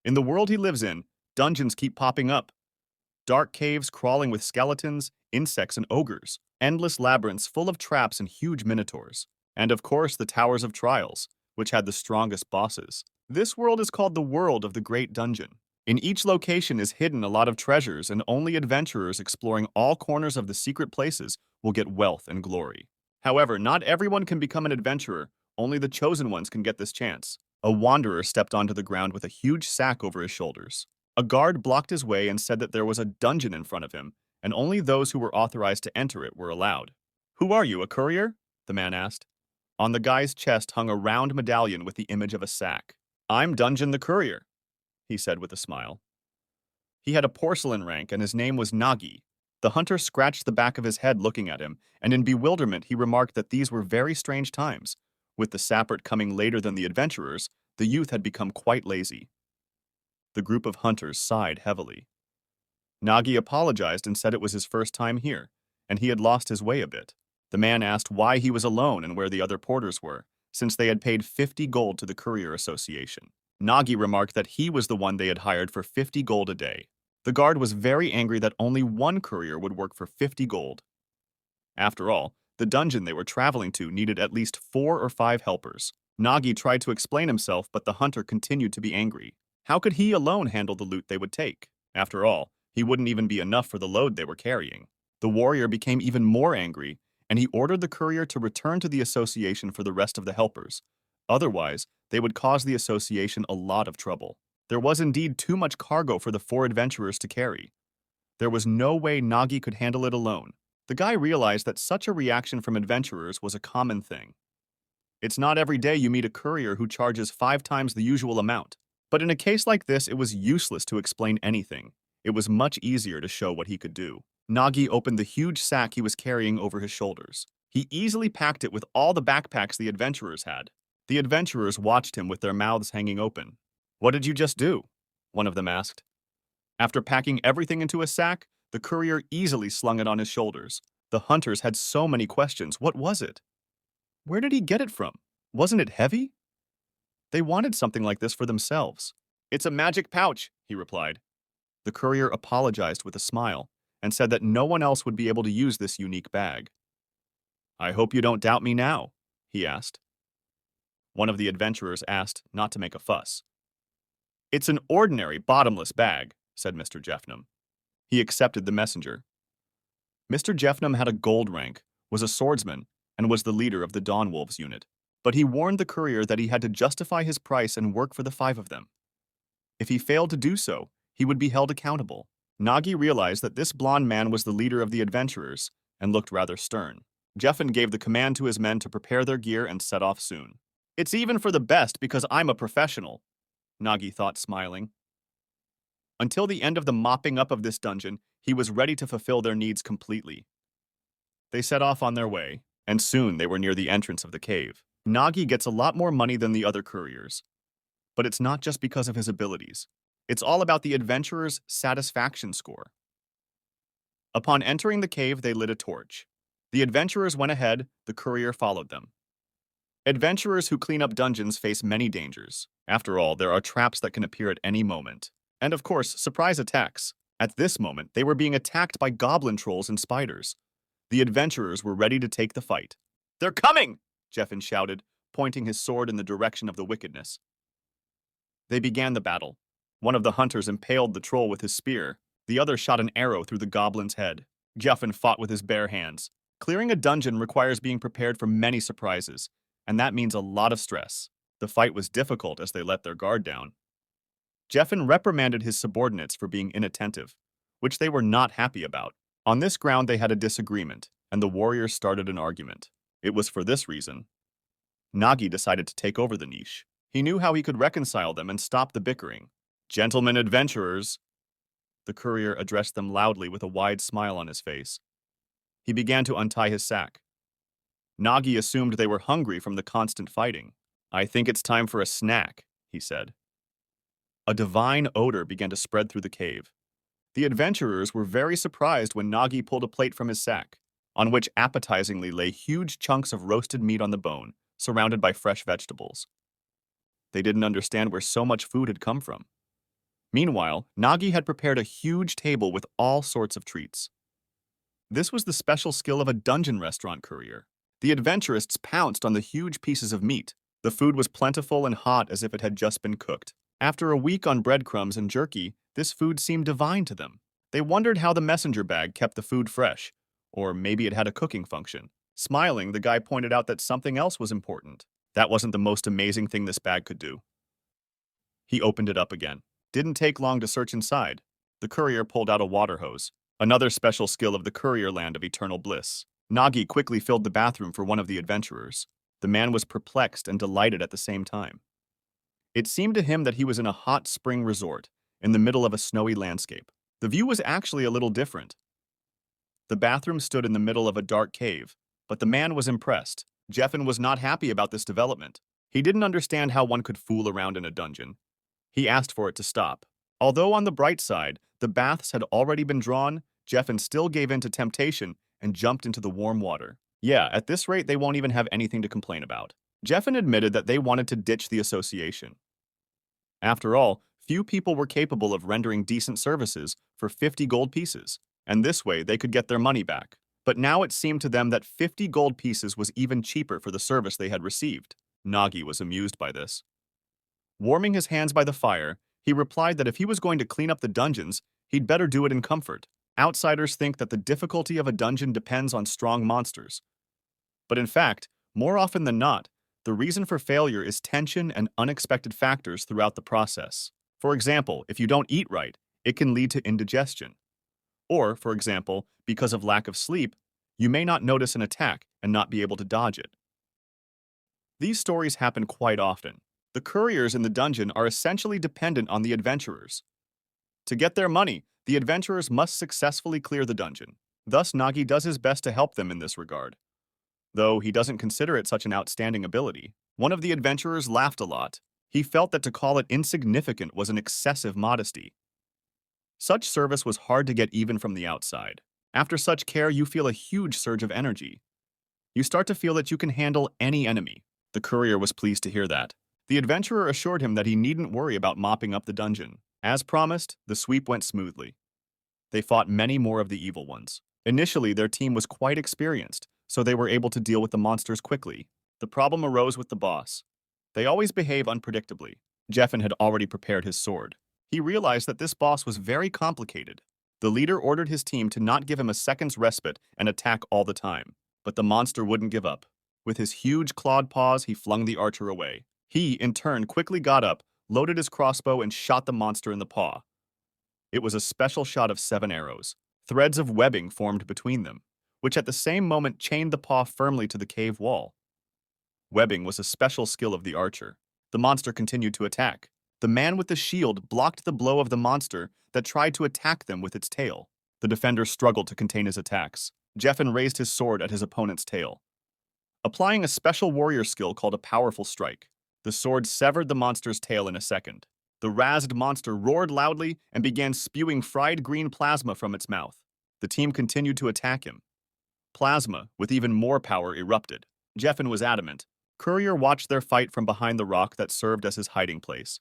In the world he lives in, dungeons keep popping up. Dark caves crawling with skeletons, insects, and ogres. Endless labyrinths full of traps and huge minotaurs. And of course, the Towers of Trials, which had the strongest bosses. This world is called the World of the Great Dungeon. In each location is hidden a lot of treasures, and only adventurers exploring all corners of the secret places will get wealth and glory. However, not everyone can become an adventurer. Only the chosen ones can get this chance. A wanderer stepped onto the ground with a huge sack over his shoulders. A guard blocked his way and said that there was a dungeon in front of him, and only those who were authorized to enter it were allowed. "Who are you, a courier?" the man asked. On the guy's chest hung a round medallion with the image of a sack. "I'm Dungeon the Courier," he said with a smile. He had a porcelain rank, and his name was Nagi. The hunter scratched the back of his head looking at him, and in bewilderment he remarked that these were very strange times. With the sapert coming later than the adventurers, the youth had become quite lazy. The group of hunters sighed heavily. Nagi apologized and said it was his first time here, and he had lost his way a bit. The man asked why he was alone and where the other porters were, since they had paid 50 gold to the Courier Association. Nagi remarked that he was the one they had hired for 50 gold a day. The guard was very angry that only one courier would work for 50 gold. After all, the dungeon they were traveling to needed at least 4 or 5 helpers. Nagi tried to explain himself, but the hunter continued to be angry. How could he alone handle the loot they would take? After all, he wouldn't even be enough for the load they were carrying. The warrior became even more angry, and he ordered the courier to return to the association for the rest of the helpers. Otherwise, they would cause the association a lot of trouble. There was indeed too much cargo for the 4 adventurers to carry. There was no way Nagi could handle it alone. The guy realized that such a reaction from adventurers was a common thing. It's not every day you meet a courier who charges 5 times the usual amount. But in a case like this, it was useless to explain anything. It was much easier to show what he could do. Nagi opened the huge sack he was carrying over his shoulders. He easily packed it with all the backpacks the adventurers had. The adventurers watched him with their mouths hanging open. "What did you just do?" one of them asked. After packing everything into a sack, the courier easily slung it on his shoulders. The hunters had so many questions. What was it? Where did he get it from? Wasn't it heavy? They wanted something like this for themselves. "It's a magic pouch," he replied. The courier apologized with a smile and said that no one else would be able to use this unique bag. "I hope you don't doubt me now," he asked. One of the adventurers asked not to make a fuss. "It's an ordinary bottomless bag," said Mr. Jeffnam. He accepted the messenger. Mr. Jeffnam had a gold rank, was a swordsman, and was the leader of the Dawn Wolves unit. But he warned the courier that he had to justify his price and work for the 5 of them. If he failed to do so, he would be held accountable. Nagi realized that this blond man was the leader of the adventurers and looked rather stern. Jeffin gave the command to his men to prepare their gear and set off soon. "It's even for the best because I'm a professional," Nagi thought, smiling. Until the end of the mopping up of this dungeon, he was ready to fulfill their needs completely. They set off on their way, and soon they were near the entrance of the cave. Nagi gets a lot more money than the other couriers. But it's not just because of his abilities. It's all about the adventurer's satisfaction score. Upon entering the cave, they lit a torch. The adventurers went ahead, the courier followed them. Adventurers who clean up dungeons face many dangers. After all, there are traps that can appear at any moment. And of course, surprise attacks. At this moment, they were being attacked by goblin trolls and spiders. The adventurers were ready to take the fight. "They're coming!" Jeffin shouted, pointing his sword in the direction of the wickedness. They began the battle. One of the hunters impaled the troll with his spear. The other shot an arrow through the goblin's head. Jeffin fought with his bare hands. Clearing a dungeon requires being prepared for many surprises, and that means a lot of stress. The fight was difficult as they let their guard down. Jeffin reprimanded his subordinates for being inattentive, which they were not happy about. On this ground they had a disagreement, and the warriors started an argument. It was for this reason Nagi decided to take over the niche. He knew how he could reconcile them and stop the bickering. "Gentlemen adventurers," the courier addressed them loudly with a wide smile on his face. He began to untie his sack. Nagi assumed they were hungry from the constant fighting. "I think it's time for a snack," he said. A divine odor began to spread through the cave. The adventurers were very surprised when Nagi pulled a plate from his sack, on which appetizingly lay huge chunks of roasted meat on the bone, surrounded by fresh vegetables. They didn't understand where so much food had come from. Meanwhile, Nagi had prepared a huge table with all sorts of treats. This was the special skill of a dungeon restaurant courier. The adventurists pounced on the huge pieces of meat. The food was plentiful and hot as if it had just been cooked. After a week on breadcrumbs and jerky, this food seemed divine to them. They wondered how the messenger bag kept the food fresh, or maybe it had a cooking function. Smiling, the guy pointed out that something else was important. That wasn't the most amazing thing this bag could do. He opened it up again. Didn't take long to search inside. The courier pulled out a water hose, another special skill of the courier land of eternal bliss. Nagi quickly filled the bathroom for one of the adventurers. The man was perplexed and delighted at the same time. It seemed to him that he was in a hot spring resort, in the middle of a snowy landscape. The view was actually a little different. The bathroom stood in the middle of a dark cave, but the man was impressed. Jeffin was not happy about this development. He didn't understand how one could fool around in a dungeon. He asked for it to stop. Although on the bright side, the baths had already been drawn, Jeffin still gave in to temptation and jumped into the warm water. Yeah, at this rate, they won't even have anything to complain about. Jeffin admitted that they wanted to ditch the association. After all, few people were capable of rendering decent services for 50 gold pieces, and this way they could get their money back. But now it seemed to them that 50 gold pieces was even cheaper for the service they had received. Nagi was amused by this. Warming his hands by the fire, he replied that if he was going to clean up the dungeons, he'd better do it in comfort. Outsiders think that the difficulty of a dungeon depends on strong monsters. But in fact, more often than not, the reason for failure is tension and unexpected factors throughout the process. For example, if you don't eat right, it can lead to indigestion. Or, for example, because of lack of sleep, you may not notice an attack and not be able to dodge it. These stories happen quite often. The couriers in the dungeon are essentially dependent on the adventurers. To get their money, the adventurers must successfully clear the dungeon. Thus, Nagi does his best to help them in this regard. Though he doesn't consider it such an outstanding ability. One of the adventurers laughed a lot. He felt that to call it insignificant was an excessive modesty. Such service was hard to get even from the outside. After such care, you feel a huge surge of energy. You start to feel that you can handle any enemy. The courier was pleased to hear that. The adventurer assured him that he needn't worry about mopping up the dungeon. As promised, the sweep went smoothly. They fought many more of the evil ones. Initially, their team was quite experienced, so they were able to deal with the monsters quickly. The problem arose with the boss. They always behave unpredictably. Jeffin had already prepared his sword. He realized that this boss was very complicated. The leader ordered his team to not give him a second's respite and attack all the time. But the monster wouldn't give up. With his huge clawed paws, he flung the archer away. He, in turn, quickly got up, loaded his crossbow, and shot the monster in the paw. It was a special shot of 7 arrows. Threads of webbing formed between them, which at the same moment chained the paw firmly to the cave wall. Webbing was a special skill of the archer. The monster continued to attack. The man with the shield blocked the blow of the monster that tried to attack them with its tail. The defender struggled to contain his attacks. Jeffin raised his sword at his opponent's tail. Applying a special warrior skill called a powerful strike, the sword severed the monster's tail in a second. The razzed monster roared loudly and began spewing fried green plasma from its mouth. The team continued to attack him. Plasma, with even more power, erupted. Jeffin was adamant. Courier watched their fight from behind the rock that served as his hiding place.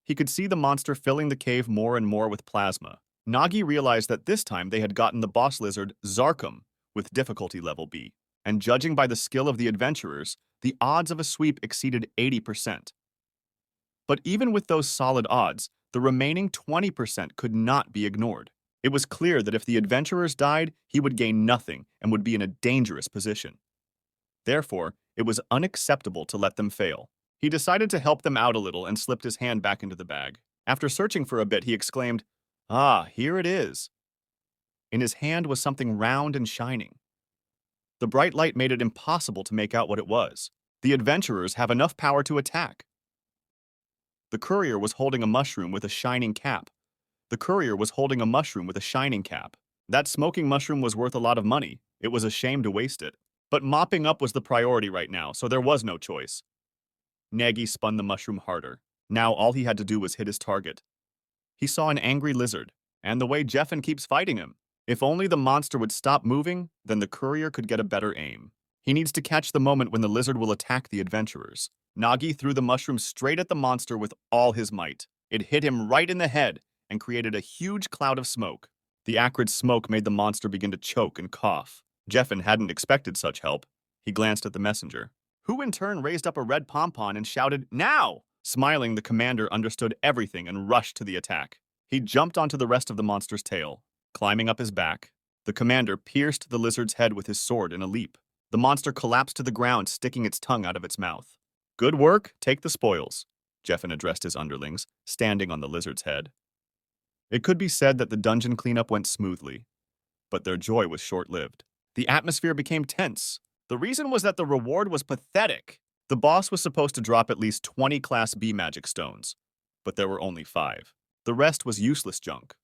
He could see the monster filling the cave more and more with plasma. Nagi realized that this time they had gotten the boss lizard, Zarkum, with difficulty level B. And judging by the skill of the adventurers, the odds of a sweep exceeded 80%. But even with those solid odds, the remaining 20% could not be ignored. It was clear that if the adventurers died, he would gain nothing and would be in a dangerous position. Therefore, it was unacceptable to let them fail. He decided to help them out a little and slipped his hand back into the bag. After searching for a bit, he exclaimed, "Ah, here it is." In his hand was something round and shining. The bright light made it impossible to make out what it was. The adventurers have enough power to attack. The courier was holding a mushroom with a shining cap. The courier was holding a mushroom with a shining cap. That smoking mushroom was worth a lot of money. It was a shame to waste it. But mopping up was the priority right now, so there was no choice. Nagi spun the mushroom harder. Now all he had to do was hit his target. He saw an angry lizard, and the way Jeffin keeps fighting him. If only the monster would stop moving, then the courier could get a better aim. He needs to catch the moment when the lizard will attack the adventurers. Nagi threw the mushroom straight at the monster with all his might. It hit him right in the head and created a huge cloud of smoke. The acrid smoke made the monster begin to choke and cough. Jeffen hadn't expected such help. He glanced at the messenger, who in turn raised up a red pom-pom and shouted, "Now!" Smiling, the commander understood everything and rushed to the attack. He jumped onto the rest of the monster's tail. Climbing up his back, the commander pierced the lizard's head with his sword in a leap. The monster collapsed to the ground, sticking its tongue out of its mouth. "Good work, take the spoils," Jeffen addressed his underlings, standing on the lizard's head. It could be said that the dungeon cleanup went smoothly, but their joy was short-lived. The atmosphere became tense. The reason was that the reward was pathetic. The boss was supposed to drop at least 20 Class B magic stones, but there were only 5. The rest was useless junk.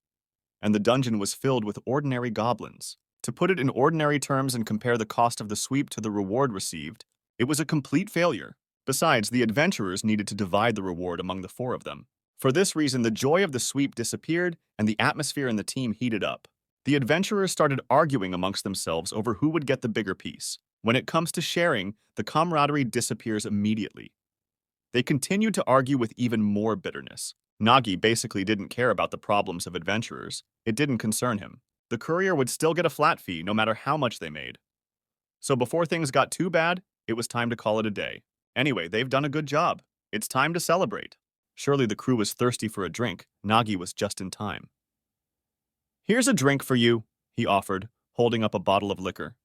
And the dungeon was filled with ordinary goblins. To put it in ordinary terms and compare the cost of the sweep to the reward received, it was a complete failure. Besides, the adventurers needed to divide the reward among the 4 of them. For this reason, the joy of the sweep disappeared and the atmosphere in the team heated up. The adventurers started arguing amongst themselves over who would get the bigger piece. When it comes to sharing, the camaraderie disappears immediately. They continued to argue with even more bitterness. Nagi basically didn't care about the problems of adventurers. It didn't concern him. The courier would still get a flat fee no matter how much they made. So before things got too bad, it was time to call it a day. Anyway, they've done a good job. It's time to celebrate. Surely the crew was thirsty for a drink. Nagi was just in time. "Here's a drink for you," he offered, holding up a bottle of liquor.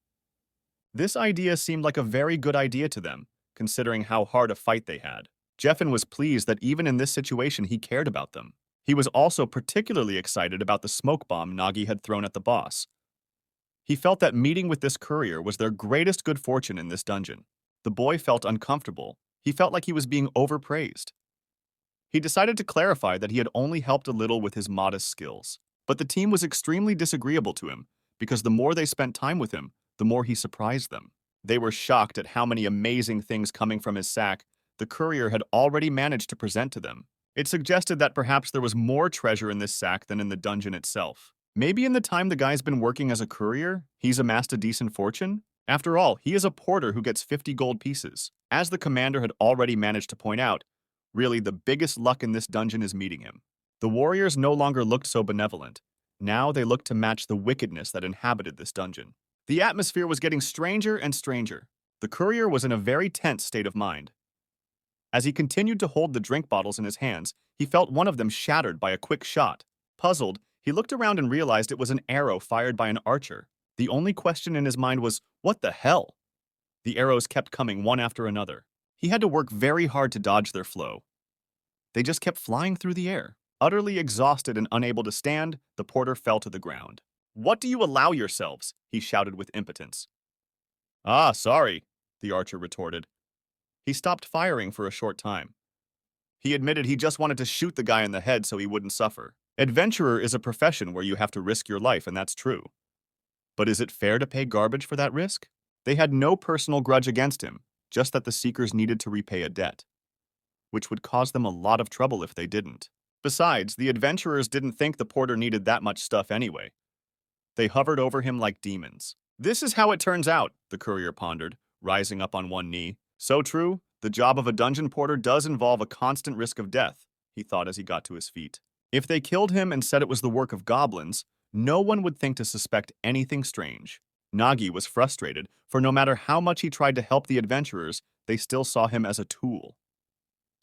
This idea seemed like a very good idea to them, considering how hard a fight they had. Jeffen was pleased that even in this situation he cared about them. He was also particularly excited about the smoke bomb Nagi had thrown at the boss. He felt that meeting with this courier was their greatest good fortune in this dungeon. The boy felt uncomfortable. He felt like he was being overpraised. He decided to clarify that he had only helped a little with his modest skills. But the team was extremely disagreeable to him, because the more they spent time with him, the more he surprised them. They were shocked at how many amazing things coming from his sack the courier had already managed to present to them. It suggested that perhaps there was more treasure in this sack than in the dungeon itself. Maybe in the time the guy's been working as a courier, he's amassed a decent fortune? After all, he is a porter who gets 50 gold pieces. As the commander had already managed to point out, really the biggest luck in this dungeon is meeting him. The warriors no longer looked so benevolent. Now they looked to match the wickedness that inhabited this dungeon. The atmosphere was getting stranger and stranger. The courier was in a very tense state of mind. As he continued to hold the drink bottles in his hands, he felt one of them shattered by a quick shot. Puzzled, he looked around and realized it was an arrow fired by an archer. The only question in his mind was, what the hell? The arrows kept coming one after another. He had to work very hard to dodge their flow. They just kept flying through the air. Utterly exhausted and unable to stand, the porter fell to the ground. "What do you allow yourselves?" he shouted with impotence. "Ah, sorry," the archer retorted. He stopped firing for a short time. He admitted he just wanted to shoot the guy in the head so he wouldn't suffer. Adventurer is a profession where you have to risk your life, and that's true. But is it fair to pay garbage for that risk? They had no personal grudge against him, just that the Seekers needed to repay a debt, which would cause them a lot of trouble if they didn't. Besides, the adventurers didn't think the porter needed that much stuff anyway. They hovered over him like demons. "This is how it turns out," the courier pondered, rising up on one knee. "So true, the job of a dungeon porter does involve a constant risk of death," he thought as he got to his feet. If they killed him and said it was the work of goblins, no one would think to suspect anything strange. Nagi was frustrated, for no matter how much he tried to help the adventurers, they still saw him as a tool.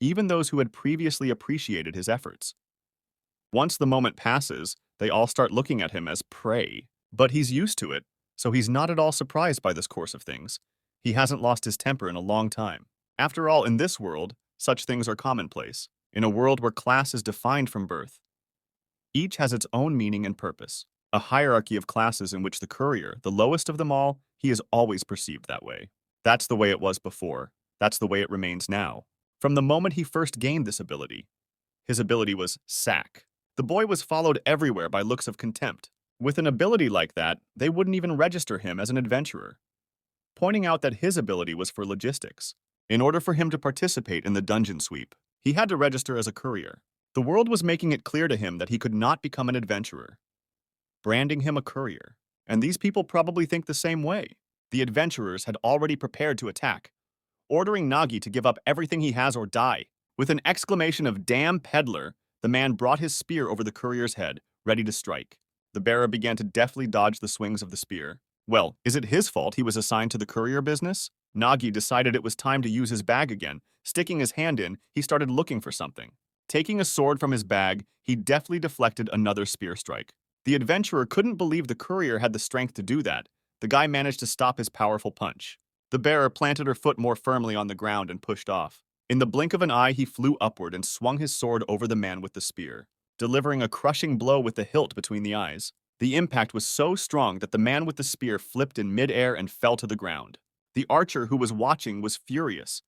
Even those who had previously appreciated his efforts. Once the moment passes, they all start looking at him as prey. But he's used to it, so he's not at all surprised by this course of things. He hasn't lost his temper in a long time. After all, in this world, such things are commonplace. In a world where class is defined from birth, each has its own meaning and purpose. A hierarchy of classes in which the courier, the lowest of them all, he is always perceived that way. That's the way it was before. That's the way it remains now. From the moment he first gained this ability, his ability was sack. The boy was followed everywhere by looks of contempt. With an ability like that, they wouldn't even register him as an adventurer, pointing out that his ability was for logistics. In order for him to participate in the dungeon sweep, he had to register as a courier. The world was making it clear to him that he could not become an adventurer, branding him a courier. And these people probably think the same way. The adventurers had already prepared to attack, ordering Nagi to give up everything he has or die. With an exclamation of "damn peddler," The man brought his spear over the courier's head, ready to strike. The bearer began to deftly dodge the swings of the spear. Well, is it his fault he was assigned to the courier business? Nagi decided it was time to use his bag again. Sticking his hand in, he started looking for something. Taking a sword from his bag, he deftly deflected another spear strike. The adventurer couldn't believe the courier had the strength to do that. The guy managed to stop his powerful punch. The bearer planted her foot more firmly on the ground and pushed off. In the blink of an eye, he flew upward and swung his sword over the man with the spear, delivering a crushing blow with the hilt between the eyes. The impact was so strong that the man with the spear flipped in midair and fell to the ground. The archer who was watching was furious.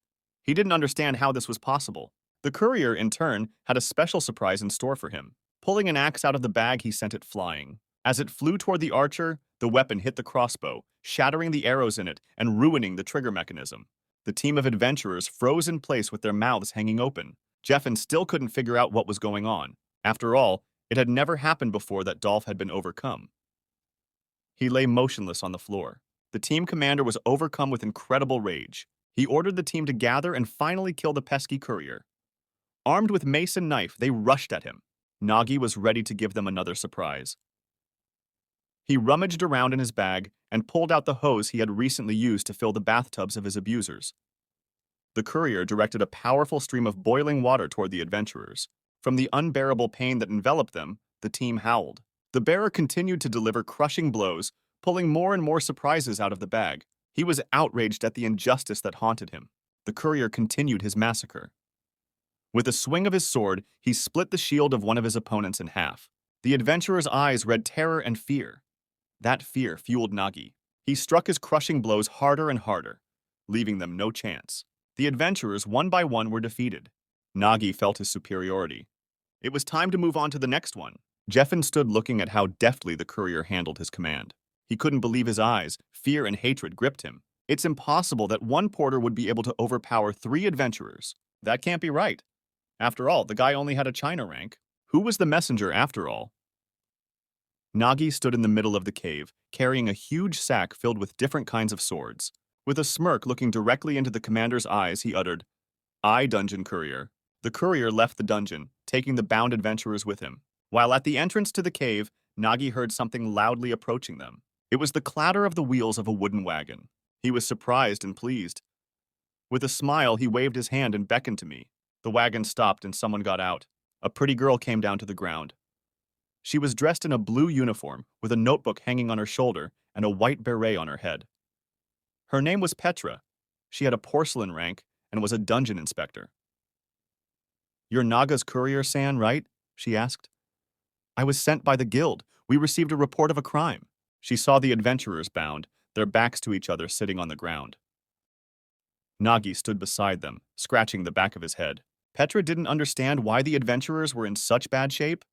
He didn't understand how this was possible. The courier, in turn, had a special surprise in store for him. Pulling an axe out of the bag, he sent it flying. As it flew toward the archer, the weapon hit the crossbow, shattering the arrows in it and ruining the trigger mechanism. The team of adventurers froze in place with their mouths hanging open. Jeffen still couldn't figure out what was going on. After all, it had never happened before that Dolph had been overcome. He lay motionless on the floor. The team commander was overcome with incredible rage. He ordered the team to gather and finally kill the pesky courier. Armed with mace and knife, they rushed at him. Nagi was ready to give them another surprise. He rummaged around in his bag and pulled out the hose he had recently used to fill the bathtubs of his abusers. The courier directed a powerful stream of boiling water toward the adventurers. From the unbearable pain that enveloped them, the team howled. The bearer continued to deliver crushing blows, pulling more and more surprises out of the bag. He was outraged at the injustice that haunted him. The courier continued his massacre. With a swing of his sword, he split the shield of one of his opponents in half. The adventurer's eyes read terror and fear. That fear fueled Nagi. He struck his crushing blows harder and harder, leaving them no chance. The adventurers, one by one, were defeated. Nagi felt his superiority. It was time to move on to the next one. Jeffen stood looking at how deftly the courier handled his command. He couldn't believe his eyes. Fear and hatred gripped him. It's impossible that one porter would be able to overpower 3 adventurers. That can't be right. After all, the guy only had a China rank. Who was the messenger after all? Nagi stood in the middle of the cave, carrying a huge sack filled with different kinds of swords. With a smirk looking directly into the commander's eyes, he uttered, "I, dungeon courier." The courier left the dungeon, taking the bound adventurers with him. While at the entrance to the cave, Nagi heard something loudly approaching them. It was the clatter of the wheels of a wooden wagon. He was surprised and pleased. With a smile, he waved his hand and beckoned to me. The wagon stopped and someone got out. A pretty girl came down to the ground. She was dressed in a blue uniform with a notebook hanging on her shoulder and a white beret on her head. Her name was Petra. She had a porcelain rank and was a dungeon inspector. "You're Naga's courier-san, right?" she asked. "I was sent by the guild. We received a report of a crime." She saw the adventurers bound, their backs to each other, sitting on the ground. Nagi stood beside them, scratching the back of his head. Petra didn't understand why the adventurers were in such bad shape.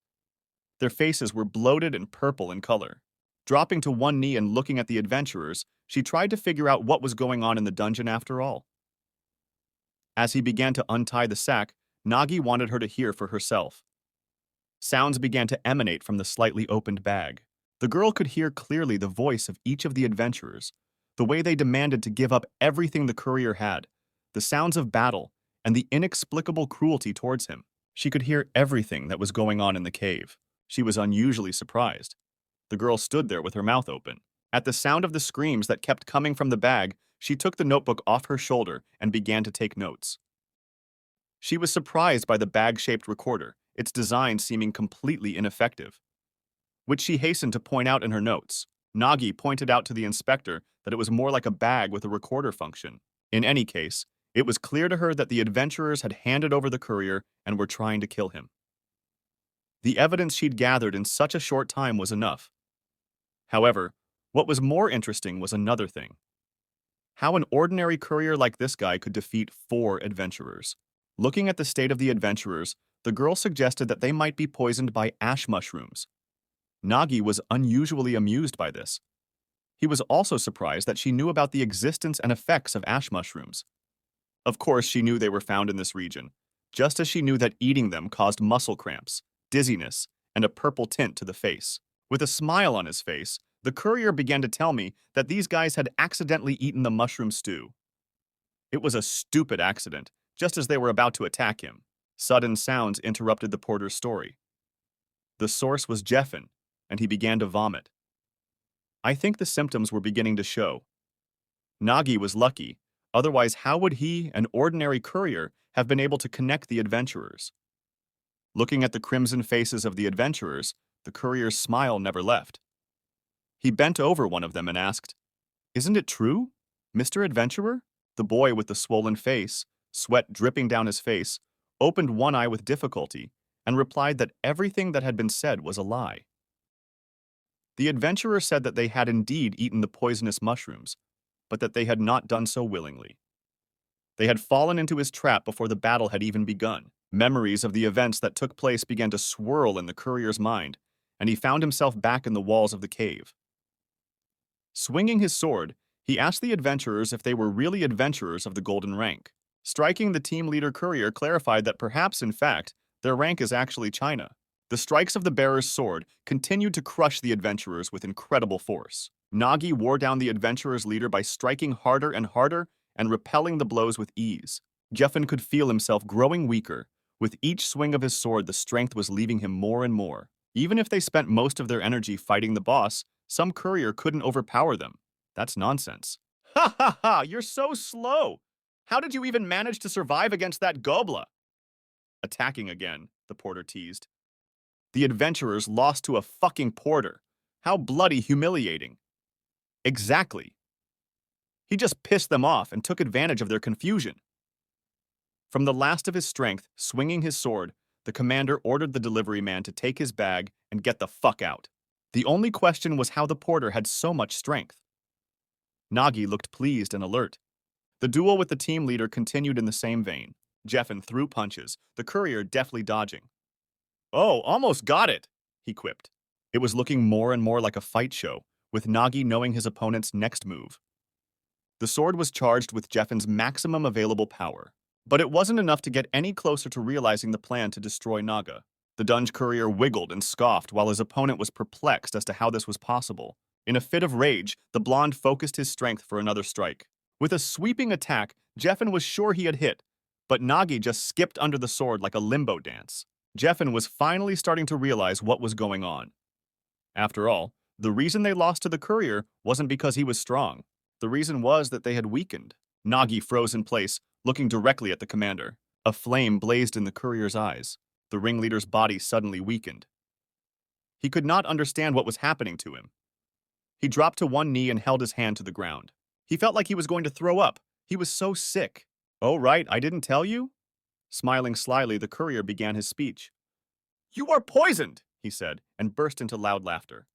Their faces were bloated and purple in color. Dropping to one knee and looking at the adventurers, she tried to figure out what was going on in the dungeon after all. As he began to untie the sack, Nagi wanted her to hear for herself. Sounds began to emanate from the slightly opened bag. The girl could hear clearly the voice of each of the adventurers, the way they demanded to give up everything the courier had, the sounds of battle, and the inexplicable cruelty towards him. She could hear everything that was going on in the cave. She was unusually surprised. The girl stood there with her mouth open. At the sound of the screams that kept coming from the bag, she took the notebook off her shoulder and began to take notes. She was surprised by the bag-shaped recorder, its design seeming completely ineffective, which she hastened to point out in her notes. Nagi pointed out to the inspector that it was more like a bag with a recorder function. In any case, it was clear to her that the adventurers had handed over the courier and were trying to kill him. The evidence she'd gathered in such a short time was enough. However, what was more interesting was another thing. How an ordinary courier like this guy could defeat 4 adventurers. Looking at the state of the adventurers, the girl suggested that they might be poisoned by ash mushrooms. Nagi was unusually amused by this. He was also surprised that she knew about the existence and effects of ash mushrooms. Of course, she knew they were found in this region, just as she knew that eating them caused muscle cramps, dizziness, and a purple tint to the face. With a smile on his face, the courier began to tell me that these guys had accidentally eaten the mushroom stew. It was a stupid accident, just as they were about to attack him. Sudden sounds interrupted the porter's story. The source was Jeffen, and he began to vomit. I think the symptoms were beginning to show. Nagi was lucky, otherwise how would he, an ordinary courier, have been able to connect the adventurers? Looking at the crimson faces of the adventurers, the courier's smile never left. He bent over one of them and asked, "Isn't it true, Mr. Adventurer?" The boy with the swollen face, sweat dripping down his face, opened one eye with difficulty and replied that everything that had been said was a lie. The adventurer said that they had indeed eaten the poisonous mushrooms, but that they had not done so willingly. They had fallen into his trap before the battle had even begun. Memories of the events that took place began to swirl in the courier's mind, and he found himself back in the walls of the cave. Swinging his sword, he asked the adventurers if they were really adventurers of the golden rank. Striking the team leader courier clarified that perhaps, in fact, their rank is actually China. The strikes of the bearer's sword continued to crush the adventurers with incredible force. Nagi wore down the adventurer's leader by striking harder and repelling the blows with ease. Jeffen could feel himself growing weaker. With each swing of his sword, the strength was leaving him more and more. Even if they spent most of their energy fighting the boss, some courier couldn't overpower them. That's nonsense. Ha ha ha, you're so slow! How did you even manage to survive against that gobla? Attacking again, the porter teased. The adventurers lost to a fucking porter. How bloody humiliating. Exactly. He just pissed them off and took advantage of their confusion. From the last of his strength, swinging his sword, the commander ordered the delivery man to take his bag and get the fuck out. The only question was how the porter had so much strength. Nagi looked pleased and alert. The duel with the team leader continued in the same vein. Jeffen threw punches, the courier deftly dodging. "Oh, almost got it," he quipped. It was looking more and more like a fight show, with Nagi knowing his opponent's next move. The sword was charged with Jeffen's maximum available power, but it wasn't enough to get any closer to realizing the plan to destroy Naga. The Dunge courier wiggled and scoffed while his opponent was perplexed as to how this was possible. In a fit of rage, the blonde focused his strength for another strike. With a sweeping attack, Jeffen was sure he had hit, but Nagi just skipped under the sword like a limbo dance. Jeffen was finally starting to realize what was going on. After all, the reason they lost to the courier wasn't because he was strong. The reason was that they had weakened. Nagi froze in place, looking directly at the commander. A flame blazed in the courier's eyes. The ringleader's body suddenly weakened. He could not understand what was happening to him. He dropped to one knee and held his hand to the ground. He felt like he was going to throw up. He was so sick. "Oh, right, I didn't tell you?" Smiling slyly, the courier began his speech. "You are poisoned," he said, and burst into loud laughter.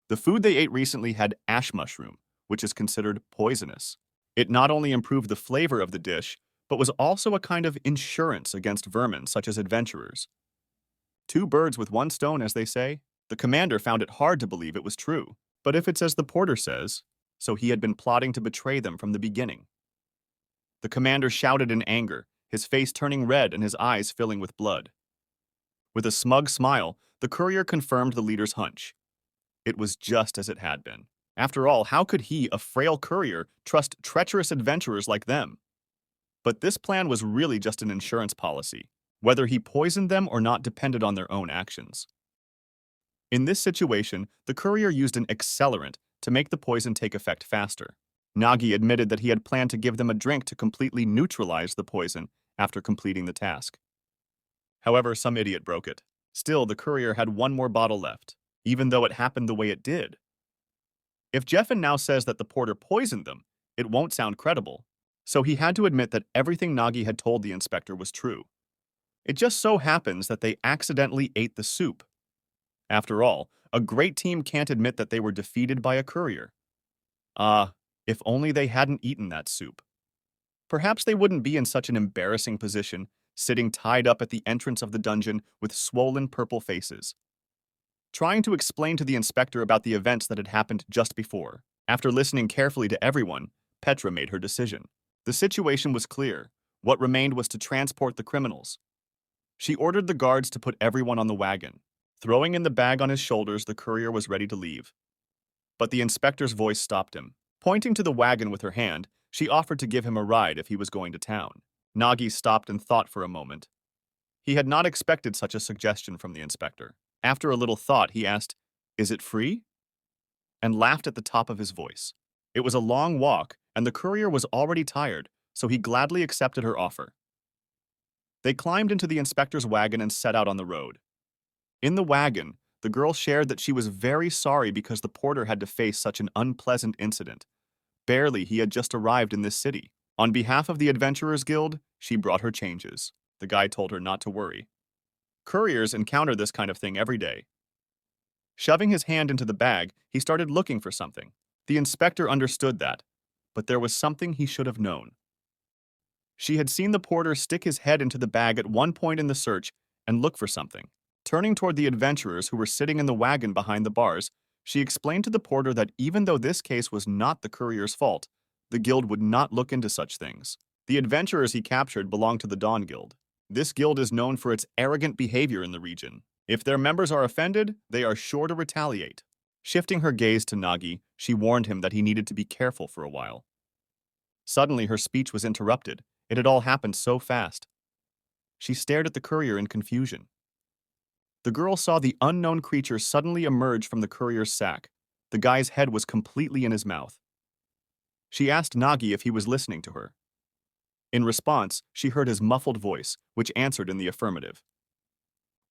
The food they ate recently had ash mushroom, which is considered poisonous. It not only improved the flavor of the dish, but was also a kind of insurance against vermin such as adventurers. Two birds with one stone, as they say. The commander found it hard to believe it was true. But if it's as the porter says, so he had been plotting to betray them from the beginning. The commander shouted in anger, his face turning red and his eyes filling with blood. With a smug smile, the courier confirmed the leader's hunch. It was just as it had been. After all, how could he, a frail courier, trust treacherous adventurers like them? But this plan was really just an insurance policy. Whether he poisoned them or not depended on their own actions. In this situation, the courier used an accelerant to make the poison take effect faster. Nagi admitted that he had planned to give them a drink to completely neutralize the poison after completing the task. However, some idiot broke it. Still, the courier had one more bottle left, even though it happened the way it did. If Jeffen now says that the porter poisoned them, it won't sound credible, so he had to admit that everything Nagi had told the inspector was true. It just so happens that they accidentally ate the soup. After all, a great team can't admit that they were defeated by a courier. If only they hadn't eaten that soup. Perhaps they wouldn't be in such an embarrassing position, sitting tied up at the entrance of the dungeon with swollen purple faces. Trying to explain to the inspector about the events that had happened just before. After listening carefully to everyone, Petra made her decision. The situation was clear. What remained was to transport the criminals. She ordered the guards to put everyone on the wagon. Throwing in the bag on his shoulders, the courier was ready to leave. But the inspector's voice stopped him. Pointing to the wagon with her hand, she offered to give him a ride if he was going to town. Nagi stopped and thought for a moment. He had not expected such a suggestion from the inspector. After a little thought, he asked, "Is it free?" and laughed at the top of his voice. It was a long walk, and the courier was already tired, so he gladly accepted her offer. They climbed into the inspector's wagon and set out on the road. In the wagon, the girl shared that she was very sorry because the porter had to face such an unpleasant incident. Barely he had just arrived in this city. On behalf of the Adventurers Guild, she brought her changes. The guy told her not to worry. Couriers encounter this kind of thing every day. Shoving his hand into the bag, he started looking for something. The inspector understood that, but there was something he should have known. She had seen the porter stick his head into the bag at one point in the search and look for something. Turning toward the adventurers who were sitting in the wagon behind the bars, she explained to the porter that even though this case was not the courier's fault, the guild would not look into such things. The adventurers he captured belonged to the Dawn Guild. This guild is known for its arrogant behavior in the region. If their members are offended, they are sure to retaliate. Shifting her gaze to Nagi, she warned him that he needed to be careful for a while. Suddenly, her speech was interrupted. It had all happened so fast. She stared at the courier in confusion. The girl saw the unknown creature suddenly emerge from the courier's sack. The guy's head was completely in his mouth. She asked Nagi if he was listening to her. In response, she heard his muffled voice, which answered in the affirmative.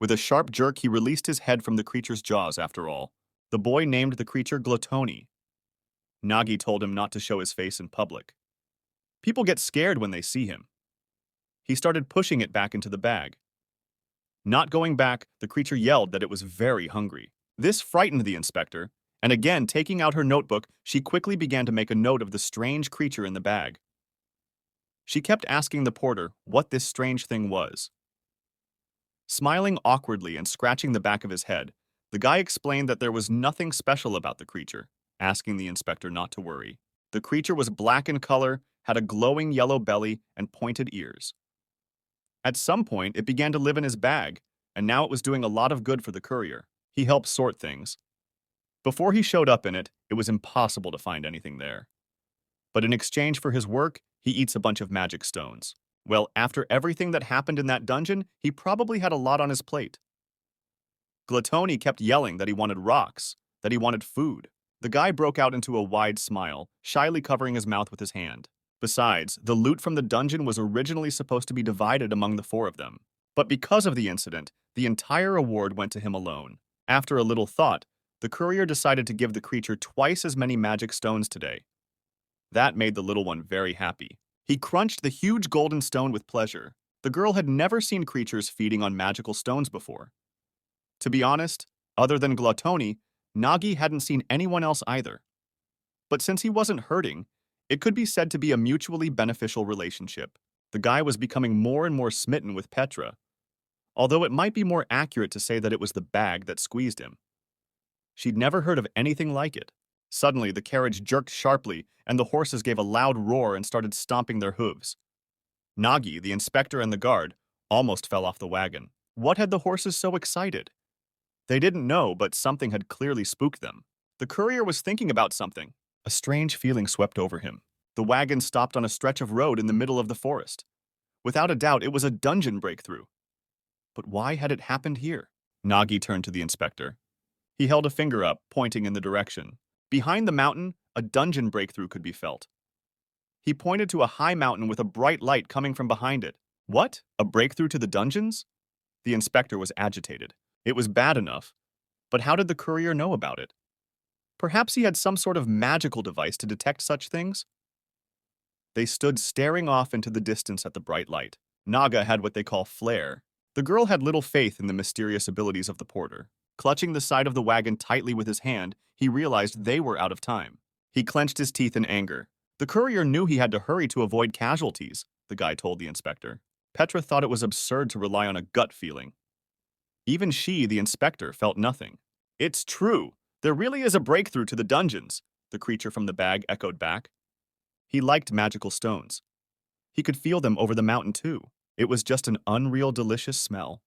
With a sharp jerk, he released his head from the creature's jaws after all. The boy named the creature Gluttony. Nagi told him not to show his face in public. People get scared when they see him. He started pushing it back into the bag. Not going back, the creature yelled that it was very hungry. This frightened the inspector, and again, taking out her notebook, she quickly began to make a note of the strange creature in the bag. She kept asking the porter what this strange thing was. Smiling awkwardly and scratching the back of his head, the guy explained that there was nothing special about the creature, asking the inspector not to worry. The creature was black in color, had a glowing yellow belly, and pointed ears. At some point, it began to live in his bag, and now it was doing a lot of good for the courier. He helped sort things. Before he showed up in it, it was impossible to find anything there. But in exchange for his work, he eats a bunch of magic stones. Well, after everything that happened in that dungeon, he probably had a lot on his plate. Gluttony kept yelling that he wanted rocks, that he wanted food. The guy broke out into a wide smile, shyly covering his mouth with his hand. Besides, the loot from the dungeon was originally supposed to be divided among the four of them. But because of the incident, the entire award went to him alone. After a little thought, the courier decided to give the creature twice as many magic stones today. That made the little one very happy. He crunched the huge golden stone with pleasure. The girl had never seen creatures feeding on magical stones before. To be honest, other than Gluttony, Nagi hadn't seen anyone else either. But since he wasn't hurting, it could be said to be a mutually beneficial relationship. The guy was becoming more and more smitten with Petra, although it might be more accurate to say that it was the bag that squeezed him. She'd never heard of anything like it. Suddenly, the carriage jerked sharply, and the horses gave a loud roar and started stomping their hooves. Nagi, the inspector, and the guard almost fell off the wagon. What had the horses so excited? They didn't know, but something had clearly spooked them. The courier was thinking about something. A strange feeling swept over him. The wagon stopped on a stretch of road in the middle of the forest. Without a doubt, it was a dungeon breakthrough. But why had it happened here? Nagi turned to the inspector. He held a finger up, pointing in the direction. Behind the mountain, a dungeon breakthrough could be felt. He pointed to a high mountain with a bright light coming from behind it. What? A breakthrough to the dungeons? The inspector was agitated. It was bad enough, but how did the courier know about it? Perhaps he had some sort of magical device to detect such things? They stood staring off into the distance at the bright light. Naga had what they call flair. The girl had little faith in the mysterious abilities of the porter. Clutching the side of the wagon tightly with his hand, he realized they were out of time. He clenched his teeth in anger. The courier knew he had to hurry to avoid casualties, the guy told the inspector. Petra thought it was absurd to rely on a gut feeling. Even she, the inspector, felt nothing. It's true. There really is a breakthrough to the dungeons, the creature from the bag echoed back. He liked magical stones. He could feel them over the mountain too. It was just an unreal delicious smell.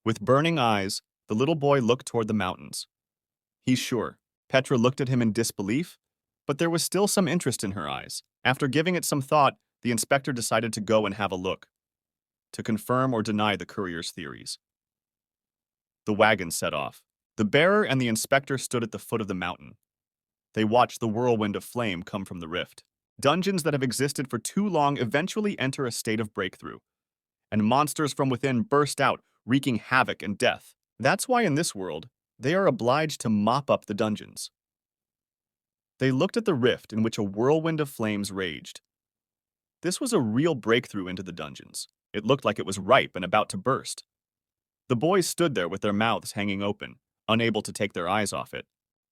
With burning eyes, the little boy looked toward the mountains. He's sure. Petra looked at him in disbelief, but there was still some interest in her eyes. After giving it some thought, the inspector decided to go and have a look. to confirm or deny the courier's theories. The wagon set off. The bearer and the inspector stood at the foot of the mountain. They watched the whirlwind of flame come from the rift. Dungeons that have existed for too long eventually enter a state of breakthrough, and monsters from within burst out, wreaking havoc and death. That's why in this world, they are obliged to mop up the dungeons. They looked at the rift in which a whirlwind of flames raged. This was a real breakthrough into the dungeons. It looked like it was ripe and about to burst. The boys stood there with their mouths hanging open, unable to take their eyes off it.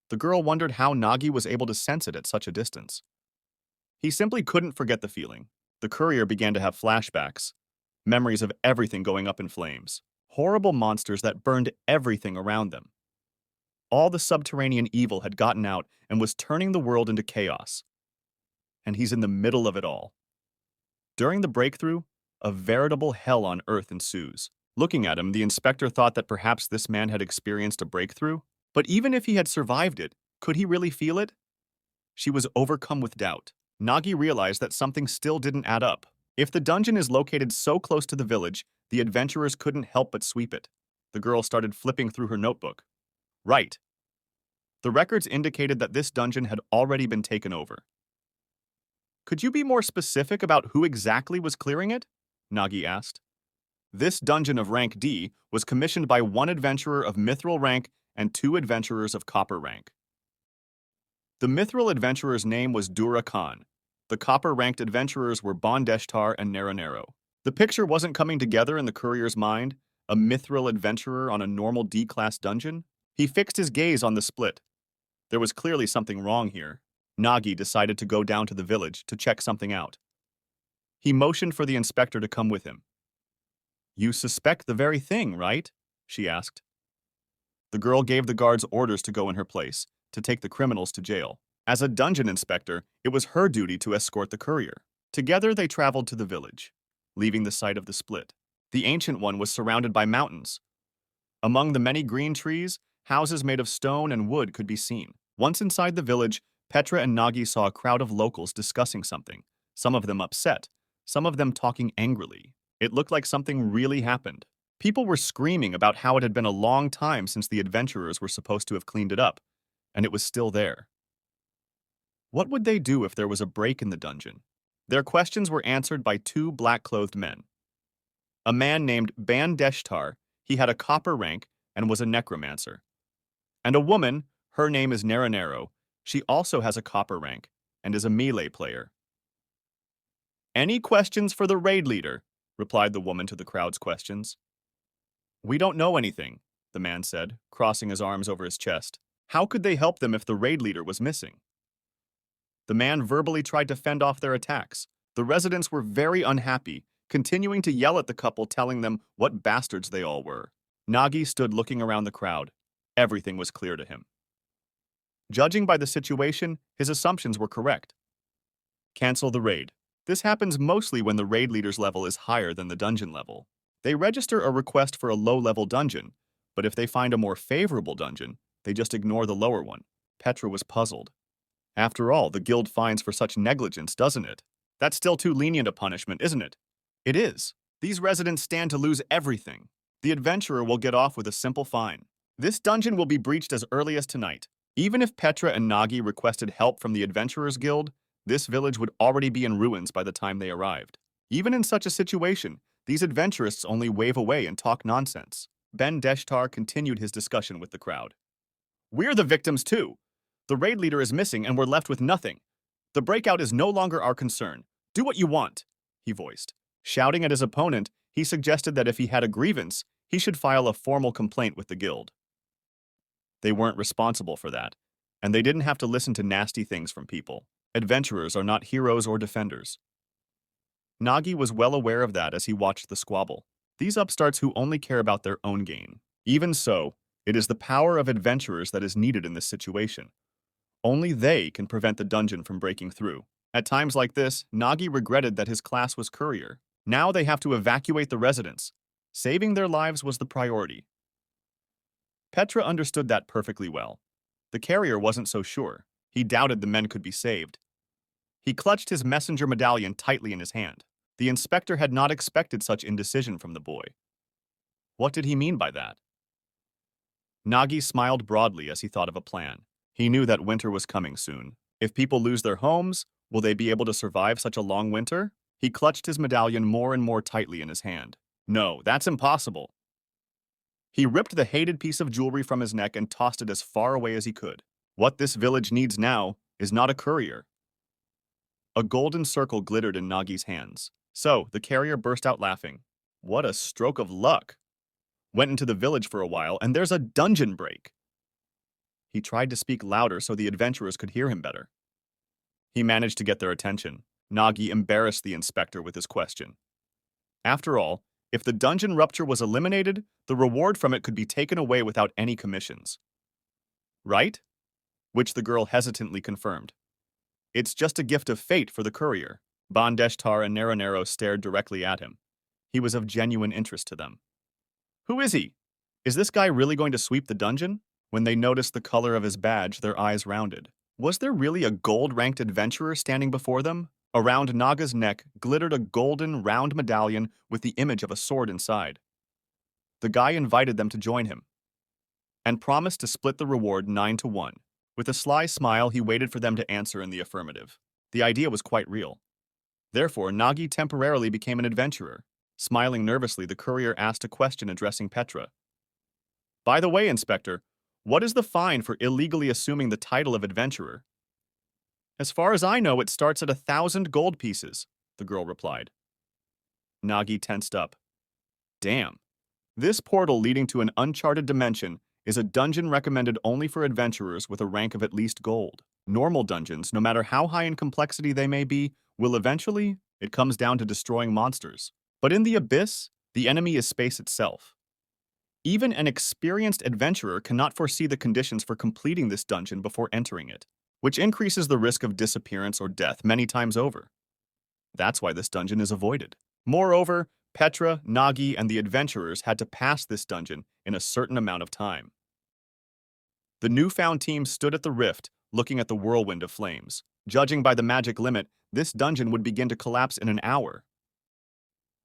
The girl wondered how Nagi was able to sense it at such a distance. He simply couldn't forget the feeling. The courier began to have flashbacks, memories of everything going up in flames, horrible monsters that burned everything around them. All the subterranean evil had gotten out and was turning the world into chaos. And he's in the middle of it all. During the breakthrough, a veritable hell on earth ensues. Looking at him, the inspector thought that perhaps this man had experienced a breakthrough. But even if he had survived it, could he really feel it? She was overcome with doubt. Nagi realized that something still didn't add up. If the dungeon is located so close to the village, the adventurers couldn't help but sweep it. The girl started flipping through her notebook. Right. The records indicated that this dungeon had already been taken over. Could you be more specific about who exactly was clearing it? Nagi asked. This dungeon of rank D was commissioned by one adventurer of mithril rank and 2 adventurers of copper rank. The mithril adventurer's name was Dura Khan. The copper-ranked adventurers were Bondeshtar and Naranero. The picture wasn't coming together in the courier's mind, a mithril adventurer on a normal D-class dungeon. He fixed his gaze on the split. There was clearly something wrong here. Nagi decided to go down to the village to check something out. He motioned for the inspector to come with him. You suspect the very thing, right? She asked. The girl gave the guards orders to go in her place, to take the criminals to jail. As a dungeon inspector, it was her duty to escort the courier. Together they traveled to the village, leaving the site of the split. The ancient one was surrounded by mountains. Among the many green trees, houses made of stone and wood could be seen. Once inside the village, Petra and Nagi saw a crowd of locals discussing something, some of them upset, some of them talking angrily. It looked like something really happened. People were screaming about how it had been a long time since the adventurers were supposed to have cleaned it up, and it was still there. What would they do if there was a break in the dungeon? Their questions were answered by 2 black-clothed men. A man named Bandeshtar, he had a copper rank and was a necromancer. And a woman, her name is Naranero, she also has a copper rank and is a melee player. Any questions for the raid leader? Replied the woman to the crowd's questions. We don't know anything, the man said, crossing his arms over his chest. How could they help them if the raid leader was missing? The man verbally tried to fend off their attacks. The residents were very unhappy, continuing to yell at the couple, telling them what bastards they all were. Nagi stood looking around the crowd. Everything was clear to him. Judging by the situation, his assumptions were correct. Cancel the raid. This happens mostly when the raid leader's level is higher than the dungeon level. They register a request for a low-level dungeon, but if they find a more favorable dungeon, they just ignore the lower one. Petra was puzzled. After all, the guild fines for such negligence, doesn't it? That's still too lenient a punishment, isn't it? It is. These residents stand to lose everything. The adventurer will get off with a simple fine. This dungeon will be breached as early as tonight. Even if Petra and Nagi requested help from the Adventurers Guild, this village would already be in ruins by the time they arrived. Even in such a situation, these adventurists only wave away and talk nonsense. Ben Deshtar continued his discussion with the crowd. We're the victims too. The raid leader is missing and we're left with nothing. The breakout is no longer our concern. Do what you want, he voiced. Shouting at his opponent, he suggested that if he had a grievance, he should file a formal complaint with the guild. They weren't responsible for that, and they didn't have to listen to nasty things from people. Adventurers are not heroes or defenders. Nagi was well aware of that as he watched the squabble. These upstarts who only care about their own gain. Even so, it is the power of adventurers that is needed in this situation. Only they can prevent the dungeon from breaking through. At times like this, Nagi regretted that his class was courier. Now they have to evacuate the residents. Saving their lives was the priority. Petra understood that perfectly well. The carrier wasn't so sure. He doubted the men could be saved. He clutched his messenger medallion tightly in his hand. The inspector had not expected such indecision from the boy. What did he mean by that? Nagi smiled broadly as he thought of a plan. He knew that winter was coming soon. If people lose their homes, will they be able to survive such a long winter? He clutched his medallion more and more tightly in his hand. No, that's impossible. He ripped the hated piece of jewelry from his neck and tossed it as far away as he could. What this village needs now is not a courier. A golden circle glittered in Nagi's hands. So, the carrier burst out laughing. What a stroke of luck. Went into the village for a while, and there's a dungeon break. He tried to speak louder so the adventurers could hear him better. He managed to get their attention. Nagi embarrassed the inspector with his question. After all, if the dungeon rupture was eliminated, the reward from it could be taken away without any commissions. Right? Which the girl hesitantly confirmed. It's just a gift of fate for the courier. Bandeshtar and Naranero stared directly at him. He was of genuine interest to them. Who is he? Is this guy really going to sweep the dungeon? When they noticed the color of his badge, their eyes rounded. Was there really a gold-ranked adventurer standing before them? Around Naga's neck glittered a golden, round medallion with the image of a sword inside. The guy invited them to join him and promised to split the reward 9-1. With a sly smile, he waited for them to answer in the affirmative. The idea was quite real. Therefore, Nagi temporarily became an adventurer. Smiling nervously, the courier asked a question addressing Petra. By the way, Inspector, what is the fine for illegally assuming the title of adventurer? As far as I know, it starts at 1,000 gold pieces, the girl replied. Nagi tensed up. Damn. This portal leading to an uncharted dimension is a dungeon recommended only for adventurers with a rank of at least gold. Normal dungeons, no matter how high in complexity they may be, will eventually, it comes down to destroying monsters. But in the abyss, the enemy is space itself. Even an experienced adventurer cannot foresee the conditions for completing this dungeon before entering it, which increases the risk of disappearance or death many times over. That's why this dungeon is avoided. Moreover, Petra, Nagi, and the adventurers had to pass this dungeon in a certain amount of time. The newfound team stood at the rift, looking at the whirlwind of flames. Judging by the magic limit, this dungeon would begin to collapse in an hour.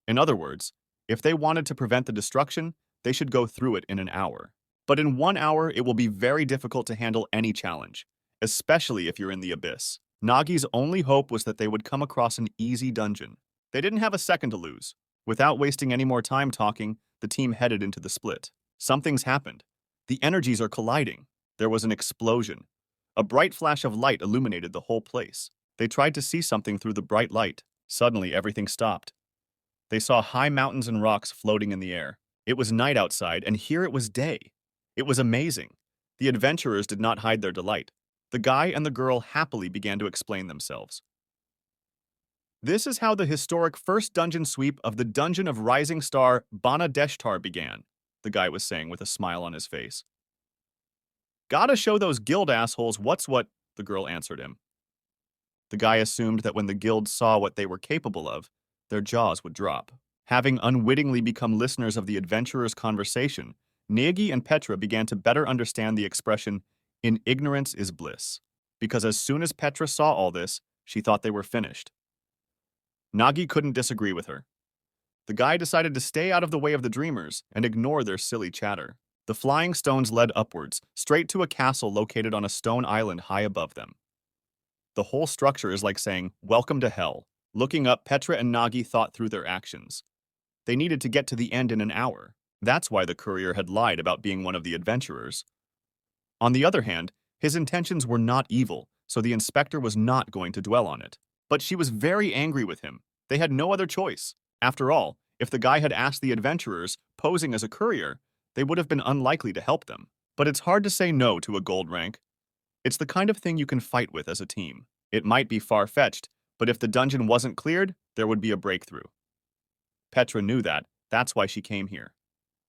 In other words, if they wanted to prevent the destruction, they should go through it in an hour. But in 1 hour, it will be very difficult to handle any challenge, especially if you're in the abyss. Nagi's only hope was that they would come across an easy dungeon. They didn't have a second to lose. Without wasting any more time talking, the team headed into the split. Something's happened. The energies are colliding. There was an explosion. A bright flash of light illuminated the whole place. They tried to see something through the bright light. Suddenly, everything stopped. They saw high mountains and rocks floating in the air. It was night outside, and here it was day. It was amazing. The adventurers did not hide their delight. The guy and the girl happily began to explain themselves. This is how the historic first dungeon sweep of the Dungeon of Rising Star Bana Deshtar began, the guy was saying with a smile on his face. Gotta show those guild assholes what's what, the girl answered him. The guy assumed that when the guild saw what they were capable of, their jaws would drop. Having unwittingly become listeners of the adventurers' conversation, Nagi and Petra began to better understand the expression, "in ignorance is bliss," because as soon as Petra saw all this, she thought they were finished. Nagi couldn't disagree with her. The guy decided to stay out of the way of the dreamers and ignore their silly chatter. The flying stones led upwards, straight to a castle located on a stone island high above them. The whole structure is like saying, "Welcome to hell." Looking up, Petra and Nagi thought through their actions. They needed to get to the end in an hour. That's why the courier had lied about being one of the adventurers. On the other hand, his intentions were not evil, so the inspector was not going to dwell on it. But she was very angry with him. They had no other choice. After all, if the guy had asked the adventurers, posing as a courier, they would have been unlikely to help them. But it's hard to say no to a gold rank. It's the kind of thing you can fight with as a team. It might be far-fetched, but if the dungeon wasn't cleared, there would be a breakthrough. Petra knew that. That's why she came here.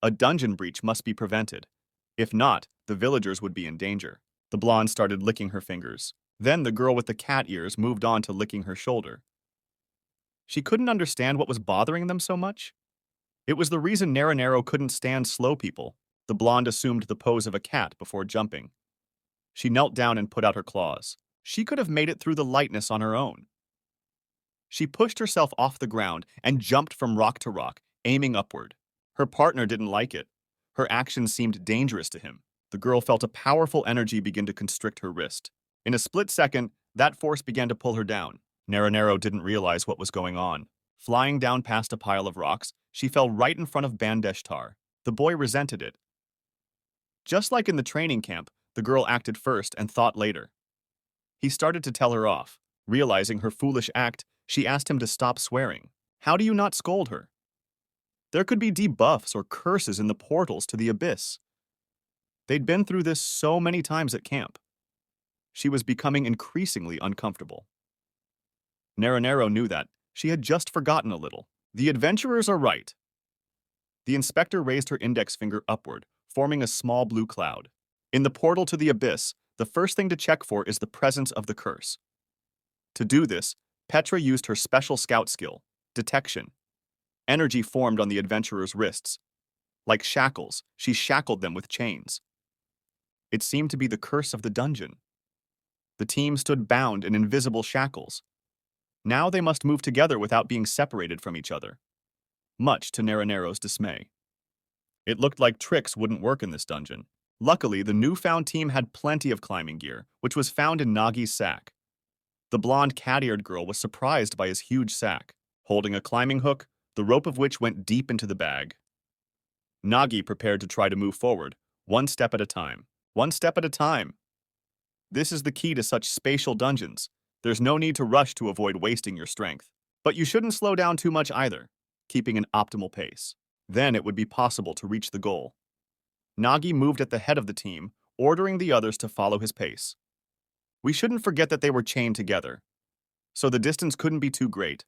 A dungeon breach must be prevented. If not, the villagers would be in danger. The blonde started licking her fingers. Then the girl with the cat ears moved on to licking her shoulder. She couldn't understand what was bothering them so much. It was the reason Naranero couldn't stand slow people. The blonde assumed the pose of a cat before jumping. She knelt down and put out her claws. She could have made it through the lightness on her own. She pushed herself off the ground and jumped from rock to rock, aiming upward. Her partner didn't like it. Her actions seemed dangerous to him. The girl felt a powerful energy begin to constrict her wrist. In a split second, that force began to pull her down. Naranero didn't realize what was going on. Flying down past a pile of rocks, she fell right in front of Bandeshtar. The boy resented it. Just like in the training camp, the girl acted first and thought later. He started to tell her off. Realizing her foolish act, she asked him to stop swearing. How do you not scold her? There could be debuffs or curses in the portals to the abyss. They'd been through this so many times at camp. She was becoming increasingly uncomfortable. Naranero knew that. She had just forgotten a little. The adventurers are right. The inspector raised her index finger upward, forming a small blue cloud. In the portal to the abyss, the first thing to check for is the presence of the curse. To do this, Petra used her special scout skill, detection. Energy formed on the adventurers' wrists. Like shackles, she shackled them with chains. It seemed to be the curse of the dungeon. The team stood bound in invisible shackles. Now they must move together without being separated from each other, much to Naranero's dismay. It looked like tricks wouldn't work in this dungeon. Luckily, the newfound team had plenty of climbing gear, which was found in Nagi's sack. The blonde cat-eared girl was surprised by his huge sack, holding a climbing hook, the rope of which went deep into the bag. Nagi prepared to try to move forward, one step at a time. One step at a time. This is the key to such spatial dungeons. There's no need to rush to avoid wasting your strength. But you shouldn't slow down too much either, keeping an optimal pace. Then it would be possible to reach the goal. Nagi moved at the head of the team, ordering the others to follow his pace. We shouldn't forget that they were chained together, so the distance couldn't be too great.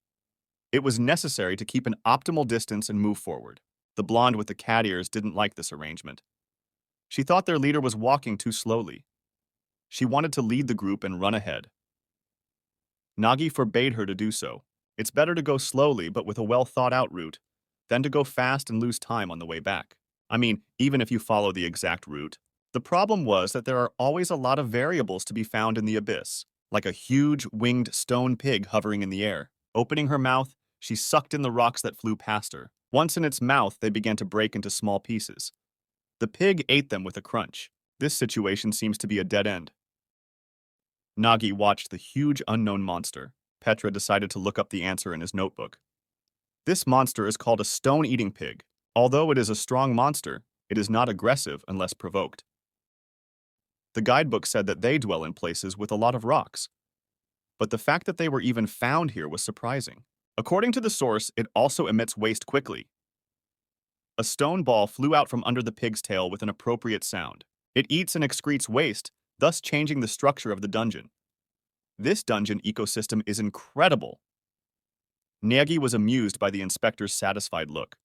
It was necessary to keep an optimal distance and move forward. The blonde with the cat ears didn't like this arrangement. She thought their leader was walking too slowly. She wanted to lead the group and run ahead. Nagi forbade her to do so. It's better to go slowly but with a well-thought-out route than to go fast and lose time on the way back. I mean, even if you follow the exact route. The problem was that there are always a lot of variables to be found in the abyss, like a huge, winged stone pig hovering in the air. Opening her mouth, she sucked in the rocks that flew past her. Once in its mouth, they began to break into small pieces. The pig ate them with a crunch. This situation seems to be a dead end. Nagi watched the huge unknown monster. Petra decided to look up the answer in his notebook. This monster is called a stone-eating pig. Although it is a strong monster, it is not aggressive unless provoked. The guidebook said that they dwell in places with a lot of rocks. But the fact that they were even found here was surprising. According to the source, it also emits waste quickly. A stone ball flew out from under the pig's tail with an appropriate sound. It eats and excretes waste, thus changing the structure of the dungeon. This dungeon ecosystem is incredible. Nagi was amused by the inspector's satisfied look.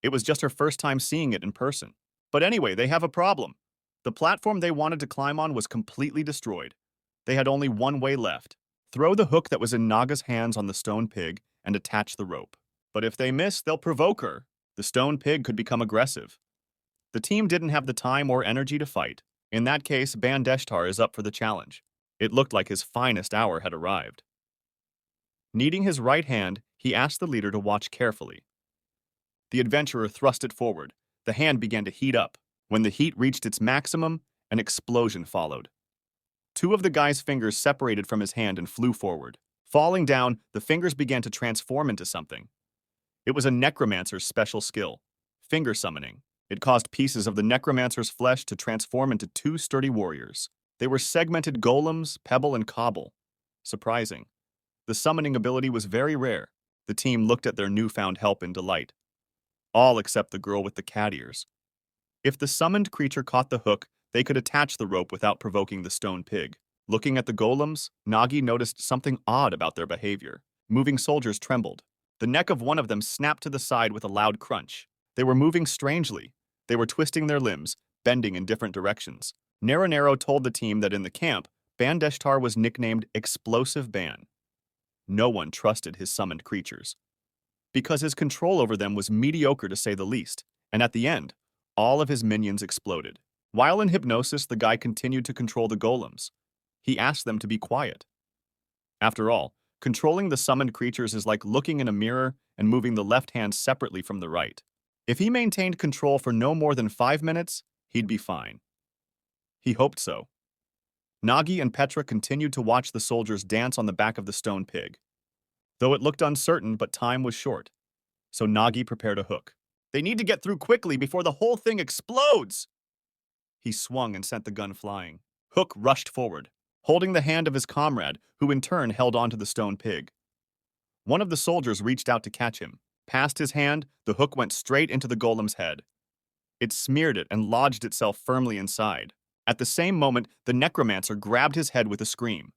It was just her first time seeing it in person. But anyway, they have a problem. The platform they wanted to climb on was completely destroyed. They had only one way left. Throw the hook that was in Naga's hands on the stone pig and attach the rope. But if they miss, they'll provoke her. The stone pig could become aggressive. The team didn't have the time or energy to fight. In that case, Bandeshtar is up for the challenge. It looked like his finest hour had arrived. Needing his right hand, he asked the leader to watch carefully. The adventurer thrust it forward. The hand began to heat up. When the heat reached its maximum, an explosion followed. Two of the guy's fingers separated from his hand and flew forward. Falling down, the fingers began to transform into something. It was a necromancer's special skill, finger summoning. It caused pieces of the necromancer's flesh to transform into two sturdy warriors. They were segmented golems, pebble, and cobble. Surprising. The summoning ability was very rare. The team looked at their newfound help in delight. All except the girl with the cat ears. If the summoned creature caught the hook, they could attach the rope without provoking the stone pig. Looking at the golems, Nagi noticed something odd about their behavior. Moving soldiers trembled. The neck of one of them snapped to the side with a loud crunch. They were moving strangely. They were twisting their limbs, bending in different directions. Naranero told the team that in the camp, Bandeshtar was nicknamed Explosive Ban. No one trusted his summoned creatures, because his control over them was mediocre to say the least, and at the end, all of his minions exploded. While in hypnosis, the guy continued to control the golems. He asked them to be quiet. After all, Controlling the summoned creatures is like looking in a mirror and moving the left hand separately from the right. If he maintained control for no more than 5 minutes, he'd be fine. He hoped so. Nagi and Petra continued to watch the soldiers dance on the back of the stone pig. Though it looked uncertain, but time was short. So Nagi prepared a hook. They need to get through quickly before the whole thing explodes! He swung and sent the gun flying. Hook rushed forward, holding the hand of his comrade, who in turn held onto the stone pig. One of the soldiers reached out to catch him. Past his hand, the hook went straight into the golem's head. It smeared it and lodged itself firmly inside. At the same moment, the necromancer grabbed his head with a scream.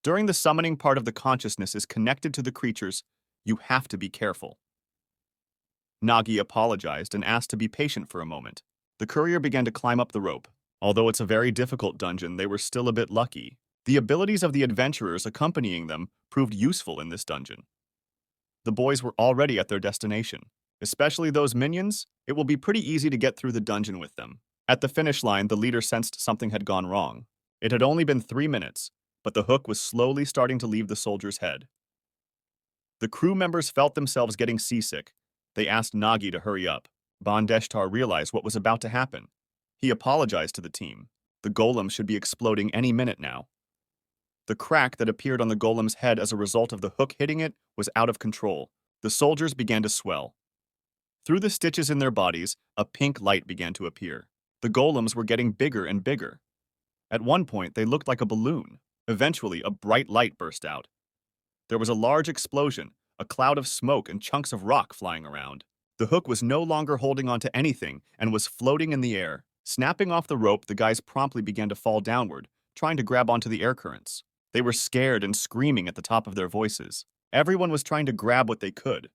During the summoning, part of the consciousness is connected to the creatures. You have to be careful. Nagi apologized and asked to be patient for a moment. The courier began to climb up the rope. Although it's a very difficult dungeon, they were still a bit lucky. The abilities of the adventurers accompanying them proved useful in this dungeon. The boys were already at their destination. Especially those minions, it will be pretty easy to get through the dungeon with them. At the finish line, the leader sensed something had gone wrong. It had only been 3 minutes, but the hook was slowly starting to leave the soldier's head. The crew members felt themselves getting seasick. They asked Nagi to hurry up. Bandeshtar realized what was about to happen. He apologized to the team. The golem should be exploding any minute now. The crack that appeared on the golem's head as a result of the hook hitting it was out of control. The soldiers began to swell. Through the stitches in their bodies, a pink light began to appear. The golems were getting bigger and bigger. At one point, they looked like a balloon. Eventually, a bright light burst out. There was a large explosion, a cloud of smoke and chunks of rock flying around. The hook was no longer holding onto anything and was floating in the air. Snapping off the rope, the guys promptly began to fall downward, trying to grab onto the air currents. They were scared and screaming at the top of their voices. Everyone was trying to grab what they could.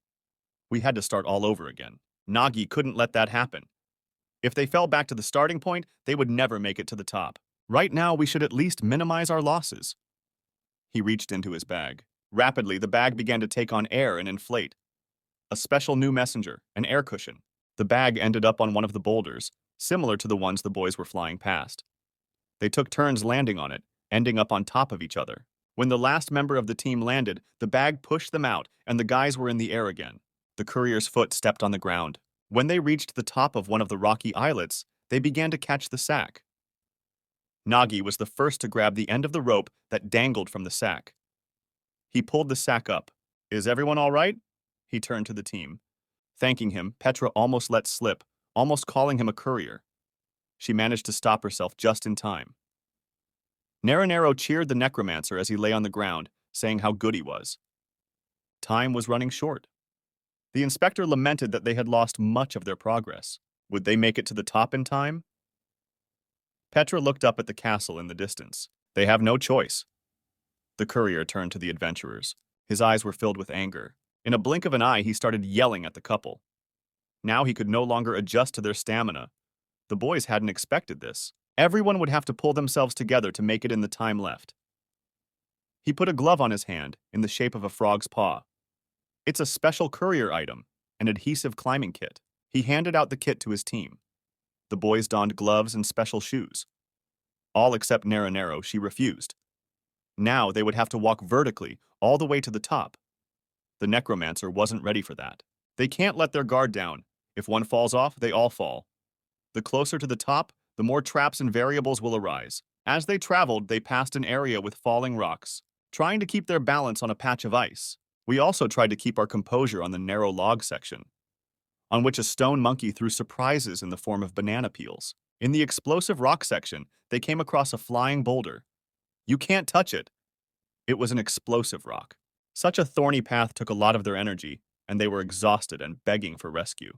We had to start all over again. Nagi couldn't let that happen. If they fell back to the starting point, they would never make it to the top. Right now, we should at least minimize our losses. He reached into his bag. Rapidly, the bag began to take on air and inflate. A special new messenger, an air cushion. The bag ended up on one of the boulders, similar to the ones the boys were flying past. They took turns landing on it, ending up on top of each other. When the last member of the team landed, the bag pushed them out, and the guys were in the air again. The courier's foot stepped on the ground. When they reached the top of one of the rocky islets, they began to catch the sack. Nagi was the first to grab the end of the rope that dangled from the sack. He pulled the sack up. "Is everyone all right?" He turned to the team. Thanking him, Petra almost let slip, almost calling him a courier. She managed to stop herself just in time. Naranero cheered the necromancer as he lay on the ground, saying how good he was. Time was running short. The inspector lamented that they had lost much of their progress. Would they make it to the top in time? Petra looked up at the castle in the distance. They have no choice. The courier turned to the adventurers. His eyes were filled with anger. In a blink of an eye, he started yelling at the couple. Now he could no longer adjust to their stamina. The boys hadn't expected this. Everyone would have to pull themselves together to make it in the time left. He put a glove on his hand in the shape of a frog's paw. It's a special courier item, an adhesive climbing kit. He handed out the kit to his team. The boys donned gloves and special shoes. All except Naranero, she refused. Now they would have to walk vertically all the way to the top. The necromancer wasn't ready for that. They can't let their guard down. If one falls off, they all fall. The closer to the top, the more traps and variables will arise. As they traveled, they passed an area with falling rocks, trying to keep their balance on a patch of ice. We also tried to keep our composure on the narrow log section, on which a stone monkey threw surprises in the form of banana peels. In the explosive rock section, they came across a flying boulder. You can't touch it. It was an explosive rock. Such a thorny path took a lot of their energy, and they were exhausted and begging for rescue.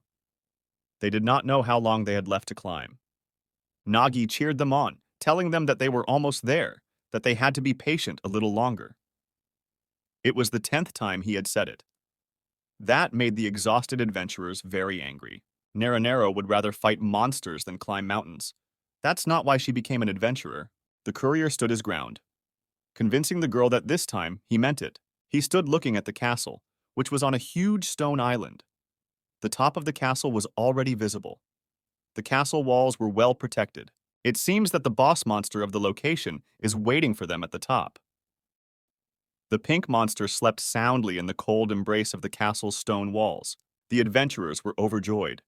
They did not know how long they had left to climb. Nagi cheered them on, telling them that they were almost there, that they had to be patient a little longer. It was the 10th time he had said it. That made the exhausted adventurers very angry. Naranero would rather fight monsters than climb mountains. That's not why she became an adventurer. The courier stood his ground, convincing the girl that this time he meant it. He stood looking at the castle, which was on a huge stone island. The top of the castle was already visible. The castle walls were well protected. It seems that the boss monster of the location is waiting for them at the top. The pink monster slept soundly in the cold embrace of the castle's stone walls. The adventurers were overjoyed.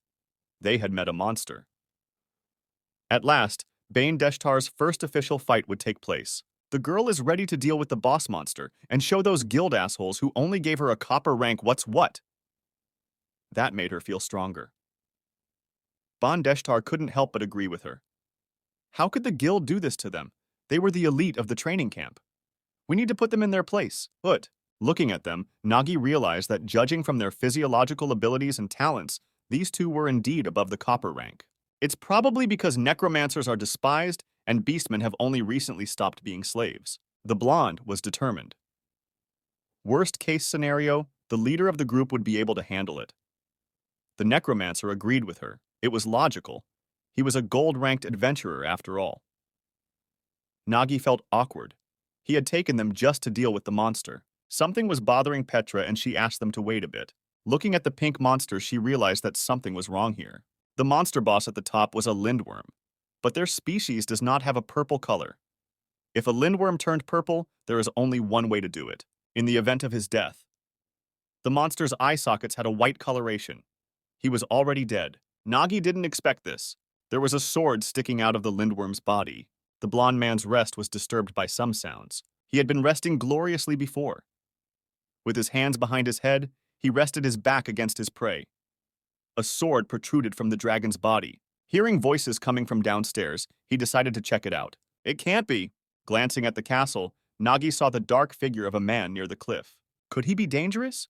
They had met a monster. At last, Bane Deshtar's first official fight would take place. The girl is ready to deal with the boss monster and show those guild assholes who only gave her a copper rank what's what. That made her feel stronger. Bane Deshtar couldn't help but agree with her. How could the guild do this to them? They were the elite of the training camp. We need to put them in their place. But, looking at them, Nagi realized that judging from their physiological abilities and talents, these two were indeed above the copper rank. It's probably because necromancers are despised and beastmen have only recently stopped being slaves. The blonde was determined. Worst case scenario, the leader of the group would be able to handle it. The necromancer agreed with her. It was logical. He was a gold-ranked adventurer after all. Nagi felt awkward. He had taken them just to deal with the monster. Something was bothering Petra and she asked them to wait a bit. Looking at the pink monster, she realized that something was wrong here. The monster boss at the top was a lindworm, but their species does not have a purple color. If a lindworm turned purple, there is only one way to do it, in the event of his death. The monster's eye sockets had a white coloration. He was already dead. Nagi didn't expect this. There was a sword sticking out of the lindworm's body. The blond man's rest was disturbed by some sounds. He had been resting gloriously before. With his hands behind his head, he rested his back against his prey. A sword protruded from the dragon's body. Hearing voices coming from downstairs, he decided to check it out. It can't be. Glancing at the castle, Nagi saw the dark figure of a man near the cliff. Could he be dangerous?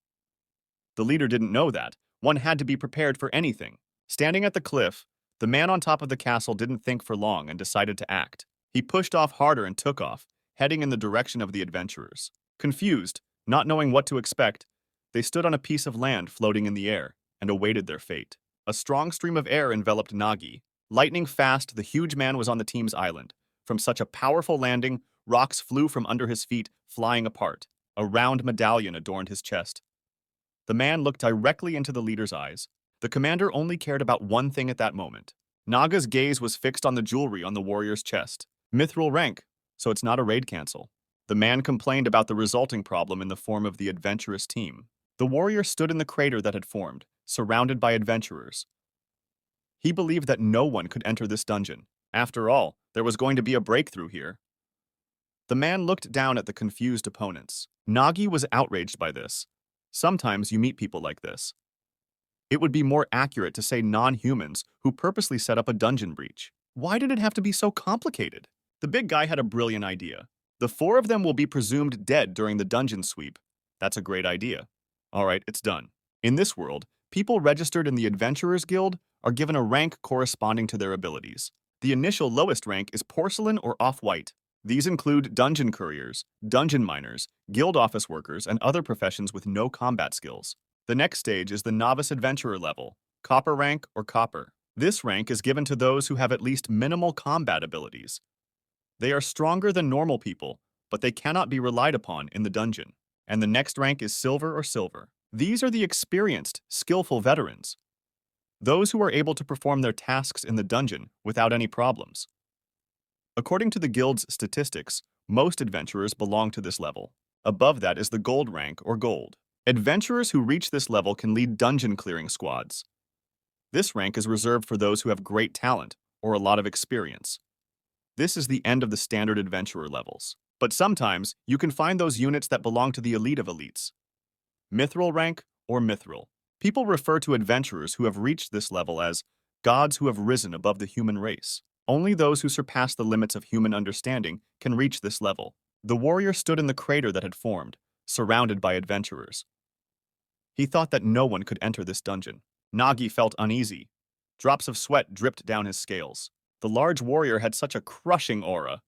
The leader didn't know that. One had to be prepared for anything. Standing at the cliff, the man on top of the castle didn't think for long and decided to act. He pushed off harder and took off, heading in the direction of the adventurers. Confused, not knowing what to expect, they stood on a piece of land floating in the air and awaited their fate. A strong stream of air enveloped Nagi. Lightning fast, the huge man was on the team's island. From such a powerful landing, rocks flew from under his feet, flying apart. A round medallion adorned his chest. The man looked directly into the leader's eyes. The commander only cared about one thing at that moment. Naga's gaze was fixed on the jewelry on the warrior's chest. Mithril rank, so it's not a raid cancel. The man complained about the resulting problem in the form of the adventurous team. The warrior stood in the crater that had formed, surrounded by adventurers. He believed that no one could enter this dungeon. After all, there was going to be a breakthrough here. The man looked down at the confused opponents. Nagi was outraged by this. Sometimes you meet people like this. It would be more accurate to say non-humans who purposely set up a dungeon breach. Why did it have to be so complicated? The big guy had a brilliant idea. The four of them will be presumed dead during the dungeon sweep. That's a great idea. All right, it's done. In this world, people registered in the Adventurers Guild are given a rank corresponding to their abilities. The initial lowest rank is porcelain or off-white. These include dungeon couriers, dungeon miners, guild office workers, and other professions with no combat skills. The next stage is the novice adventurer level, copper rank or copper. This rank is given to those who have at least minimal combat abilities. They are stronger than normal people, but they cannot be relied upon in the dungeon. And the next rank is silver or silver. These are the experienced, skillful veterans. Those who are able to perform their tasks in the dungeon without any problems. According to the guild's statistics, most adventurers belong to this level. Above that is the gold rank or gold. Adventurers who reach this level can lead dungeon clearing squads. This rank is reserved for those who have great talent or a lot of experience. This is the end of the standard adventurer levels. But sometimes, you can find those units that belong to the elite of elites. Mithril rank or mithril. People refer to adventurers who have reached this level as gods who have risen above the human race. Only those who surpass the limits of human understanding can reach this level. The warrior stood in the crater that had formed, surrounded by adventurers. He thought that no one could enter this dungeon. Nagi felt uneasy. Drops of sweat dripped down his scales. The large warrior had such a crushing aura.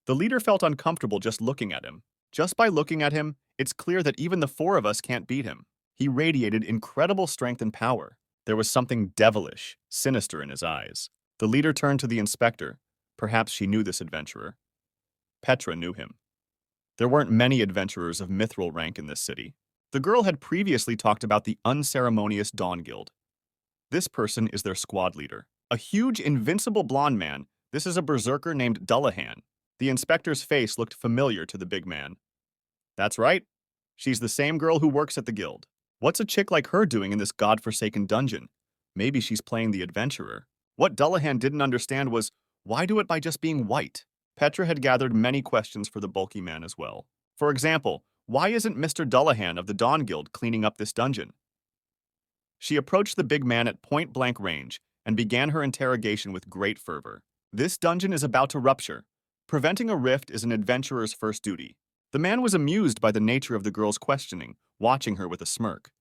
The leader felt uncomfortable just looking at him. Just by looking at him, it's clear that even the four of us can't beat him. He radiated incredible strength and power. There was something devilish, sinister in his eyes. The leader turned to the inspector. Perhaps she knew this adventurer. Petra knew him. There weren't many adventurers of mithril rank in this city. The girl had previously talked about the unceremonious Dawn Guild. This person is their squad leader. A huge, invincible blonde man. This is a berserker named Dullahan. The inspector's face looked familiar to the big man. That's right. She's the same girl who works at the guild. What's a chick like her doing in this godforsaken dungeon? Maybe she's playing the adventurer. What Dullahan didn't understand was, why do it by just being white? Petra had gathered many questions for the bulky man as well. For example, why isn't Mr. Dullahan of the Dawn Guild cleaning up this dungeon? She approached the big man at point-blank range and began her interrogation with great fervor. This dungeon is about to rupture. Preventing a rift is an adventurer's first duty. The man was amused by the nature of the girl's questioning, watching her with a smirk.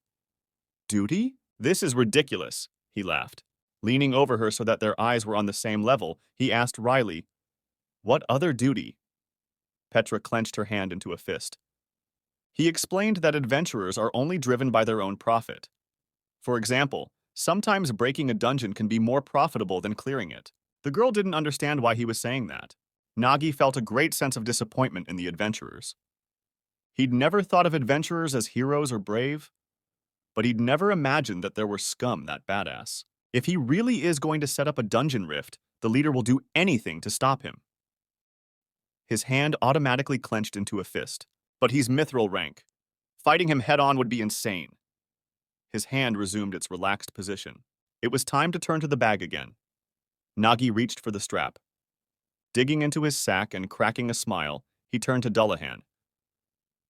Duty? This is ridiculous, he laughed. Leaning over her so that their eyes were on the same level, he asked wryly, "What other duty?" Petra clenched her hand into a fist. He explained that adventurers are only driven by their own profit. For example, sometimes breaking a dungeon can be more profitable than clearing it. The girl didn't understand why he was saying that. Nagi felt a great sense of disappointment in the adventurers. He'd never thought of adventurers as heroes or brave, but he'd never imagined that there were scum that badass. If he really is going to set up a dungeon rift, the leader will do anything to stop him. His hand automatically clenched into a fist. But he's mithril rank. Fighting him head-on would be insane. His hand resumed its relaxed position. It was time to turn to the bag again. Nagi reached for the strap. Digging into his sack and cracking a smile, he turned to Dullahan.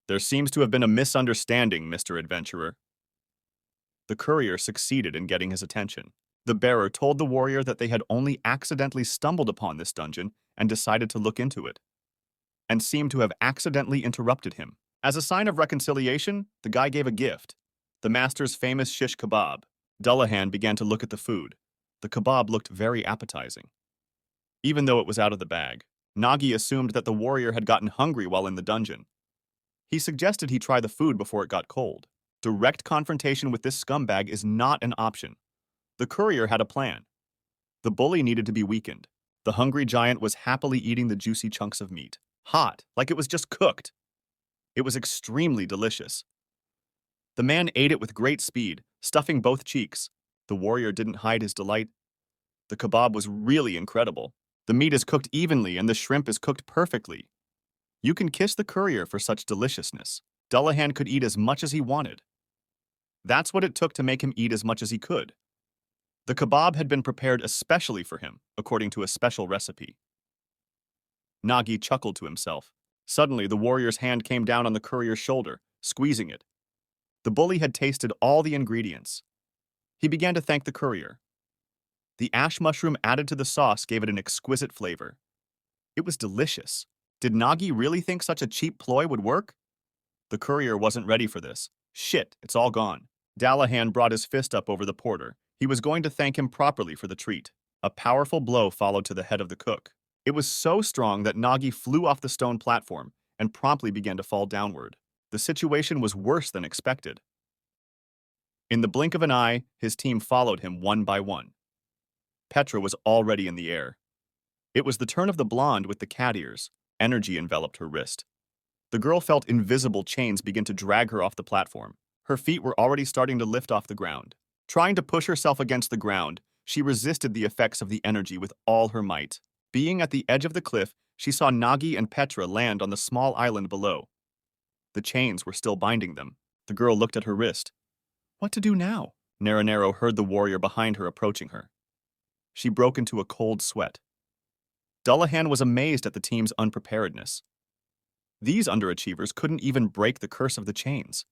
"There seems to have been a misunderstanding, Mr. Adventurer." The courier succeeded in getting his attention. The bearer told the warrior that they had only accidentally stumbled upon this dungeon and decided to look into it, and seemed to have accidentally interrupted him. As a sign of reconciliation, the guy gave a gift, the master's famous shish kebab. Dullahan began to look at the food. The kebab looked very appetizing. Even though it was out of the bag, Nagi assumed that the warrior had gotten hungry while in the dungeon. He suggested he try the food before it got cold. Direct confrontation with this scumbag is not an option. The courier had a plan. The bully needed to be weakened. The hungry giant was happily eating the juicy chunks of meat. Hot, like it was just cooked. It was extremely delicious. The man ate it with great speed, stuffing both cheeks. The warrior didn't hide his delight. The kebab was really incredible. The meat is cooked evenly and the shrimp is cooked perfectly. You can kiss the courier for such deliciousness. Dullahan could eat as much as he wanted. That's what it took to make him eat as much as he could. The kebab had been prepared especially for him, according to a special recipe. Nagi chuckled to himself. Suddenly, the warrior's hand came down on the courier's shoulder, squeezing it. The bully had tasted all the ingredients. He began to thank the courier. The ash mushroom added to the sauce gave it an exquisite flavor. It was delicious. Did Nagi really think such a cheap ploy would work? The courier wasn't ready for this. Shit, it's all gone. Dullahan brought his fist up over the porter. He was going to thank him properly for the treat. A powerful blow followed to the head of the cook. It was so strong that Nagi flew off the stone platform and promptly began to fall downward. The situation was worse than expected. In the blink of an eye, his team followed him one by one. Petra was already in the air. It was the turn of the blonde with the cat ears. Energy enveloped her wrist. The girl felt invisible chains begin to drag her off the platform. Her feet were already starting to lift off the ground. Trying to push herself against the ground, she resisted the effects of the energy with all her might. Being at the edge of the cliff, she saw Nagi and Petra land on the small island below. The chains were still binding them. The girl looked at her wrist. What to do now? Naranero heard the warrior behind her approaching her. She broke into a cold sweat. Dullahan was amazed at the team's unpreparedness. These underachievers couldn't even break the curse of the chains.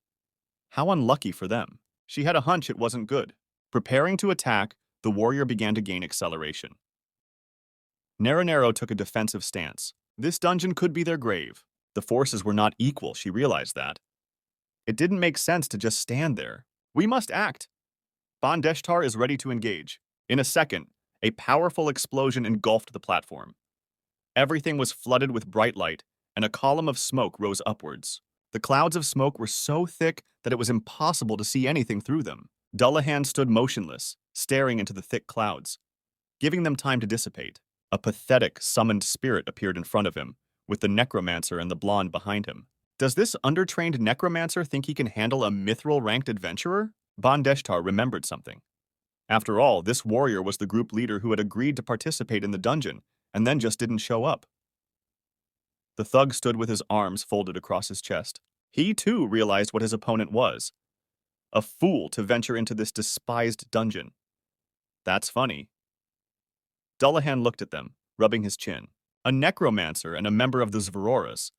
How unlucky for them. She had a hunch it wasn't good. Preparing to attack, the warrior began to gain acceleration. Naranero took a defensive stance. This dungeon could be their grave. The forces were not equal, she realized that. It didn't make sense to just stand there. We must act. Bondeshtar is ready to engage. In a second, a powerful explosion engulfed the platform. Everything was flooded with bright light, and a column of smoke rose upwards. The clouds of smoke were so thick that it was impossible to see anything through them. Dullahan stood motionless, staring into the thick clouds, giving them time to dissipate. A pathetic, summoned spirit appeared in front of him, with the necromancer and the blonde behind him. Does this undertrained necromancer think he can handle a mithril-ranked adventurer? Bondeshtar remembered something. After all, this warrior was the group leader who had agreed to participate in the dungeon, and then just didn't show up. The thug stood with his arms folded across his chest. He too realized what his opponent was, a fool to venture into this despised dungeon. That's funny. Dullahan looked at them, rubbing his chin. A necromancer and a member of the Zvaroras.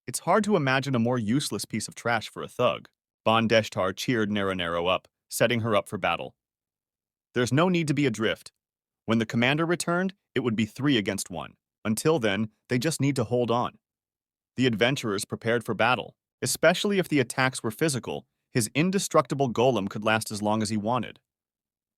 It's hard to imagine a more useless piece of trash for a thug. Bon Deshtar cheered Naranero up, setting her up for battle. There's no need to be adrift. When the commander returned, it would be 3 against 1. Until then, they just need to hold on. The adventurers prepared for battle. Especially if the attacks were physical, his indestructible golem could last as long as he wanted.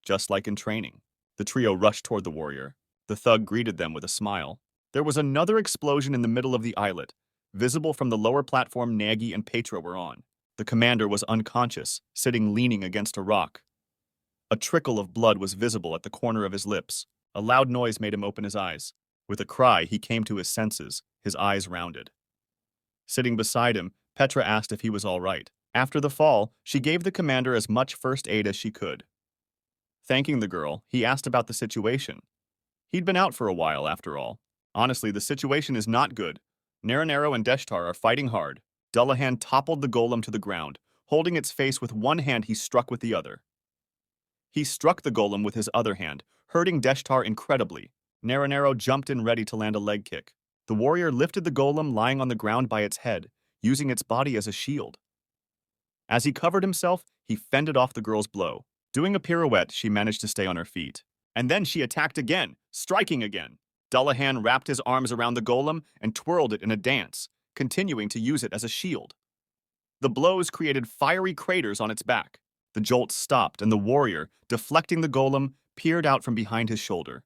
Just like in training. The trio rushed toward the warrior. The thug greeted them with a smile. There was another explosion in the middle of the islet, visible from the lower platform Nagy and Petra were on. The commander was unconscious, sitting leaning against a rock. A trickle of blood was visible at the corner of his lips. A loud noise made him open his eyes. With a cry, he came to his senses, his eyes rounded. Sitting beside him, Petra asked if he was all right. After the fall, she gave the commander as much first aid as she could. Thanking the girl, he asked about the situation. He'd been out for a while, after all. Honestly, the situation is not good. Naranero and Deshtar are fighting hard. Dullahan toppled the golem to the ground. Holding its face with one hand, he struck with the other. He struck the golem with his other hand, hurting Deshtar incredibly. Naranero jumped in ready to land a leg kick. The warrior lifted the golem lying on the ground by its head, using its body as a shield. As he covered himself, he fended off the girl's blow. Doing a pirouette, she managed to stay on her feet. And then she attacked again, striking again. Dullahan wrapped his arms around the golem and twirled it in a dance, continuing to use it as a shield. The blows created fiery craters on its back. The jolt stopped, and the warrior, deflecting the golem, peered out from behind his shoulder.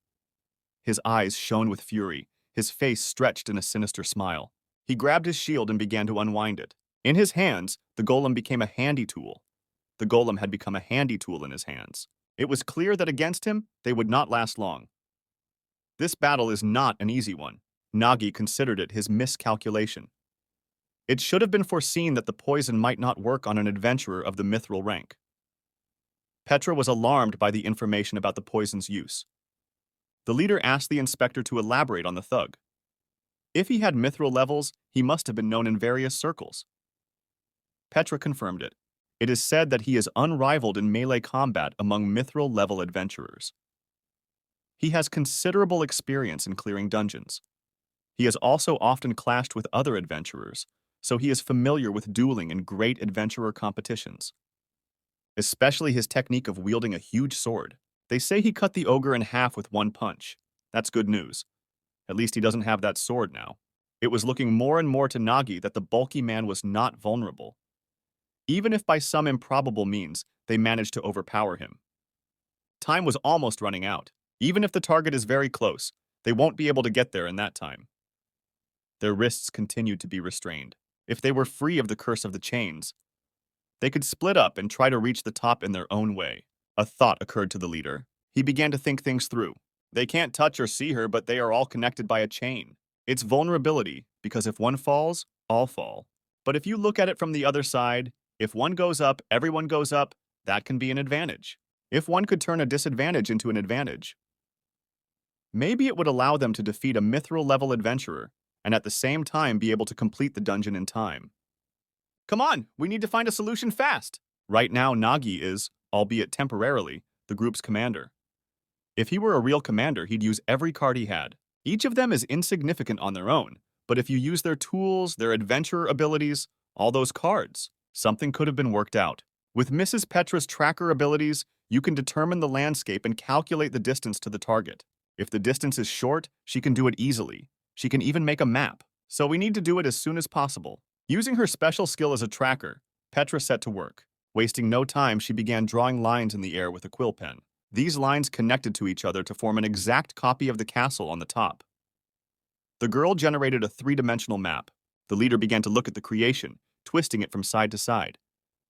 His eyes shone with fury, his face stretched in a sinister smile. He grabbed his shield and began to unwind it. In his hands, the golem became a handy tool. The golem had become a handy tool in his hands. It was clear that against him, they would not last long. This battle is not an easy one. Nagy considered it his miscalculation. It should have been foreseen that the poison might not work on an adventurer of the mithril rank. Petra was alarmed by the information about the poison's use. The leader asked the inspector to elaborate on the thug. If he had mithril levels, he must have been known in various circles. Petra confirmed it. It is said that he is unrivaled in melee combat among mithril-level adventurers. He has considerable experience in clearing dungeons. He has also often clashed with other adventurers, so he is familiar with dueling in great adventurer competitions. Especially his technique of wielding a huge sword. They say he cut the ogre in half with one punch. That's good news. At least he doesn't have that sword now. It was looking more and more to Nagy that the bulky man was not vulnerable. Even if by some improbable means they managed to overpower him. Time was almost running out. Even if the target is very close, they won't be able to get there in that time. Their wrists continued to be restrained. If they were free of the curse of the chains, they could split up and try to reach the top in their own way. A thought occurred to the leader. He began to think things through. They can't touch or see her, but they are all connected by a chain. It's vulnerability, because if one falls, all fall. But if you look at it from the other side, if one goes up, everyone goes up, that can be an advantage. If one could turn a disadvantage into an advantage, maybe it would allow them to defeat a mithril-level adventurer and at the same time be able to complete the dungeon in time. Come on, we need to find a solution fast. Right now, Nagy is, albeit temporarily, the group's commander. If he were a real commander, he'd use every card he had. Each of them is insignificant on their own, but if you use their tools, their adventurer abilities, all those cards, something could have been worked out. With Mrs. Petra's tracker abilities, you can determine the landscape and calculate the distance to the target. If the distance is short, she can do it easily. She can even make a map. So we need to do it as soon as possible. Using her special skill as a tracker, Petra set to work. Wasting no time, she began drawing lines in the air with a quill pen. These lines connected to each other to form an exact copy of the castle on the top. The girl generated a three-dimensional map. The leader began to look at the creation, twisting it from side to side.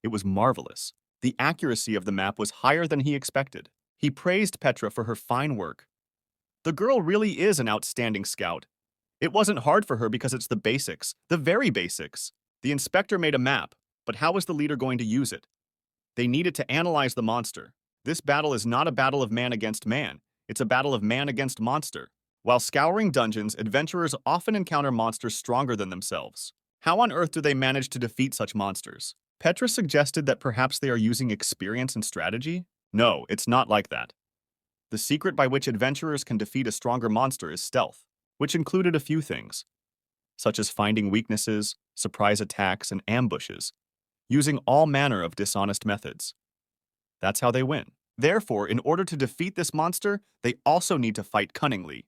It was marvelous. The accuracy of the map was higher than he expected. He praised Petra for her fine work. The girl really is an outstanding scout. It wasn't hard for her because it's the basics, the very basics. The inspector made a map, but how was the leader going to use it? They needed to analyze the monster. This battle is not a battle of man against man. It's a battle of man against monster. While scouring dungeons, adventurers often encounter monsters stronger than themselves. How on earth do they manage to defeat such monsters? Petra suggested that perhaps they are using experience and strategy? No, it's not like that. The secret by which adventurers can defeat a stronger monster is stealth, which included a few things, such as finding weaknesses, surprise attacks, and ambushes, using all manner of dishonest methods. That's how they win. Therefore, in order to defeat this monster, they also need to fight cunningly.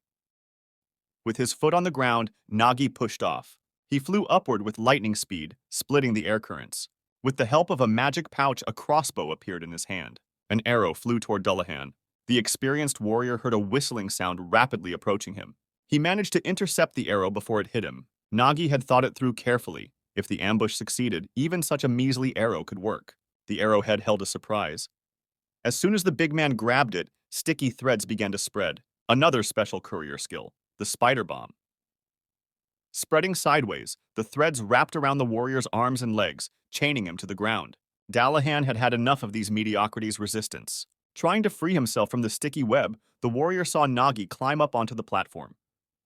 With his foot on the ground, Nagi pushed off. He flew upward with lightning speed, splitting the air currents. With the help of a magic pouch, a crossbow appeared in his hand. An arrow flew toward Dullahan. The experienced warrior heard a whistling sound rapidly approaching him. He managed to intercept the arrow before it hit him. Nagi had thought it through carefully. If the ambush succeeded, even such a measly arrow could work. The arrowhead held a surprise. As soon as the big man grabbed it, sticky threads began to spread. Another special courier skill, the spider bomb. Spreading sideways, the threads wrapped around the warrior's arms and legs, chaining him to the ground. Dallahan had had enough of these mediocrities' resistance. Trying to free himself from the sticky web, the warrior saw Nagi climb up onto the platform.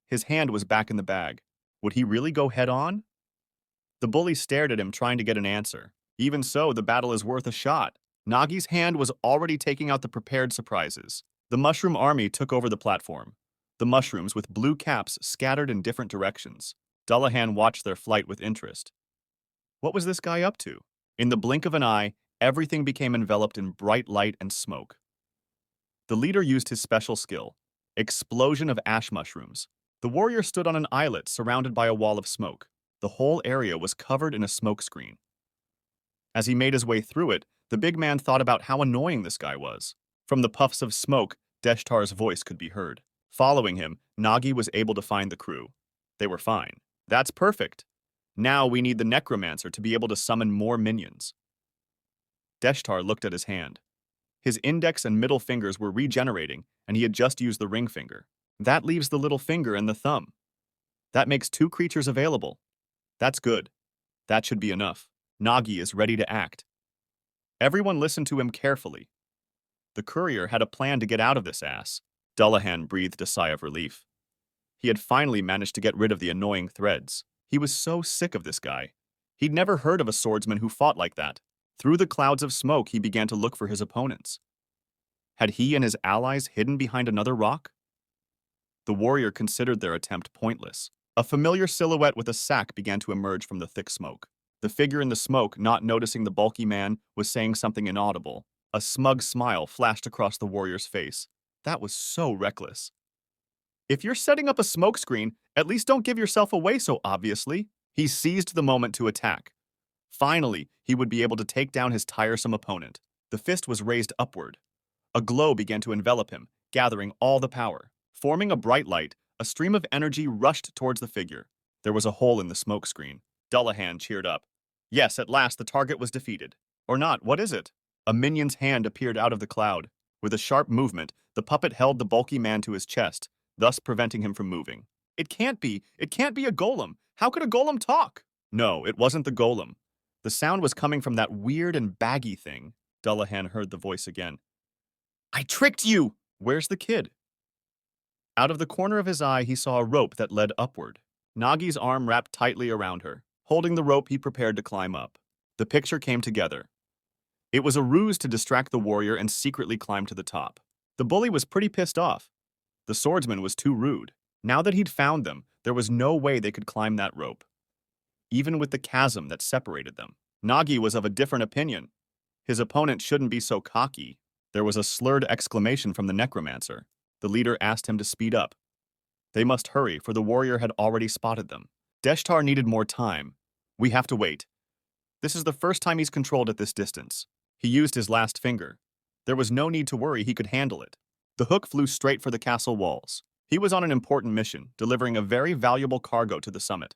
His hand was back in the bag. Would he really go head-on? The bully stared at him, trying to get an answer. Even so, the battle is worth a shot. Nagi's hand was already taking out the prepared surprises. The mushroom army took over the platform. The mushrooms with blue caps scattered in different directions. Dullahan watched their flight with interest. What was this guy up to? In the blink of an eye, everything became enveloped in bright light and smoke. The leader used his special skill, explosion of ash mushrooms. The warrior stood on an islet surrounded by a wall of smoke. The whole area was covered in a smoke screen. As he made his way through it, the big man thought about how annoying this guy was. From the puffs of smoke, Deshtar's voice could be heard. Following him, Nagi was able to find the crew. They were fine. That's perfect. Now we need the necromancer to be able to summon more minions. Deshtar looked at his hand. His index and middle fingers were regenerating, and he had just used the ring finger. That leaves the little finger and the thumb. That makes 2 creatures available. That's good. That should be enough. Nagi is ready to act. Everyone listened to him carefully. The courier had a plan to get out of this ass. Dullahan breathed a sigh of relief. He had finally managed to get rid of the annoying threads. He was so sick of this guy. He'd never heard of a swordsman who fought like that. Through the clouds of smoke, he began to look for his opponents. Had he and his allies hidden behind another rock? The warrior considered their attempt pointless. A familiar silhouette with a sack began to emerge from the thick smoke. The figure in the smoke, not noticing the bulky man, was saying something inaudible. A smug smile flashed across the warrior's face. That was so reckless. If you're setting up a smokescreen, at least don't give yourself away so obviously. He seized the moment to attack. Finally, he would be able to take down his tiresome opponent. The fist was raised upward. A glow began to envelop him, gathering all the power. Forming a bright light, a stream of energy rushed towards the figure. There was a hole in the smokescreen. Dullahan cheered up. Yes, at last the target was defeated. Or not, what is it? A minion's hand appeared out of the cloud. With a sharp movement, the puppet held the bulky man to his chest, thus preventing him from moving. It can't be a golem. How could a golem talk? No, it wasn't the golem. The sound was coming from that weird and baggy thing. Dullahan heard the voice again. I tricked you! Where's the kid? Out of the corner of his eye, he saw a rope that led upward. Nagi's arm wrapped tightly around her. Holding the rope, he prepared to climb up. The picture came together. It was a ruse to distract the warrior and secretly climb to the top. The bully was pretty pissed off. The swordsman was too rude. Now that he'd found them, there was no way they could climb that rope, even with the chasm that separated them. Nagi was of a different opinion. His opponent shouldn't be so cocky. There was a slurred exclamation from the necromancer. The leader asked him to speed up. They must hurry, for the warrior had already spotted them. Deshtar needed more time. We have to wait. This is the first time he's controlled at this distance. He used his last finger. There was no need to worry, he could handle it. The hook flew straight for the castle walls. He was on an important mission, delivering a very valuable cargo to the summit.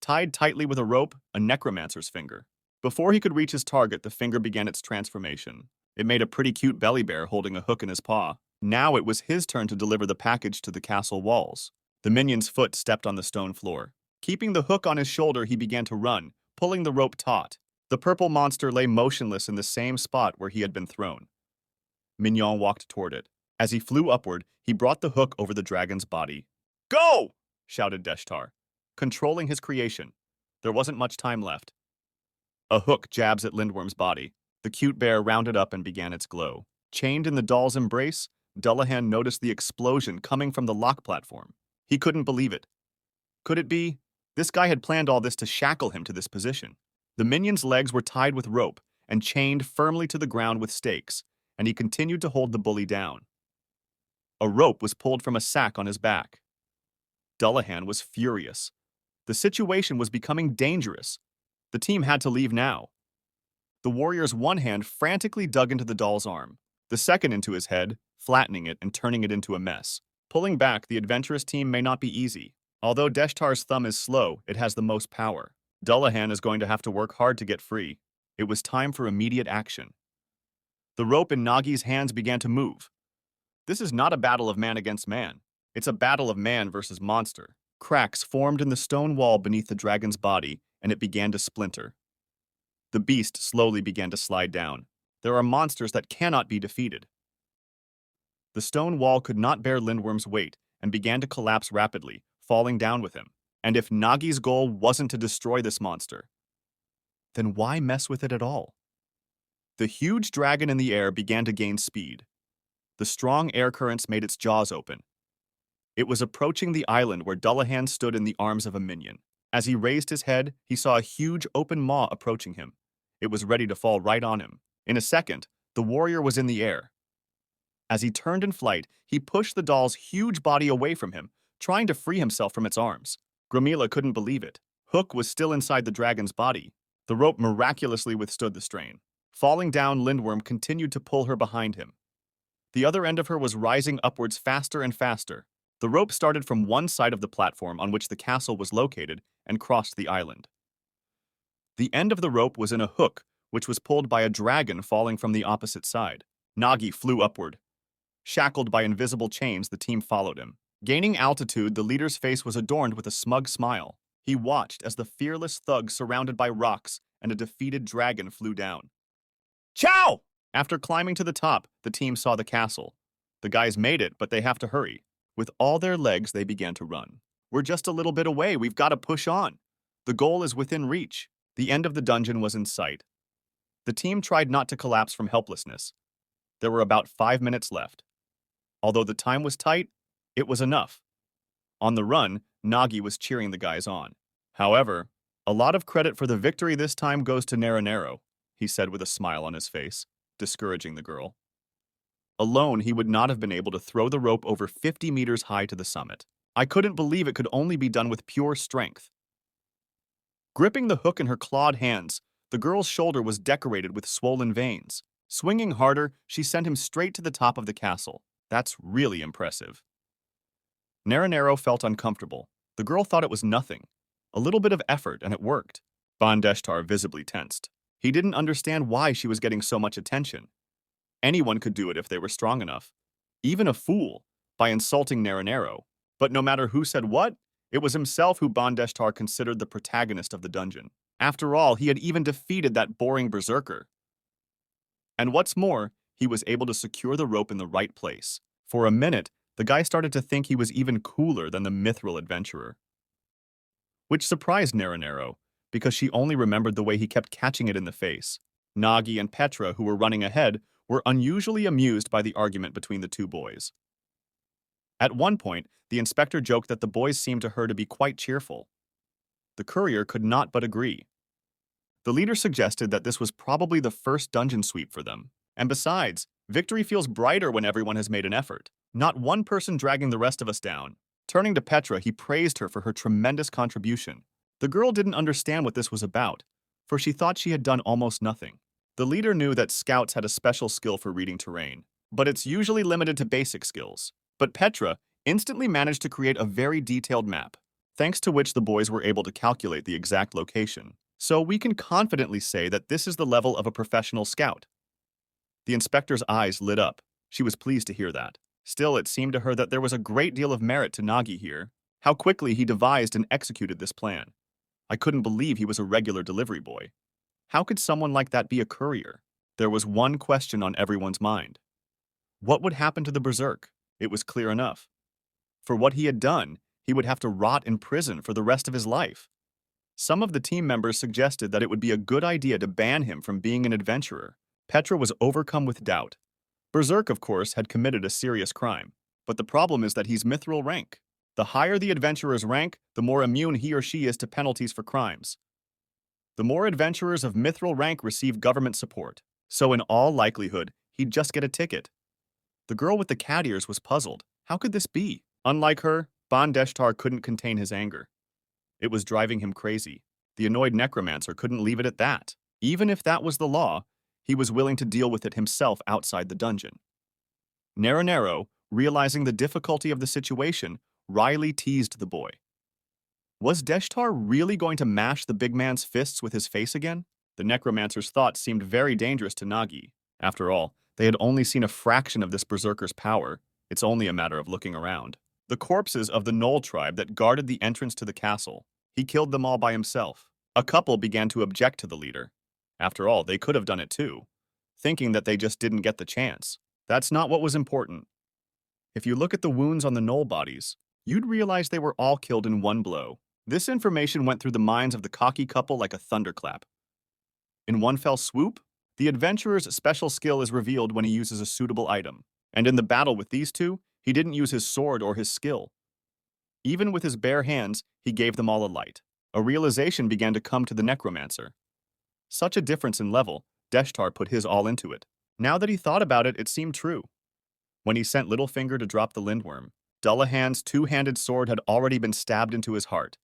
Tied tightly with a rope, a necromancer's finger. Before he could reach his target, the finger began its transformation. It made a pretty cute belly bear holding a hook in his paw. Now it was his turn to deliver the package to the castle walls. The minion's foot stepped on the stone floor. Keeping the hook on his shoulder, he began to run, pulling the rope taut. The purple monster lay motionless in the same spot where he had been thrown. Mignon walked toward it. As he flew upward, he brought the hook over the dragon's body. Go! Shouted Deshtar. Controlling his creation, There wasn't much time left. A hook jabs at Lindworm's body. The cute bear rounded up and began its glow. Chained in the doll's embrace, Dullahan noticed the explosion coming from the lock platform. He couldn't believe it. Could it be? This guy had planned all this to shackle him to this position. The minion's legs were tied with rope and chained firmly to the ground with stakes, and he continued to hold the bully down. A rope was pulled from a sack on his back. Dullahan was furious. The situation was becoming dangerous. The team had to leave now. The warrior's one hand frantically dug into the doll's arm, the second into his head, flattening it and turning it into a mess. Pulling back the adventurous team may not be easy. Although Deshtar's thumb is slow, it has the most power. Dullahan is going to have to work hard to get free. It was time for immediate action. The rope in Nagi's hands began to move. This is not a battle of man against man. It's a battle of man versus monster. Cracks formed in the stone wall beneath the dragon's body, and it began to splinter. The beast slowly began to slide down. There are monsters that cannot be defeated. The stone wall could not bear Lindworm's weight and began to collapse rapidly, falling down with him. And if Nagi's goal wasn't to destroy this monster, then why mess with it at all? The huge dragon in the air began to gain speed. The strong air currents made its jaws open. It was approaching the island where Dullahan stood in the arms of a minion. As he raised his head, he saw a huge open maw approaching him. It was ready to fall right on him. In a second, the warrior was in the air. As he turned in flight, he pushed the doll's huge body away from him, trying to free himself from its arms. Gramila couldn't believe it. Hook was still inside the dragon's body. The rope miraculously withstood the strain. Falling down, Lindworm continued to pull her behind him. The other end of her was rising upwards faster and faster. The rope started from one side of the platform on which the castle was located and crossed the island. The end of the rope was in a hook, which was pulled by a dragon falling from the opposite side. Nagi flew upward. Shackled by invisible chains, the team followed him. Gaining altitude, the leader's face was adorned with a smug smile. He watched as the fearless thug surrounded by rocks and a defeated dragon flew down. Chow! After climbing to the top, the team saw the castle. The guys made it, but they have to hurry. With all their legs, they began to run. We're just a little bit away. We've got to push on. The goal is within reach. The end of the dungeon was in sight. The team tried not to collapse from helplessness. There were about 5 minutes left. Although the time was tight, it was enough. On the run, Nagi was cheering the guys on. However, a lot of credit for the victory this time goes to Naranero, he said with a smile on his face, discouraging the girl. Alone, he would not have been able to throw the rope over 50 meters high to the summit. I couldn't believe it could only be done with pure strength. Gripping the hook in her clawed hands, the girl's shoulder was decorated with swollen veins. Swinging harder, she sent him straight to the top of the castle. That's really impressive. Naranero felt uncomfortable. The girl thought it was nothing. A little bit of effort, and it worked. Bandeshtar visibly tensed. He didn't understand why she was getting so much attention. Anyone could do it if they were strong enough. Even a fool, by insulting Naranero. But no matter who said what, it was himself who Bandeshtar considered the protagonist of the dungeon. After all, he had even defeated that boring berserker. And what's more, he was able to secure the rope in the right place. For a minute, the guy started to think he was even cooler than the mithril adventurer. Which surprised Naranero, because she only remembered the way he kept catching it in the face. Nagi and Petra, who were running ahead, were unusually amused by the argument between the two boys. At one point, the inspector joked that the boys seemed to her to be quite cheerful. The courier could not but agree. The leader suggested that this was probably the first dungeon sweep for them. And besides, victory feels brighter when everyone has made an effort, not one person dragging the rest of us down. Turning to Petra, he praised her for her tremendous contribution. The girl didn't understand what this was about, for she thought she had done almost nothing. The leader knew that scouts had a special skill for reading terrain, but it's usually limited to basic skills. But Petra instantly managed to create a very detailed map, thanks to which the boys were able to calculate the exact location. So we can confidently say that this is the level of a professional scout. The inspector's eyes lit up. She was pleased to hear that. Still, it seemed to her that there was a great deal of merit to Nagi here. How quickly he devised and executed this plan. I couldn't believe he was a regular delivery boy. How could someone like that be a courier? There was one question on everyone's mind. What would happen to the berserk? It was clear enough. For what he had done, he would have to rot in prison for the rest of his life. Some of the team members suggested that it would be a good idea to ban him from being an adventurer. Petra was overcome with doubt. Berserk, of course, had committed a serious crime, but the problem is that he's mithril rank. The higher the adventurer's rank, the more immune he or she is to penalties for crimes. The more adventurers of mithril rank receive government support, so in all likelihood, he'd just get a ticket. The girl with the cat ears was puzzled. How could this be? Unlike her, Deshtar couldn't contain his anger. It was driving him crazy. The annoyed necromancer couldn't leave it at that. Even if that was the law, he was willing to deal with it himself outside the dungeon. Nero, realizing the difficulty of the situation, wryly teased the boy. Was Deshtar really going to mash the big man's fists with his face again? The necromancer's thoughts seemed very dangerous to Nagi. After all, they had only seen a fraction of this berserker's power. It's only a matter of looking around. The corpses of the Knoll tribe that guarded the entrance to the castle. He killed them all by himself. A couple began to object to the leader. After all, they could have done it too, thinking that they just didn't get the chance. That's not what was important. If you look at the wounds on the Knoll bodies, you'd realize they were all killed in one blow. This information went through the minds of the cocky couple like a thunderclap. In one fell swoop, the adventurer's special skill is revealed when he uses a suitable item. And in the battle with these two, he didn't use his sword or his skill. Even with his bare hands, he gave them all a light. A realization began to come to the necromancer. Such a difference in level, Deshtar put his all into it. Now that he thought about it, it seemed true. When he sent Littlefinger to drop the lindworm, Dullahan's two-handed sword had already been stabbed into his heart.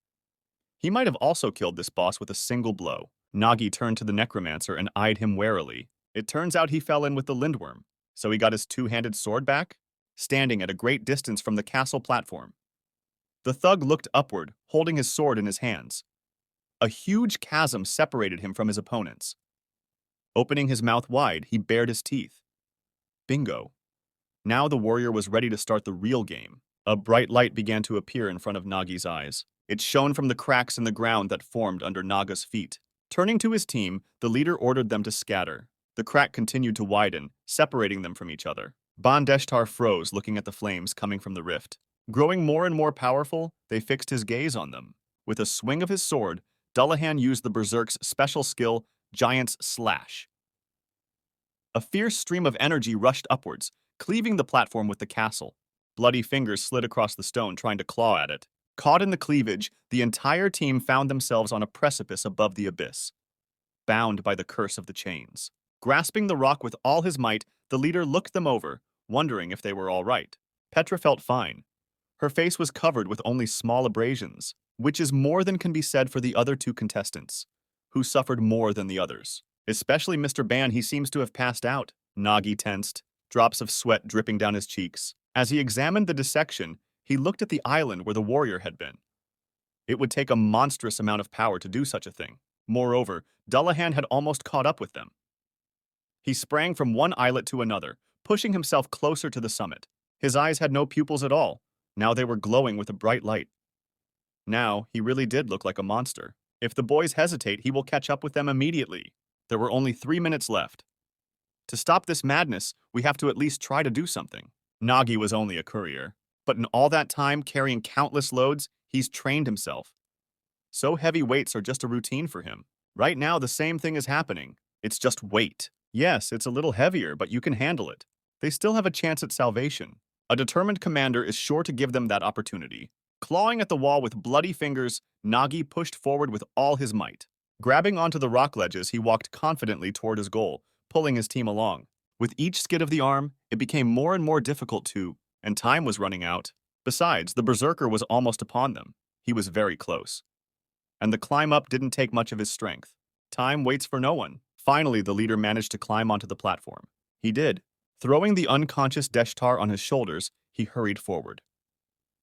He might have also killed this boss with a single blow. Nagi turned to the necromancer and eyed him warily. It turns out he fell in with the lindworm, so he got his two-handed sword back, standing at a great distance from the castle platform. The thug looked upward, holding his sword in his hands. A huge chasm separated him from his opponents. Opening his mouth wide, he bared his teeth. Bingo. Now the warrior was ready to start the real game. A bright light began to appear in front of Nagi's eyes. It shone from the cracks in the ground that formed under Naga's feet. Turning to his team, the leader ordered them to scatter. The crack continued to widen, separating them from each other. Deshtar froze, looking at the flames coming from the rift. Growing more and more powerful, they fixed his gaze on them. With a swing of his sword, Dullahan used the berserk's special skill, Giant's Slash. A fierce stream of energy rushed upwards, cleaving the platform with the castle. Bloody fingers slid across the stone, trying to claw at it. Caught in the cleavage, the entire team found themselves on a precipice above the abyss, bound by the curse of the chains. Grasping the rock with all his might, the leader looked them over, wondering if they were all right. Petra felt fine. Her face was covered with only small abrasions, which is more than can be said for the other two contestants, who suffered more than the others. Especially Mr. Ban, he seems to have passed out. Nagi tensed, drops of sweat dripping down his cheeks. As he examined the dissection, he looked at the island where the warrior had been. It would take a monstrous amount of power to do such a thing. Moreover, Dullahan had almost caught up with them. He sprang from one islet to another, pushing himself closer to the summit. His eyes had no pupils at all. Now they were glowing with a bright light. Now, he really did look like a monster. If the boys hesitate, he will catch up with them immediately. There were only 3 minutes left. To stop this madness, we have to at least try to do something. Nagi was only a courier, but in all that time carrying countless loads, he's trained himself. So heavy weights are just a routine for him. Right now, the same thing is happening. It's just weight. Yes, it's a little heavier, but you can handle it. They still have a chance at salvation. A determined commander is sure to give them that opportunity. Clawing at the wall with bloody fingers, Nagi pushed forward with all his might. Grabbing onto the rock ledges, he walked confidently toward his goal, pulling his team along. With each skid of the arm, it became more and more difficult to, and time was running out. Besides, the berserker was almost upon them. He was very close. And the climb up didn't take much of his strength. Time waits for no one. Finally, the leader managed to climb onto the platform. He did. Throwing the unconscious Deshtar on his shoulders, he hurried forward.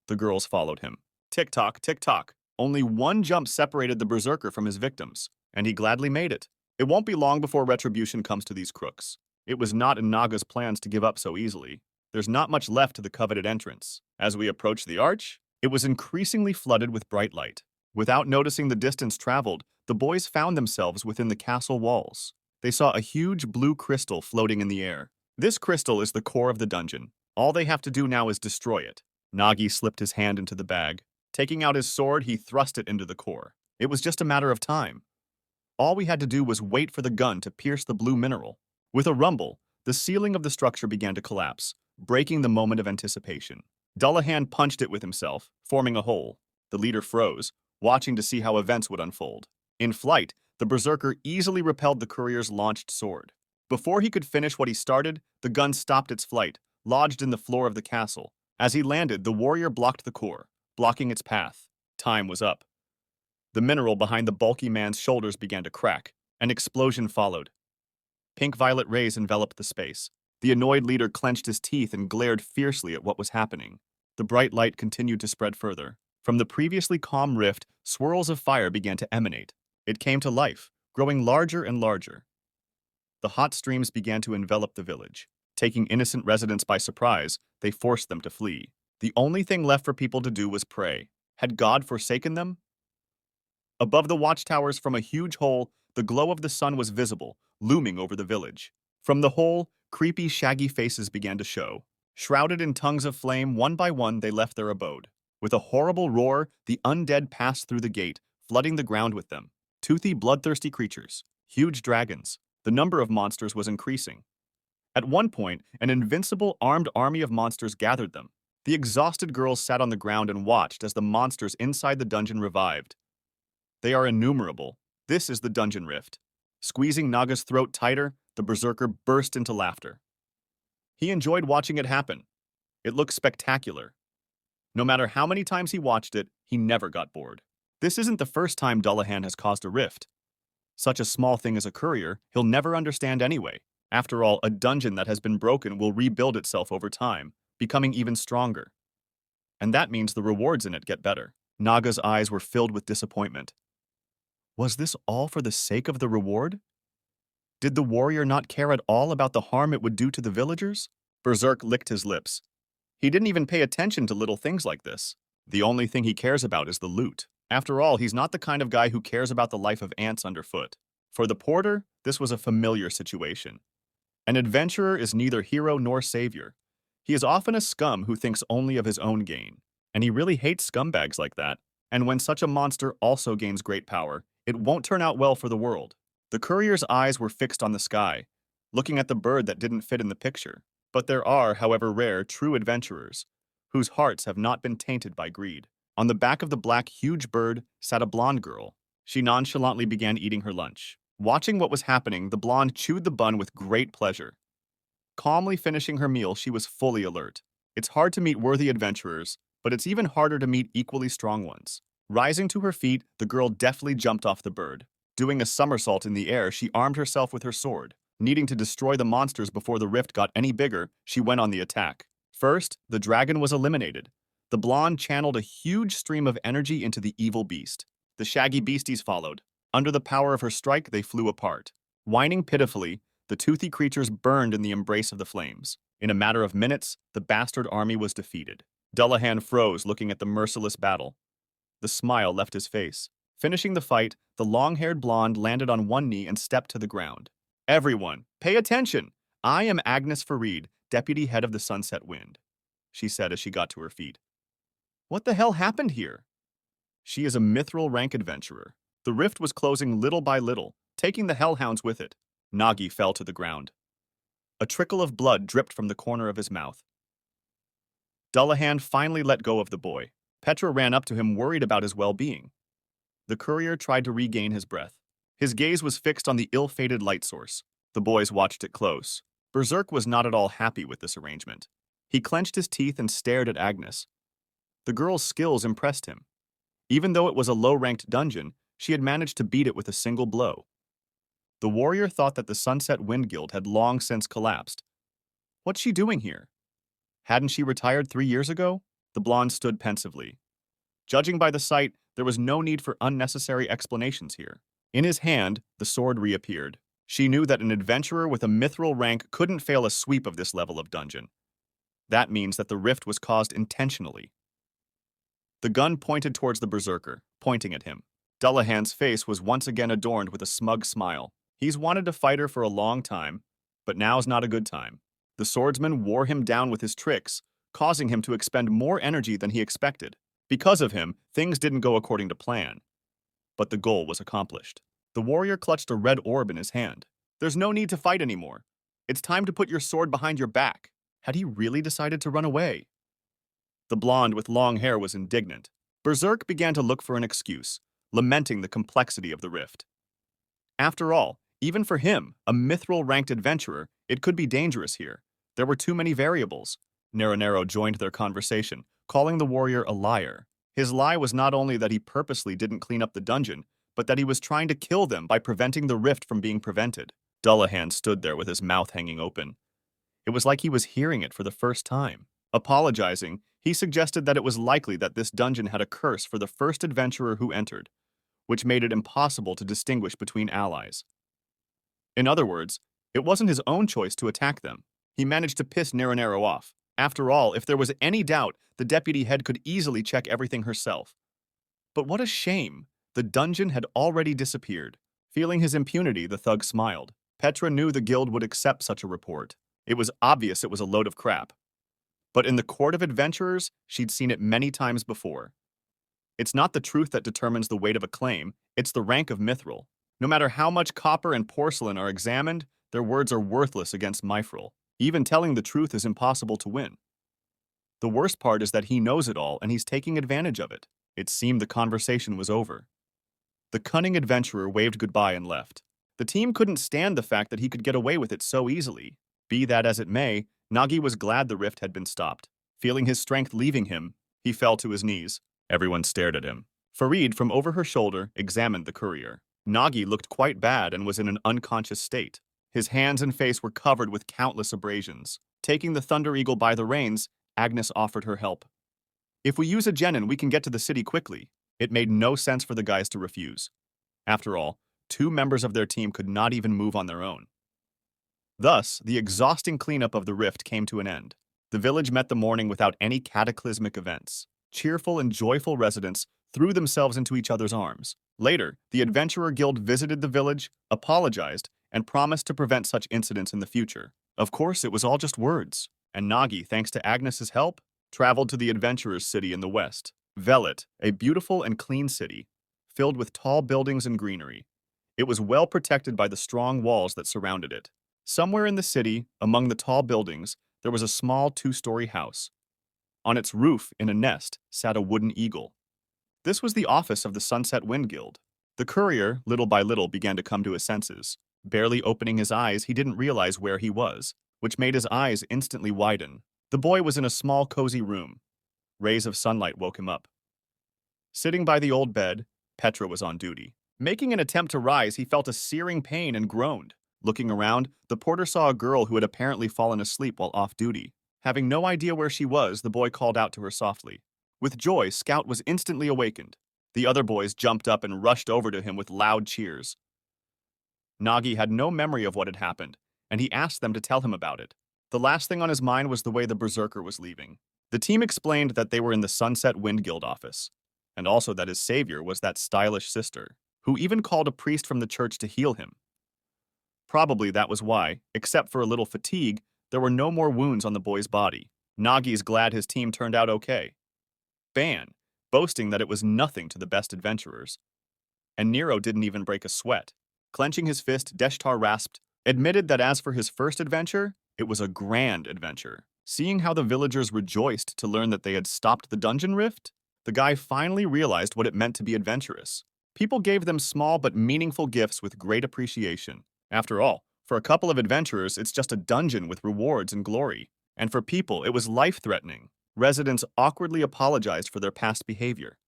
The girls followed him. Tick-tock, tick-tock. Only one jump separated the berserker from his victims, and he gladly made it. It won't be long before retribution comes to these crooks. It was not in Naga's plans to give up so easily. There's not much left to the coveted entrance. As we approached the arch, it was increasingly flooded with bright light. Without noticing the distance traveled, the boys found themselves within the castle walls. They saw a huge blue crystal floating in the air. This crystal is the core of the dungeon. All they have to do now is destroy it. Nagi slipped his hand into the bag. Taking out his sword, he thrust it into the core. It was just a matter of time. All we had to do was wait for the gun to pierce the blue mineral. With a rumble, the ceiling of the structure began to collapse, breaking the moment of anticipation. Dullahan punched it with himself, forming a hole. The leader froze, watching to see how events would unfold. In flight, the berserker easily repelled the courier's launched sword. Before he could finish what he started, the gun stopped its flight, lodged in the floor of the castle. As he landed, the warrior blocked the core, blocking its path. Time was up. The mineral behind the bulky man's shoulders began to crack. An explosion followed. Pink-violet rays enveloped the space. The annoyed leader clenched his teeth and glared fiercely at what was happening. The bright light continued to spread further. From the previously calm rift, swirls of fire began to emanate. It came to life, growing larger and larger. The hot streams began to envelop the village. Taking innocent residents by surprise, they forced them to flee. The only thing left for people to do was pray. Had God forsaken them? Above the watchtowers from a huge hole, the glow of the sun was visible, looming over the village. From the hole, creepy, shaggy faces began to show. Shrouded in tongues of flame, one by one they left their abode. With a horrible roar, the undead passed through the gate, flooding the ground with them. Toothy, bloodthirsty creatures. Huge dragons. The number of monsters was increasing. At one point, an invincible armed army of monsters gathered them. The exhausted girls sat on the ground and watched as the monsters inside the dungeon revived. They are innumerable. This is the dungeon rift. Squeezing Naga's throat tighter, the berserker burst into laughter. He enjoyed watching it happen. It looked spectacular. No matter how many times he watched it, he never got bored. This isn't the first time Dullahan has caused a rift. Such a small thing as a courier, he'll never understand anyway. After all, a dungeon that has been broken will rebuild itself over time, becoming even stronger. And that means the rewards in it get better. Naga's eyes were filled with disappointment. Was this all for the sake of the reward? Did the warrior not care at all about the harm it would do to the villagers? Berserk licked his lips. He didn't even pay attention to little things like this. The only thing he cares about is the loot. After all, he's not the kind of guy who cares about the life of ants underfoot. For the porter, this was a familiar situation. An adventurer is neither hero nor savior. He is often a scum who thinks only of his own gain. And he really hates scumbags like that. And when such a monster also gains great power, it won't turn out well for the world. The courier's eyes were fixed on the sky, looking at the bird that didn't fit in the picture. But there are, however rare, true adventurers, whose hearts have not been tainted by greed. On the back of the black, huge bird sat a blonde girl. She nonchalantly began eating her lunch. Watching what was happening, the blonde chewed the bun with great pleasure. Calmly finishing her meal, she was fully alert. It's hard to meet worthy adventurers, but it's even harder to meet equally strong ones. Rising to her feet, the girl deftly jumped off the bird. Doing a somersault in the air, she armed herself with her sword. Needing to destroy the monsters before the rift got any bigger, she went on the attack. First, the dragon was eliminated. The blonde channeled a huge stream of energy into the evil beast. The shaggy beasties followed. Under the power of her strike, they flew apart. Whining pitifully, the toothy creatures burned in the embrace of the flames. In a matter of minutes, the bastard army was defeated. Dullahan froze, looking at the merciless battle. The smile left his face. Finishing the fight, the long-haired blonde landed on one knee and stepped to the ground. Everyone, pay attention! I am Agnes Farid, deputy head of the Sunset Wind, she said as she got to her feet. What the hell happened here? She is a mithril rank adventurer. The rift was closing little by little, taking the hellhounds with it. Nagi fell to the ground. A trickle of blood dripped from the corner of his mouth. Dullahan finally let go of the boy. Petra ran up to him, worried about his well-being. The courier tried to regain his breath. His gaze was fixed on the ill-fated light source. The boys watched it close. Berserk was not at all happy with this arrangement. He clenched his teeth and stared at Agnes. The girl's skills impressed him. Even though it was a low-ranked dungeon, she had managed to beat it with a single blow. The warrior thought that the Sunset Wind Guild had long since collapsed. What's she doing here? Hadn't she retired 3 years ago? The blonde stood pensively. Judging by the sight, there was no need for unnecessary explanations here. In his hand, the sword reappeared. She knew that an adventurer with a mithril rank couldn't fail a sweep of this level of dungeon. That means that the rift was caused intentionally. The gun pointed towards the berserker, pointing at him. Dullahan's face was once again adorned with a smug smile. He's wanted to fight her for a long time, but now's not a good time. The swordsman wore him down with his tricks, causing him to expend more energy than he expected. Because of him, things didn't go according to plan. but the goal was accomplished. The warrior clutched a red orb in his hand. There's no need to fight anymore. It's time to put your sword behind your back. Had he really decided to run away? The blonde with long hair was indignant. Berserk began to look for an excuse, lamenting the complexity of the rift. After all, even for him, a mithril-ranked adventurer, it could be dangerous here. There were too many variables. Nero joined their conversation, calling the warrior a liar. His lie was not only that he purposely didn't clean up the dungeon, but that he was trying to kill them by preventing the rift from being prevented. Dullahan stood there with his mouth hanging open. It was like he was hearing it for the first time. Apologizing, he suggested that it was likely that this dungeon had a curse for the first adventurer who entered, which made it impossible to distinguish between allies. In other words, it wasn't his own choice to attack them. He managed to piss Nero off. After all, if there was any doubt, the deputy head could easily check everything herself. But what a shame! The dungeon had already disappeared. Feeling his impunity, the thug smiled. Petra knew the guild would accept such a report. It was obvious it was a load of crap. But in the court of adventurers, she'd seen it many times before. It's not the truth that determines the weight of a claim, it's the rank of mithril. No matter how much copper and porcelain are examined, their words are worthless against mithril. Even telling the truth is impossible to win. The worst part is that he knows it all and he's taking advantage of it. It seemed the conversation was over. The cunning adventurer waved goodbye and left. The team couldn't stand the fact that he could get away with it so easily. Be that as it may, Nagi was glad the rift had been stopped. Feeling his strength leaving him, he fell to his knees. Everyone stared at him. Farid, from over her shoulder, examined the courier. Nagi looked quite bad and was in an unconscious state. His hands and face were covered with countless abrasions. Taking the Thunder Eagle by the reins, Agnes offered her help. If we use a genin, we can get to the city quickly. It made no sense for the guys to refuse. After all, 2 members of their team could not even move on their own. Thus, the exhausting cleanup of the rift came to an end. The village met the morning without any cataclysmic events. Cheerful and joyful residents threw themselves into each other's arms. Later, the Adventurer Guild visited the village, apologized, and promised to prevent such incidents in the future. Of course, it was all just words, and Nagi, thanks to Agnes's help, traveled to the Adventurers' City in the west. Velet, a beautiful and clean city, filled with tall buildings and greenery. It was well protected by the strong walls that surrounded it. Somewhere in the city, among the tall buildings, there was a small 2-story house. On its roof, in a nest, sat a wooden eagle. This was the office of the Sunset Wind Guild. The courier, little by little, began to come to his senses. Barely opening his eyes, he didn't realize where he was, which made his eyes instantly widen. The boy was in a small, cozy room. Rays of sunlight woke him up. Sitting by the old bed, Petra was on duty. Making an attempt to rise, he felt a searing pain and groaned. Looking around, the porter saw a girl who had apparently fallen asleep while off duty. Having no idea where she was, the boy called out to her softly. With joy, Scout was instantly awakened. The other boys jumped up and rushed over to him with loud cheers. Nagi had no memory of what had happened, and he asked them to tell him about it. The last thing on his mind was the way the berserker was leaving. The team explained that they were in the Sunset Wind Guild office, and also that his savior was that stylish sister, who even called a priest from the church to heal him. Probably that was why, except for a little fatigue, there were no more wounds on the boy's body. Nagi's glad his team turned out okay. Ban, boasting that it was nothing to the best adventurers. And Nero didn't even break a sweat. Clenching his fist, Deshtar rasped, admitted that as for his first adventure, it was a grand adventure. Seeing how the villagers rejoiced to learn that they had stopped the dungeon rift, the guy finally realized what it meant to be adventurous. People gave them small but meaningful gifts with great appreciation. After all, for a couple of adventurers, it's just a dungeon with rewards and glory. And for people, it was life-threatening. Residents awkwardly apologized for their past behavior,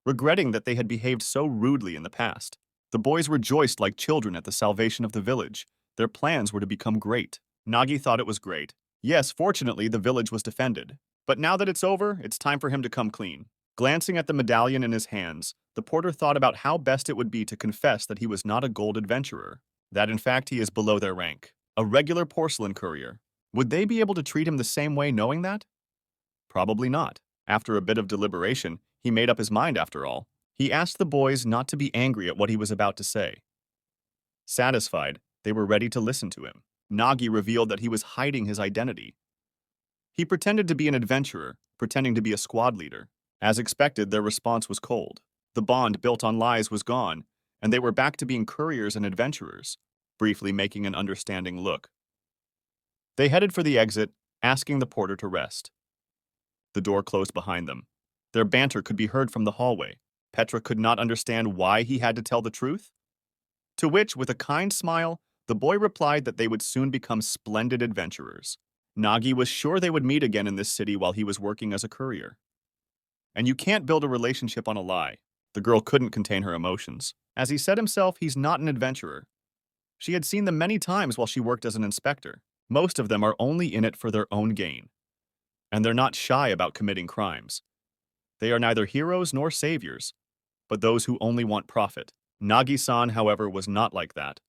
regretting that they had behaved so rudely in the past. The boys rejoiced like children at the salvation of the village. Their plans were to become great. Nagi thought it was great. Yes, fortunately, the village was defended. But now that it's over, it's time for him to come clean. Glancing at the medallion in his hands, the porter thought about how best it would be to confess that he was not a gold adventurer, that in fact he is below their rank, a regular porcelain courier. Would they be able to treat him the same way knowing that? Probably not. After a bit of deliberation, he made up his mind after all. He asked the boys not to be angry at what he was about to say. Satisfied, they were ready to listen to him. Nagi revealed that he was hiding his identity. He pretended to be an adventurer, pretending to be a squad leader. As expected, their response was cold. The bond built on lies was gone, and they were back to being couriers and adventurers, briefly making an understanding look. They headed for the exit, asking the porter to rest. The door closed behind them. Their banter could be heard from the hallway. Petra could not understand why he had to tell the truth. To which, with a kind smile, the boy replied that they would soon become splendid adventurers. Nagi was sure they would meet again in this city while he was working as a courier. And you can't build a relationship on a lie. The girl couldn't contain her emotions. As he said himself, he's not an adventurer. She had seen them many times while she worked as an inspector. Most of them are only in it for their own gain. And they're not shy about committing crimes. They are neither heroes nor saviors, but those who only want profit. Nagi-san, however, was not like that.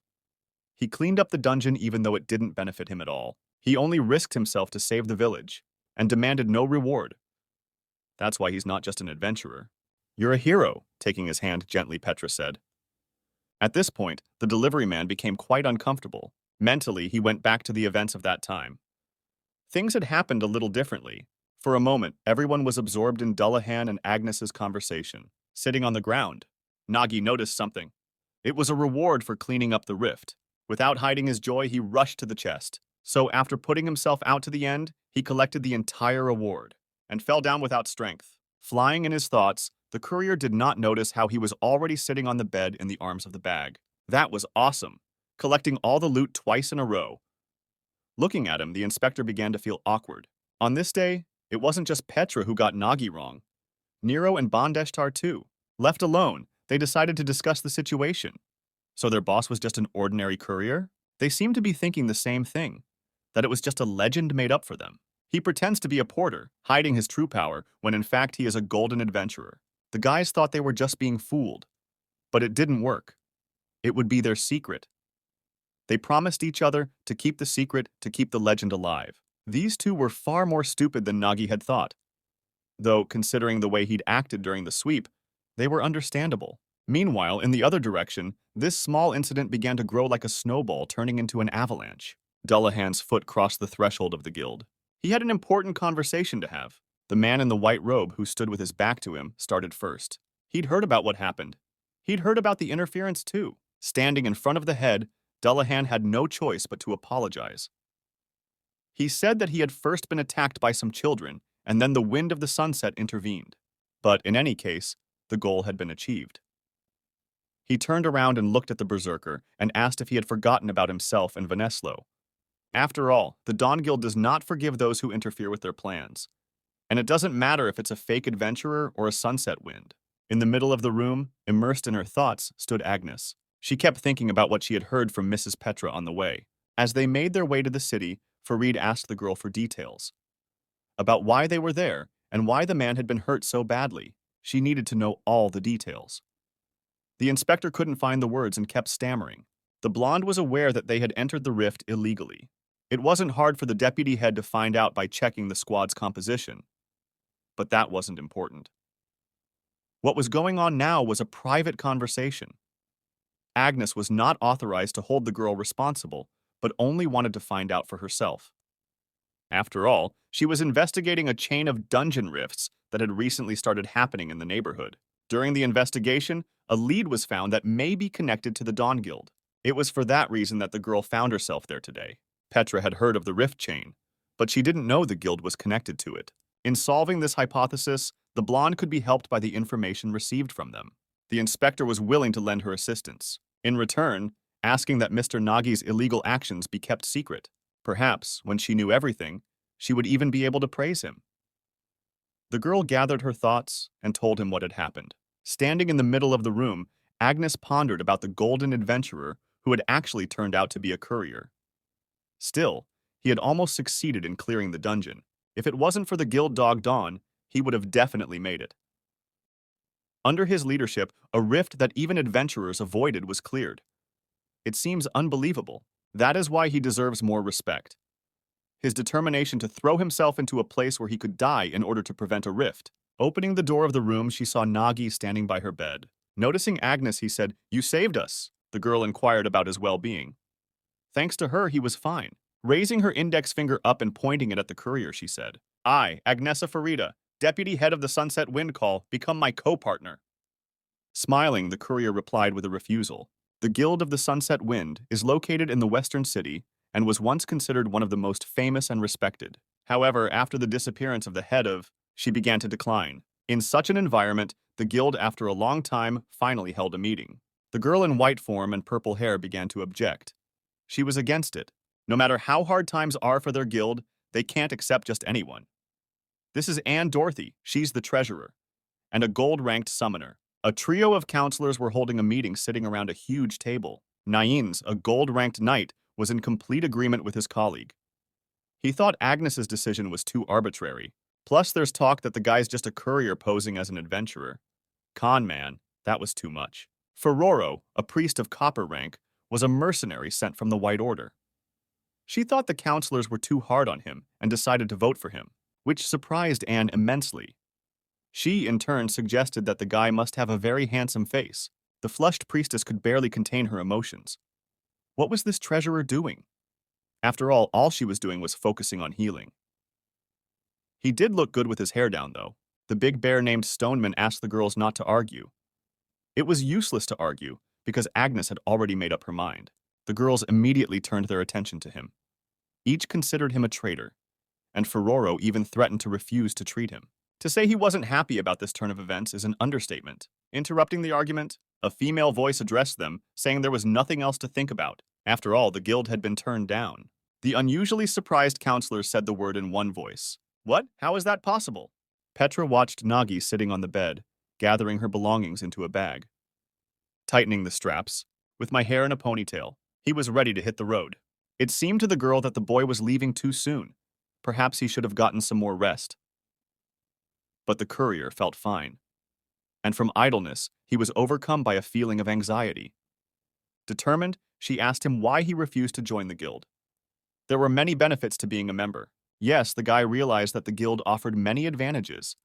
He cleaned up the dungeon even though it didn't benefit him at all. He only risked himself to save the village, and demanded no reward. That's why he's not just an adventurer. You're a hero, taking his hand gently, Petra said. At this point, the delivery man became quite uncomfortable. Mentally, he went back to the events of that time. Things had happened a little differently. For a moment, everyone was absorbed in Dullahan and Agnes's conversation. Sitting on the ground, Nagi noticed something. It was a reward for cleaning up the rift. Without hiding his joy, he rushed to the chest. So after putting himself out to the end, he collected the entire reward and fell down without strength. Flying in his thoughts, the courier did not notice how he was already sitting on the bed in the arms of the bag. That was awesome, collecting all the loot twice in a row. Looking at him, the inspector began to feel awkward. On this day, it wasn't just Petra who got Nagi wrong. Nero and Bondeshtar too. Left alone, they decided to discuss the situation. So their boss was just an ordinary courier? They seemed to be thinking the same thing, that it was just a legend made up for them. He pretends to be a porter, hiding his true power, when in fact he is a golden adventurer. The guys thought they were just being fooled, but it didn't work. It would be their secret. They promised each other to keep the secret, to keep the legend alive. These two were far more stupid than Nagi had thought. Though, considering the way he'd acted during the sweep, they were understandable. Meanwhile, in the other direction, this small incident began to grow like a snowball, turning into an avalanche. Dullahan's foot crossed the threshold of the guild. He had an important conversation to have. The man in the white robe who stood with his back to him started first. He'd heard about what happened. He'd heard about the interference too. Standing in front of the head, Dullahan had no choice but to apologize. He said that he had first been attacked by some children, and then the wind of the sunset intervened. But in any case, the goal had been achieved. He turned around and looked at the berserker and asked if he had forgotten about himself and Vanesslo. After all, the Dawn Guild does not forgive those who interfere with their plans. And it doesn't matter if it's a fake adventurer or a sunset wind. In the middle of the room, immersed in her thoughts, stood Agnes. She kept thinking about what she had heard from Mrs. Petra on the way. As they made their way to the city, Farid asked the girl for details. About why they were there and why the man had been hurt so badly. She needed to know all the details. The inspector couldn't find the words and kept stammering. The blonde was aware that they had entered the rift illegally. It wasn't hard for the deputy head to find out by checking the squad's composition. But that wasn't important. What was going on now was a private conversation. Agnes was not authorized to hold the girl responsible, but only wanted to find out for herself. After all, she was investigating a chain of dungeon rifts that had recently started happening in the neighborhood. During the investigation, a lead was found that may be connected to the Dawn Guild. It was for that reason that the girl found herself there today. Petra had heard of the rift chain, but she didn't know the guild was connected to it. In solving this hypothesis, the blonde could be helped by the information received from them. The inspector was willing to lend her assistance, in return, asking that Mr. Nagi's illegal actions be kept secret. Perhaps, when she knew everything, she would even be able to praise him. The girl gathered her thoughts and told him what had happened. Standing in the middle of the room, Agnes pondered about the golden adventurer who had actually turned out to be a courier. Still, he had almost succeeded in clearing the dungeon. If it wasn't for the guild dog Dawn, he would have definitely made it. Under his leadership, a rift that even adventurers avoided was cleared. It seems unbelievable. That is why he deserves more respect. His determination to throw himself into a place where he could die in order to prevent a rift. Opening the door of the room, she saw Nagi standing by her bed. Noticing Agnes, he said, "You saved us." The girl inquired about his well-being. Thanks to her, he was fine. Raising her index finger up and pointing it at the courier, she said, "I, Agnesa Farida, deputy head of the Sunset Wind Call, become my co-partner." Smiling, the courier replied with a refusal. The Guild of the Sunset Wind is located in the western city and was once considered one of the most famous and respected. However, after the disappearance of the head of, she began to decline. In such an environment, the guild, after a long time, finally held a meeting. The girl in white form and purple hair began to object. She was against it. No matter how hard times are for their guild, they can't accept just anyone. This is Anne Dorothy, she's the treasurer, and a gold-ranked summoner. A trio of counselors were holding a meeting sitting around a huge table. Nains, a gold-ranked knight, was in complete agreement with his colleague. He thought Agnes's decision was too arbitrary. Plus, there's talk that the guy's just a courier posing as an adventurer. Con man, that was too much. Ferroro, a priest of copper rank, was a mercenary sent from the White Order. She thought the counselors were too hard on him and decided to vote for him, which surprised Anne immensely. She, in turn, suggested that the guy must have a very handsome face. The flushed priestess could barely contain her emotions. What was this treasurer doing? After all she was doing was focusing on healing. He did look good with his hair down, though. The big bear named Stoneman asked the girls not to argue. It was useless to argue, because Agnes had already made up her mind. The girls immediately turned their attention to him. Each considered him a traitor, and Ferroro even threatened to refuse to treat him. To say he wasn't happy about this turn of events is an understatement. Interrupting the argument, a female voice addressed them, saying there was nothing else to think about. After all, the guild had been turned down. The unusually surprised counselors said the word in one voice. What? How is that possible? Petra watched Nagi sitting on the bed, gathering her belongings into a bag. Tightening the straps, with my hair in a ponytail, he was ready to hit the road. It seemed to the girl that the boy was leaving too soon. Perhaps he should have gotten some more rest. But the courier felt fine. And from idleness, he was overcome by a feeling of anxiety. Determined, she asked him why he refused to join the guild. There were many benefits to being a member. Yes, the guy realized that the guild offered many advantages.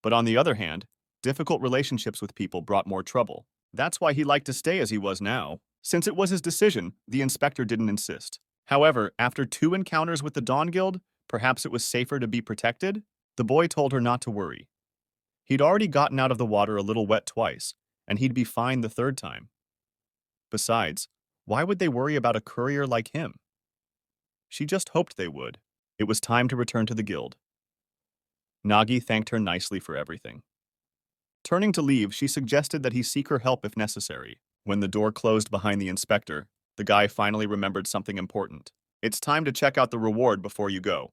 But on the other hand, difficult relationships with people brought more trouble. That's why he liked to stay as he was now. Since it was his decision, the inspector didn't insist. However, after 2 encounters with the Dawn Guild, perhaps it was safer to be protected? The boy told her not to worry. He'd already gotten out of the water a little wet twice, and he'd be fine the 3rd time. Besides, why would they worry about a courier like him? She just hoped they would. It was time to return to the guild. Nagi thanked her nicely for everything. Turning to leave, she suggested that he seek her help if necessary. When the door closed behind the inspector, the guy finally remembered something important. It's time to check out the reward before you go.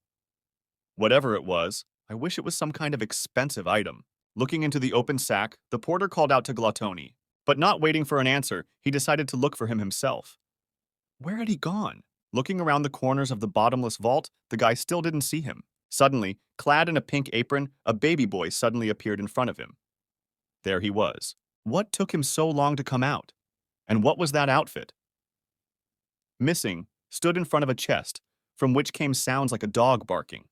Whatever it was, I wish it was some kind of expensive item. Looking into the open sack, the porter called out to Glottoni. But not waiting for an answer, he decided to look for him himself. Where had he gone? Looking around the corners of the bottomless vault, the guy still didn't see him. Suddenly, clad in a pink apron, a baby boy suddenly appeared in front of him. There he was. What took him so long to come out? And what was that outfit? Missing, stood in front of a chest, from which came sounds like a dog barking.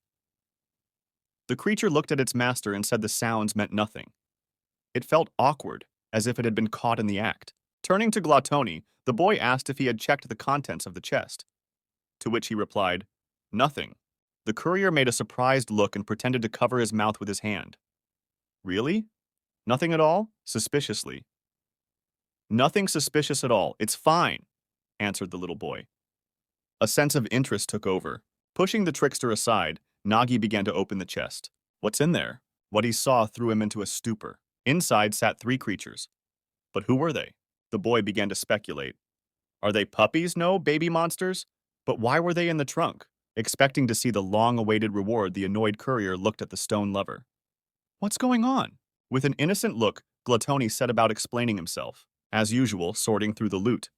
The creature looked at its master and said the sounds meant nothing. It felt awkward, as if it had been caught in the act. Turning to Glottoni, the boy asked if he had checked the contents of the chest. To which he replied, nothing. The courier made a surprised look and pretended to cover his mouth with his hand. Really? Nothing at all? Suspiciously. Nothing suspicious at all. It's fine, answered the little boy. A sense of interest took over. Pushing the trickster aside, Nagi began to open the chest. What's in there? What he saw threw him into a stupor. Inside sat 3 creatures. But who were they? The boy began to speculate. Are they puppies? No, baby monsters? But why were they in the trunk? Expecting to see the long-awaited reward, the annoyed courier looked at the stone lover. What's going on? With an innocent look, Glottoni set about explaining himself, as usual, sorting through the loot.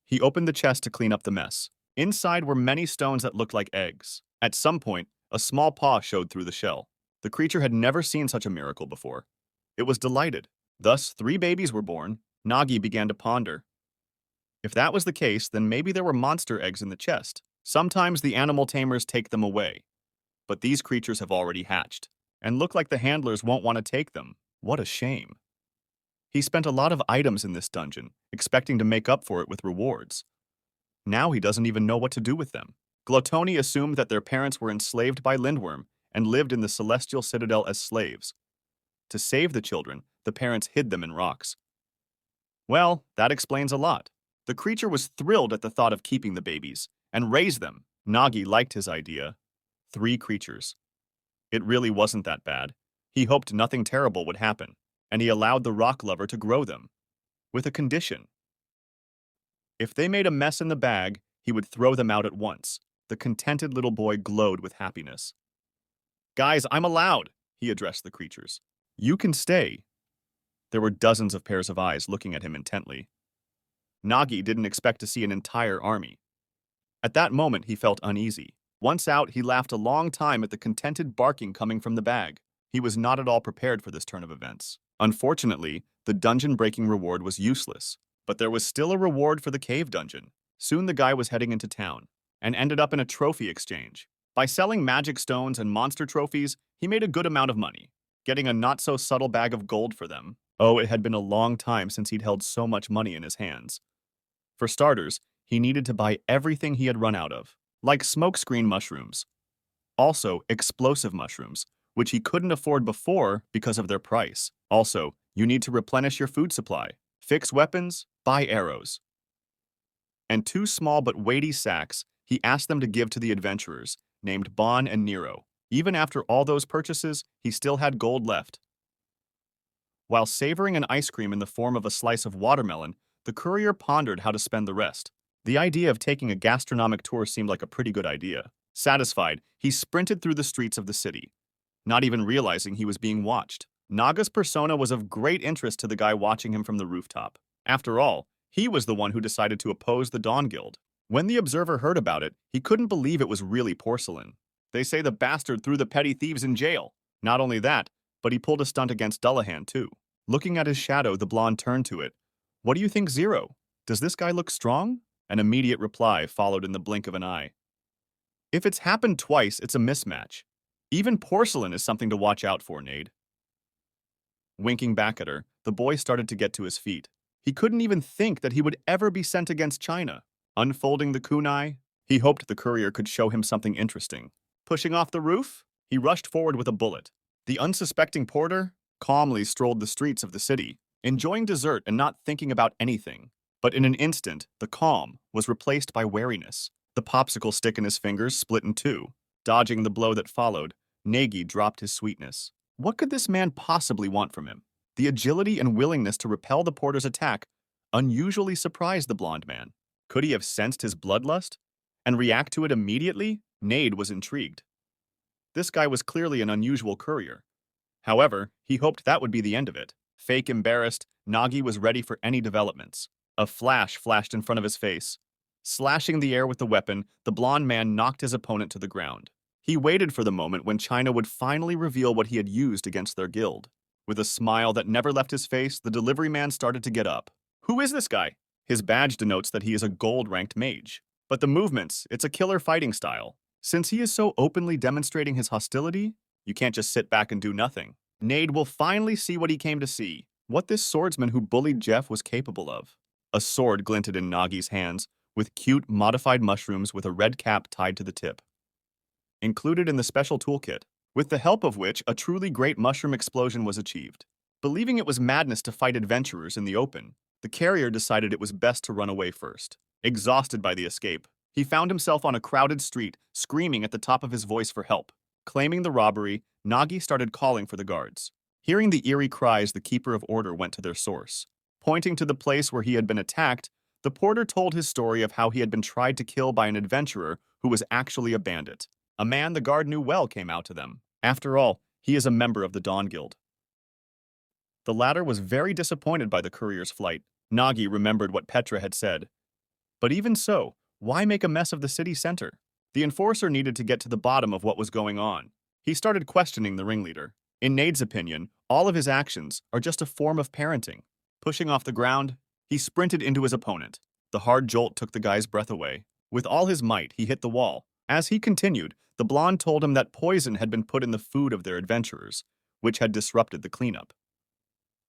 He opened the chest to clean up the mess. Inside were many stones that looked like eggs. At some point, a small paw showed through the shell. The creature had never seen such a miracle before. It was delighted. Thus, 3 babies were born. Nagi began to ponder. If that was the case, then maybe there were monster eggs in the chest. Sometimes the animal tamers take them away. But these creatures have already hatched, and look like the handlers won't want to take them. What a shame. He spent a lot of items in this dungeon, expecting to make up for it with rewards. Now he doesn't even know what to do with them. Glottoni assumed that their parents were enslaved by Lindworm and lived in the Celestial Citadel as slaves. To save the children, the parents hid them in rocks. Well, that explains a lot. The creature was thrilled at the thought of keeping the babies and raised them. Nagi liked his idea. 3 creatures. It really wasn't that bad. He hoped nothing terrible would happen, and he allowed the rock lover to grow them. With a condition. If they made a mess in the bag, he would throw them out at once. The contented little boy glowed with happiness. Guys, I'm allowed, he addressed the creatures. You can stay. There were dozens of pairs of eyes looking at him intently. Nagi didn't expect to see an entire army. At that moment, he felt uneasy. Once out, he laughed a long time at the contented barking coming from the bag. He was not at all prepared for this turn of events. Unfortunately, the dungeon-breaking reward was useless. But there was still a reward for the cave dungeon. Soon the guy was heading into town, and ended up in a trophy exchange. By selling magic stones and monster trophies, he made a good amount of money, getting a not-so-subtle bag of gold for them. Oh, it had been a long time since he'd held so much money in his hands. For starters, he needed to buy everything he had run out of, like smokescreen mushrooms. Also, explosive mushrooms, which he couldn't afford before because of their price. Also, you need to replenish your food supply, fix weapons, buy arrows. And 2 small but weighty sacks he asked them to give to the adventurers, named Bon and Nero. Even after all those purchases, he still had gold left. While savoring an ice cream in the form of a slice of watermelon, the courier pondered how to spend the rest. The idea of taking a gastronomic tour seemed like a pretty good idea. Satisfied, he sprinted through the streets of the city, not even realizing he was being watched. Naga's persona was of great interest to the guy watching him from the rooftop. After all, he was the one who decided to oppose the Dawn Guild. When the observer heard about it, he couldn't believe it was really porcelain. They say the bastard threw the petty thieves in jail. Not only that, but he pulled a stunt against Dullahan too. Looking at his shadow, the blonde turned to it. What do you think, Zero? Does this guy look strong? An immediate reply followed in the blink of an eye. If it's happened twice, it's a mismatch. Even porcelain is something to watch out for, Nade. Winking back at her, the boy started to get to his feet. He couldn't even think that he would ever be sent against China. Unfolding the kunai, he hoped the courier could show him something interesting. Pushing off the roof, he rushed forward with a bullet. The unsuspecting porter calmly strolled the streets of the city, enjoying dessert and not thinking about anything. But in an instant, the calm was replaced by wariness. The popsicle stick in his fingers split in 2. Dodging the blow that followed, Nagi dropped his sweetness. What could this man possibly want from him? The agility and willingness to repel the porter's attack unusually surprised the blonde man. Could he have sensed his bloodlust and react to it immediately? Nade was intrigued. This guy was clearly an unusual courier. However, he hoped that would be the end of it. Fake embarrassed, Nagi was ready for any developments. A flash flashed in front of his face. Slashing the air with the weapon, the blonde man knocked his opponent to the ground. He waited for the moment when China would finally reveal what he had used against their guild. With a smile that never left his face, the delivery man started to get up. Who is this guy? His badge denotes that he is a gold-ranked mage. But the movements, it's a killer fighting style. Since he is so openly demonstrating his hostility, you can't just sit back and do nothing. Nade will finally see what he came to see, what this swordsman who bullied Jeff was capable of. A sword glinted in Nagi's hands, with cute, modified mushrooms with a red cap tied to the tip. Included in the special toolkit, with the help of which a truly great mushroom explosion was achieved. Believing it was madness to fight adventurers in the open, the carrier decided it was best to run away first. Exhausted by the escape, he found himself on a crowded street, screaming at the top of his voice for help. Claiming the robbery, Nagi started calling for the guards. Hearing the eerie cries, the keeper of order went to their source. Pointing to the place where he had been attacked, the porter told his story of how he had been tried to kill by an adventurer who was actually a bandit. A man the guard knew well came out to them. After all, he is a member of the Dawn Guild. The latter was very disappointed by the courier's flight. Nagi remembered what Petra had said. But even so, why make a mess of the city center? The enforcer needed to get to the bottom of what was going on. He started questioning the ringleader. In Nade's opinion, all of his actions are just a form of parenting. Pushing off the ground, he sprinted into his opponent. The hard jolt took the guy's breath away. With all his might, he hit the wall. As he continued, the blonde told him that poison had been put in the food of their adventurers, which had disrupted the cleanup.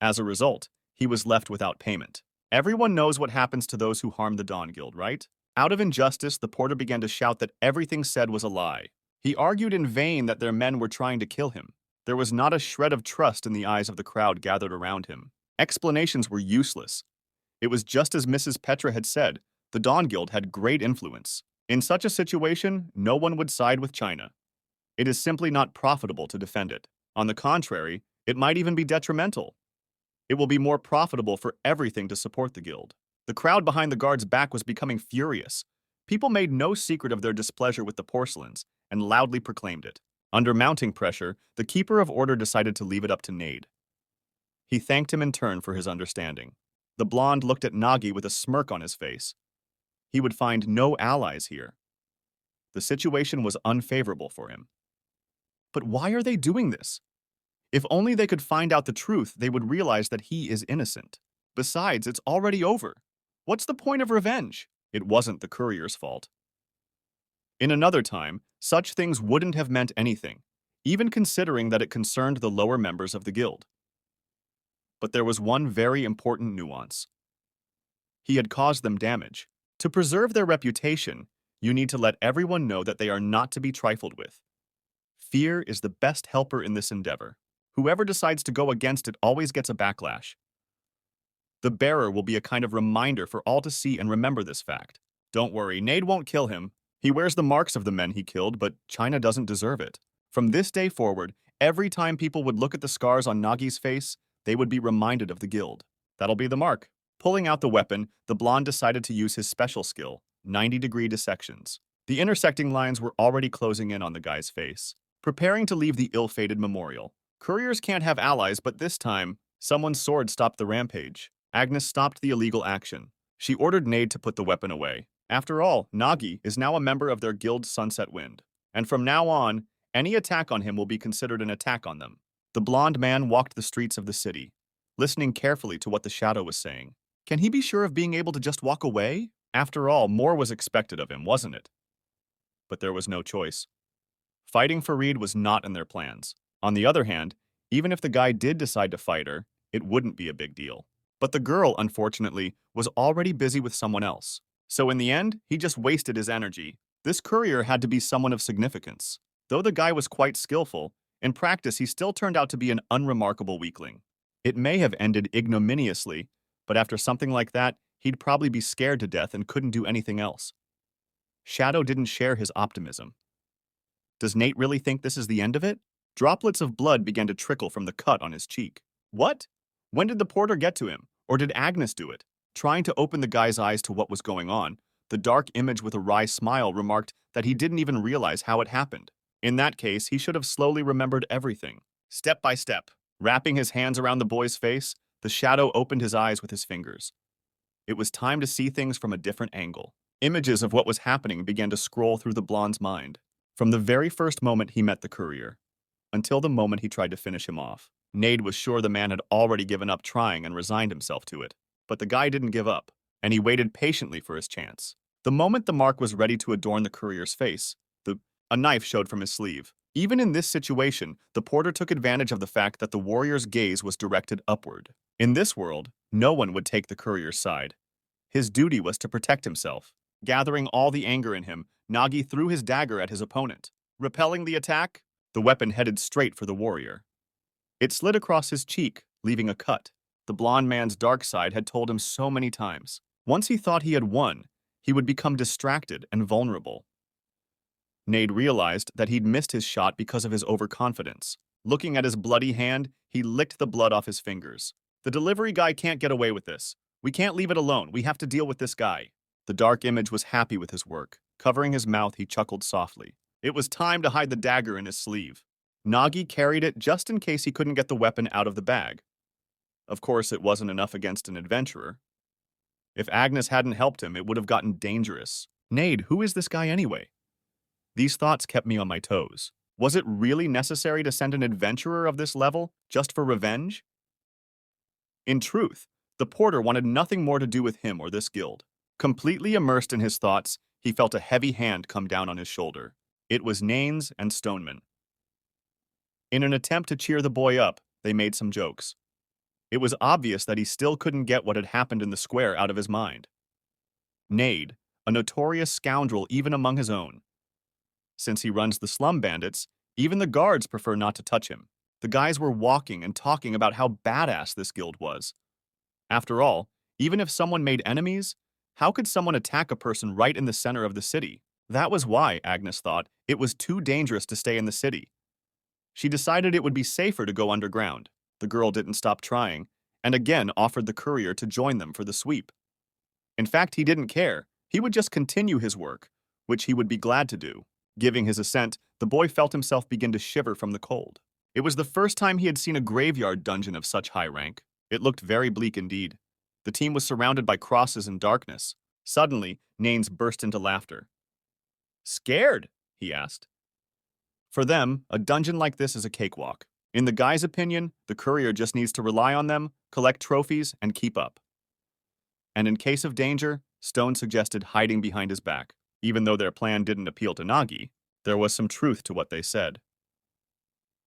As a result, he was left without payment. Everyone knows what happens to those who harm the Dawn Guild, right? Out of injustice, the porter began to shout that everything said was a lie. He argued in vain that their men were trying to kill him. There was not a shred of trust in the eyes of the crowd gathered around him. Explanations were useless. It was just as Mrs. Petra had said, the Dawn Guild had great influence. In such a situation, no one would side with China. It is simply not profitable to defend it. On the contrary, it might even be detrimental. It will be more profitable for everything to support the guild. The crowd behind the guard's back was becoming furious. People made no secret of their displeasure with the porcelains and loudly proclaimed it. Under mounting pressure, the keeper of order decided to leave it up to Nade. He thanked him in turn for his understanding. The blonde looked at Nagi with a smirk on his face. He would find no allies here. The situation was unfavorable for him. But why are they doing this? If only they could find out the truth, they would realize that he is innocent. Besides, it's already over. What's the point of revenge? It wasn't the courier's fault. In another time, such things wouldn't have meant anything, even considering that it concerned the lower members of the guild. But there was one very important nuance. He had caused them damage. To preserve their reputation, you need to let everyone know that they are not to be trifled with. Fear is the best helper in this endeavor. Whoever decides to go against it always gets a backlash. The bearer will be a kind of reminder for all to see and remember this fact. Don't worry, Nade won't kill him. He wears the marks of the men he killed, but China doesn't deserve it. From this day forward, every time people would look at the scars on Nagi's face, they would be reminded of the guild. That'll be the mark. Pulling out the weapon, the blonde decided to use his special skill, 90-degree dissections. The intersecting lines were already closing in on the guy's face, preparing to leave the ill-fated memorial. Couriers can't have allies, but this time, someone's sword stopped the rampage. Agnes stopped the illegal action. She ordered Nade to put the weapon away. After all, Nagi is now a member of their guild Sunset Wind, and from now on, any attack on him will be considered an attack on them. The blonde man walked the streets of the city, listening carefully to what the shadow was saying. Can he be sure of being able to just walk away? After all, more was expected of him, wasn't it? But there was no choice. Fighting Farid was not in their plans. On the other hand, even if the guy did decide to fight her, it wouldn't be a big deal. But the girl, unfortunately, was already busy with someone else. So in the end, he just wasted his energy. This courier had to be someone of significance. Though the guy was quite skillful, in practice he still turned out to be an unremarkable weakling. It may have ended ignominiously, but after something like that, he'd probably be scared to death and couldn't do anything else. Shadow didn't share his optimism. Does Nate really think this is the end of it? Droplets of blood began to trickle from the cut on his cheek. What? When did the porter get to him? Or did Agnes do it? Trying to open the guy's eyes to what was going on, the dark image with a wry smile remarked that he didn't even realize how it happened. In that case, he should have slowly remembered everything. Step by step, wrapping his hands around the boy's face, the shadow opened his eyes with his fingers. It was time to see things from a different angle. Images of what was happening began to scroll through the blonde's mind. From the very first moment he met the courier, until the moment he tried to finish him off. Nade was sure the man had already given up trying and resigned himself to it. But the guy didn't give up, and he waited patiently for his chance. The moment the mark was ready to adorn the courier's face, a knife showed from his sleeve. Even in this situation, the porter took advantage of the fact that the warrior's gaze was directed upward. In this world, no one would take the courier's side. His duty was to protect himself. Gathering all the anger in him, Nagi threw his dagger at his opponent. Repelling the attack, the weapon headed straight for the warrior. It slid across his cheek, leaving a cut. The blonde man's dark side had told him so many times. Once he thought he had won, he would become distracted and vulnerable. Nade realized that he'd missed his shot because of his overconfidence. Looking at his bloody hand, he licked the blood off his fingers. The delivery guy can't get away with this. We can't leave it alone. We have to deal with this guy. The dark image was happy with his work. Covering his mouth, he chuckled softly. It was time to hide the dagger in his sleeve. Nagi carried it just in case he couldn't get the weapon out of the bag. Of course, it wasn't enough against an adventurer. If Agnes hadn't helped him, it would have gotten dangerous. Nade, who is this guy anyway? These thoughts kept me on my toes. Was it really necessary to send an adventurer of this level just for revenge? In truth, the porter wanted nothing more to do with him or this guild. Completely immersed in his thoughts, he felt a heavy hand come down on his shoulder. It was Naines and Stoneman. In an attempt to cheer the boy up, they made some jokes. It was obvious that he still couldn't get what had happened in the square out of his mind. Nade, a notorious scoundrel even among his own. Since he runs the slum bandits, even the guards prefer not to touch him. The guys were walking and talking about how badass this guild was. After all, even if someone made enemies, how could someone attack a person right in the center of the city? That was why, Agnes thought, it was too dangerous to stay in the city. She decided it would be safer to go underground. The girl didn't stop trying, and again offered the courier to join them for the sweep. In fact, he didn't care. He would just continue his work, which he would be glad to do. Giving his assent, the boy felt himself begin to shiver from the cold. It was the first time he had seen a graveyard dungeon of such high rank. It looked very bleak indeed. The team was surrounded by crosses and darkness. Suddenly, Nanes burst into laughter. "Scared?" he asked. For them, a dungeon like this is a cakewalk. In the guy's opinion, the courier just needs to rely on them, collect trophies, and keep up. And in case of danger, Stone suggested hiding behind his back. Even though their plan didn't appeal to Nagi, there was some truth to what they said.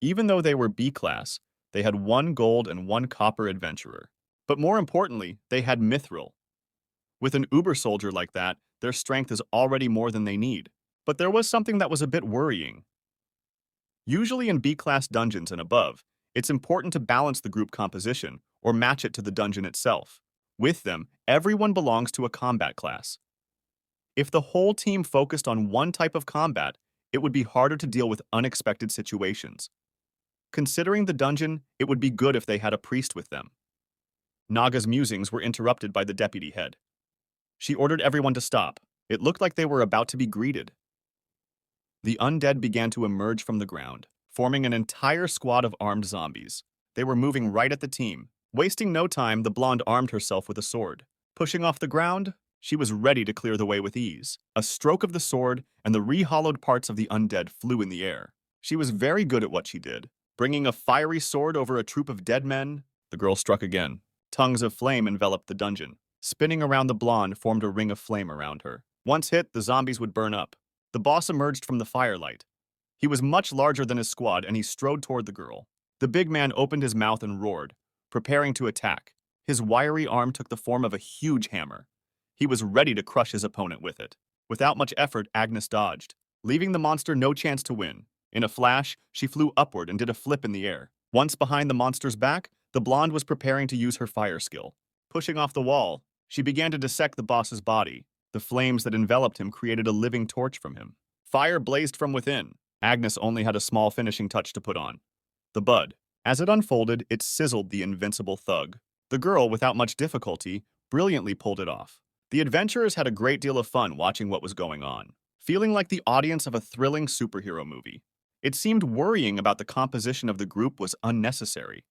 Even though they were B-class, they had 1 gold and 1 copper adventurer. But more importantly, they had Mithril. With an uber soldier like that, their strength is already more than they need. But there was something that was a bit worrying. Usually in B-class dungeons and above, it's important to balance the group composition or match it to the dungeon itself. With them, everyone belongs to a combat class. If the whole team focused on one type of combat, it would be harder to deal with unexpected situations. Considering the dungeon, it would be good if they had a priest with them. Naga's musings were interrupted by the deputy head. She ordered everyone to stop. It looked like they were about to be greeted. The undead began to emerge from the ground, forming an entire squad of armed zombies. They were moving right at the team. Wasting no time, the blonde armed herself with a sword. Pushing off the ground, she was ready to clear the way with ease. A stroke of the sword, and the re-hollowed parts of the undead flew in the air. She was very good at what she did. Bringing a fiery sword over a troop of dead men, the girl struck again. Tongues of flame enveloped the dungeon. Spinning around the blonde formed a ring of flame around her. Once hit, the zombies would burn up. The boss emerged from the firelight. He was much larger than his squad, and he strode toward the girl. The big man opened his mouth and roared, preparing to attack. His wiry arm took the form of a huge hammer. He was ready to crush his opponent with it. Without much effort, Agnes dodged, leaving the monster no chance to win. In a flash, she flew upward and did a flip in the air. Once behind the monster's back, the blonde was preparing to use her fire skill. Pushing off the wall, she began to dissect the boss's body. The flames that enveloped him created a living torch from him. Fire blazed from within. Agnes only had a small finishing touch to put on. The bud. As it unfolded, it sizzled the invincible thug. The girl, without much difficulty, brilliantly pulled it off. The adventurers had a great deal of fun watching what was going on, feeling like the audience of a thrilling superhero movie. It seemed worrying about the composition of the group was unnecessary.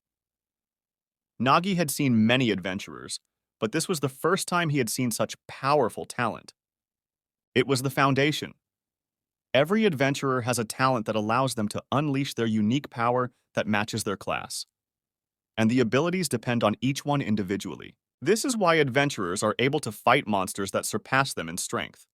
Nagi had seen many adventurers, but this was the first time he had seen such powerful talent. It was the foundation. Every adventurer has a talent that allows them to unleash their unique power that matches their class. And the abilities depend on each one individually. This is why adventurers are able to fight monsters that surpass them in strength.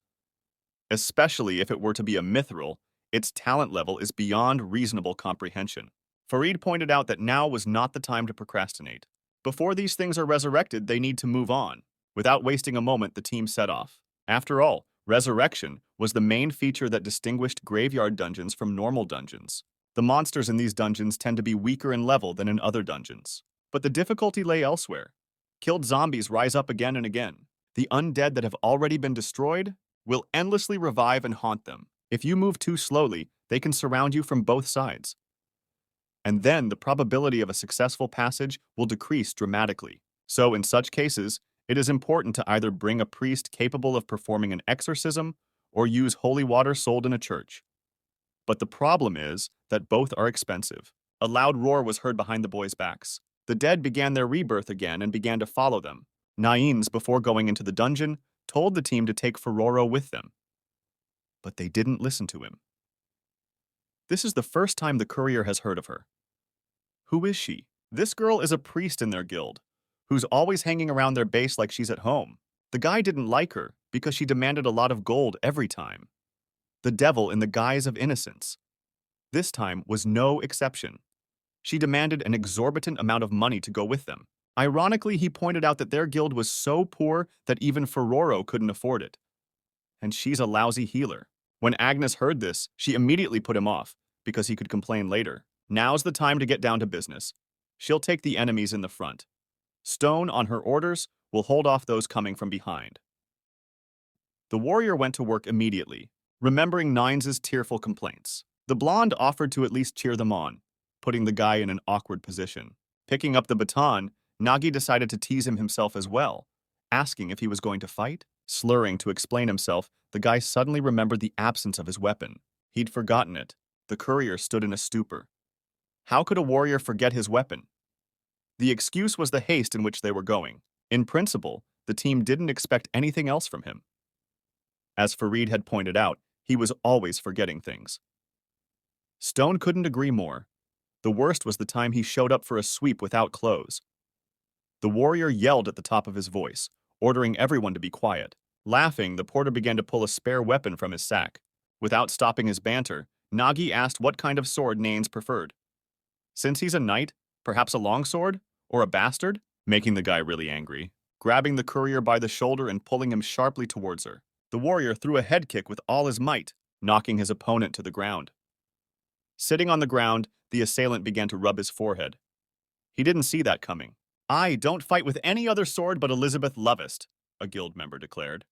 Especially if it were to be a mithril, its talent level is beyond reasonable comprehension. Farid pointed out that now was not the time to procrastinate. Before these things are resurrected, they need to move on. Without wasting a moment, the team set off. After all, resurrection was the main feature that distinguished graveyard dungeons from normal dungeons. The monsters in these dungeons tend to be weaker in level than in other dungeons. But the difficulty lay elsewhere. Killed zombies rise up again and again. The undead that have already been destroyed will endlessly revive and haunt them. If you move too slowly, they can surround you from both sides. And then the probability of a successful passage will decrease dramatically. So in such cases, it is important to either bring a priest capable of performing an exorcism or use holy water sold in a church. But the problem is that both are expensive. A loud roar was heard behind the boys' backs. The dead began their rebirth again and began to follow them. Naines, before going into the dungeon, told the team to take Ferroro with them. But they didn't listen to him. This is the first time the courier has heard of her. Who is she? This girl is a priest in their guild, who's always hanging around their base like she's at home. The guy didn't like her because she demanded a lot of gold every time. The devil in the guise of innocence. This time was no exception. She demanded an exorbitant amount of money to go with them. Ironically, he pointed out that their guild was so poor that even Ferroro couldn't afford it. And she's a lousy healer. When Agnes heard this, she immediately put him off, because he could complain later. Now's the time to get down to business. She'll take the enemies in the front. Stone, on her orders, will hold off those coming from behind. The warrior went to work immediately, remembering Nines' tearful complaints. The blonde offered to at least cheer them on, putting the guy in an awkward position. Picking up the baton, Nagi decided to tease him himself as well, asking if he was going to fight. Slurring to explain himself, the guy suddenly remembered the absence of his weapon. He'd forgotten it. The courier stood in a stupor. How could a warrior forget his weapon? The excuse was the haste in which they were going. In principle, the team didn't expect anything else from him. As Farid had pointed out, he was always forgetting things. Stone couldn't agree more. The worst was the time he showed up for a sweep without clothes. The warrior yelled at the top of his voice, ordering everyone to be quiet. Laughing, the porter began to pull a spare weapon from his sack. Without stopping his banter, Nagi asked what kind of sword Naines preferred. Since he's a knight, perhaps a longsword? Or a bastard? Making the guy really angry. Grabbing the courier by the shoulder and pulling him sharply towards her, the warrior threw a head kick with all his might, knocking his opponent to the ground. Sitting on the ground, the assailant began to rub his forehead. He didn't see that coming. "I don't fight with any other sword but Elizabeth Lovest," a guild member declared.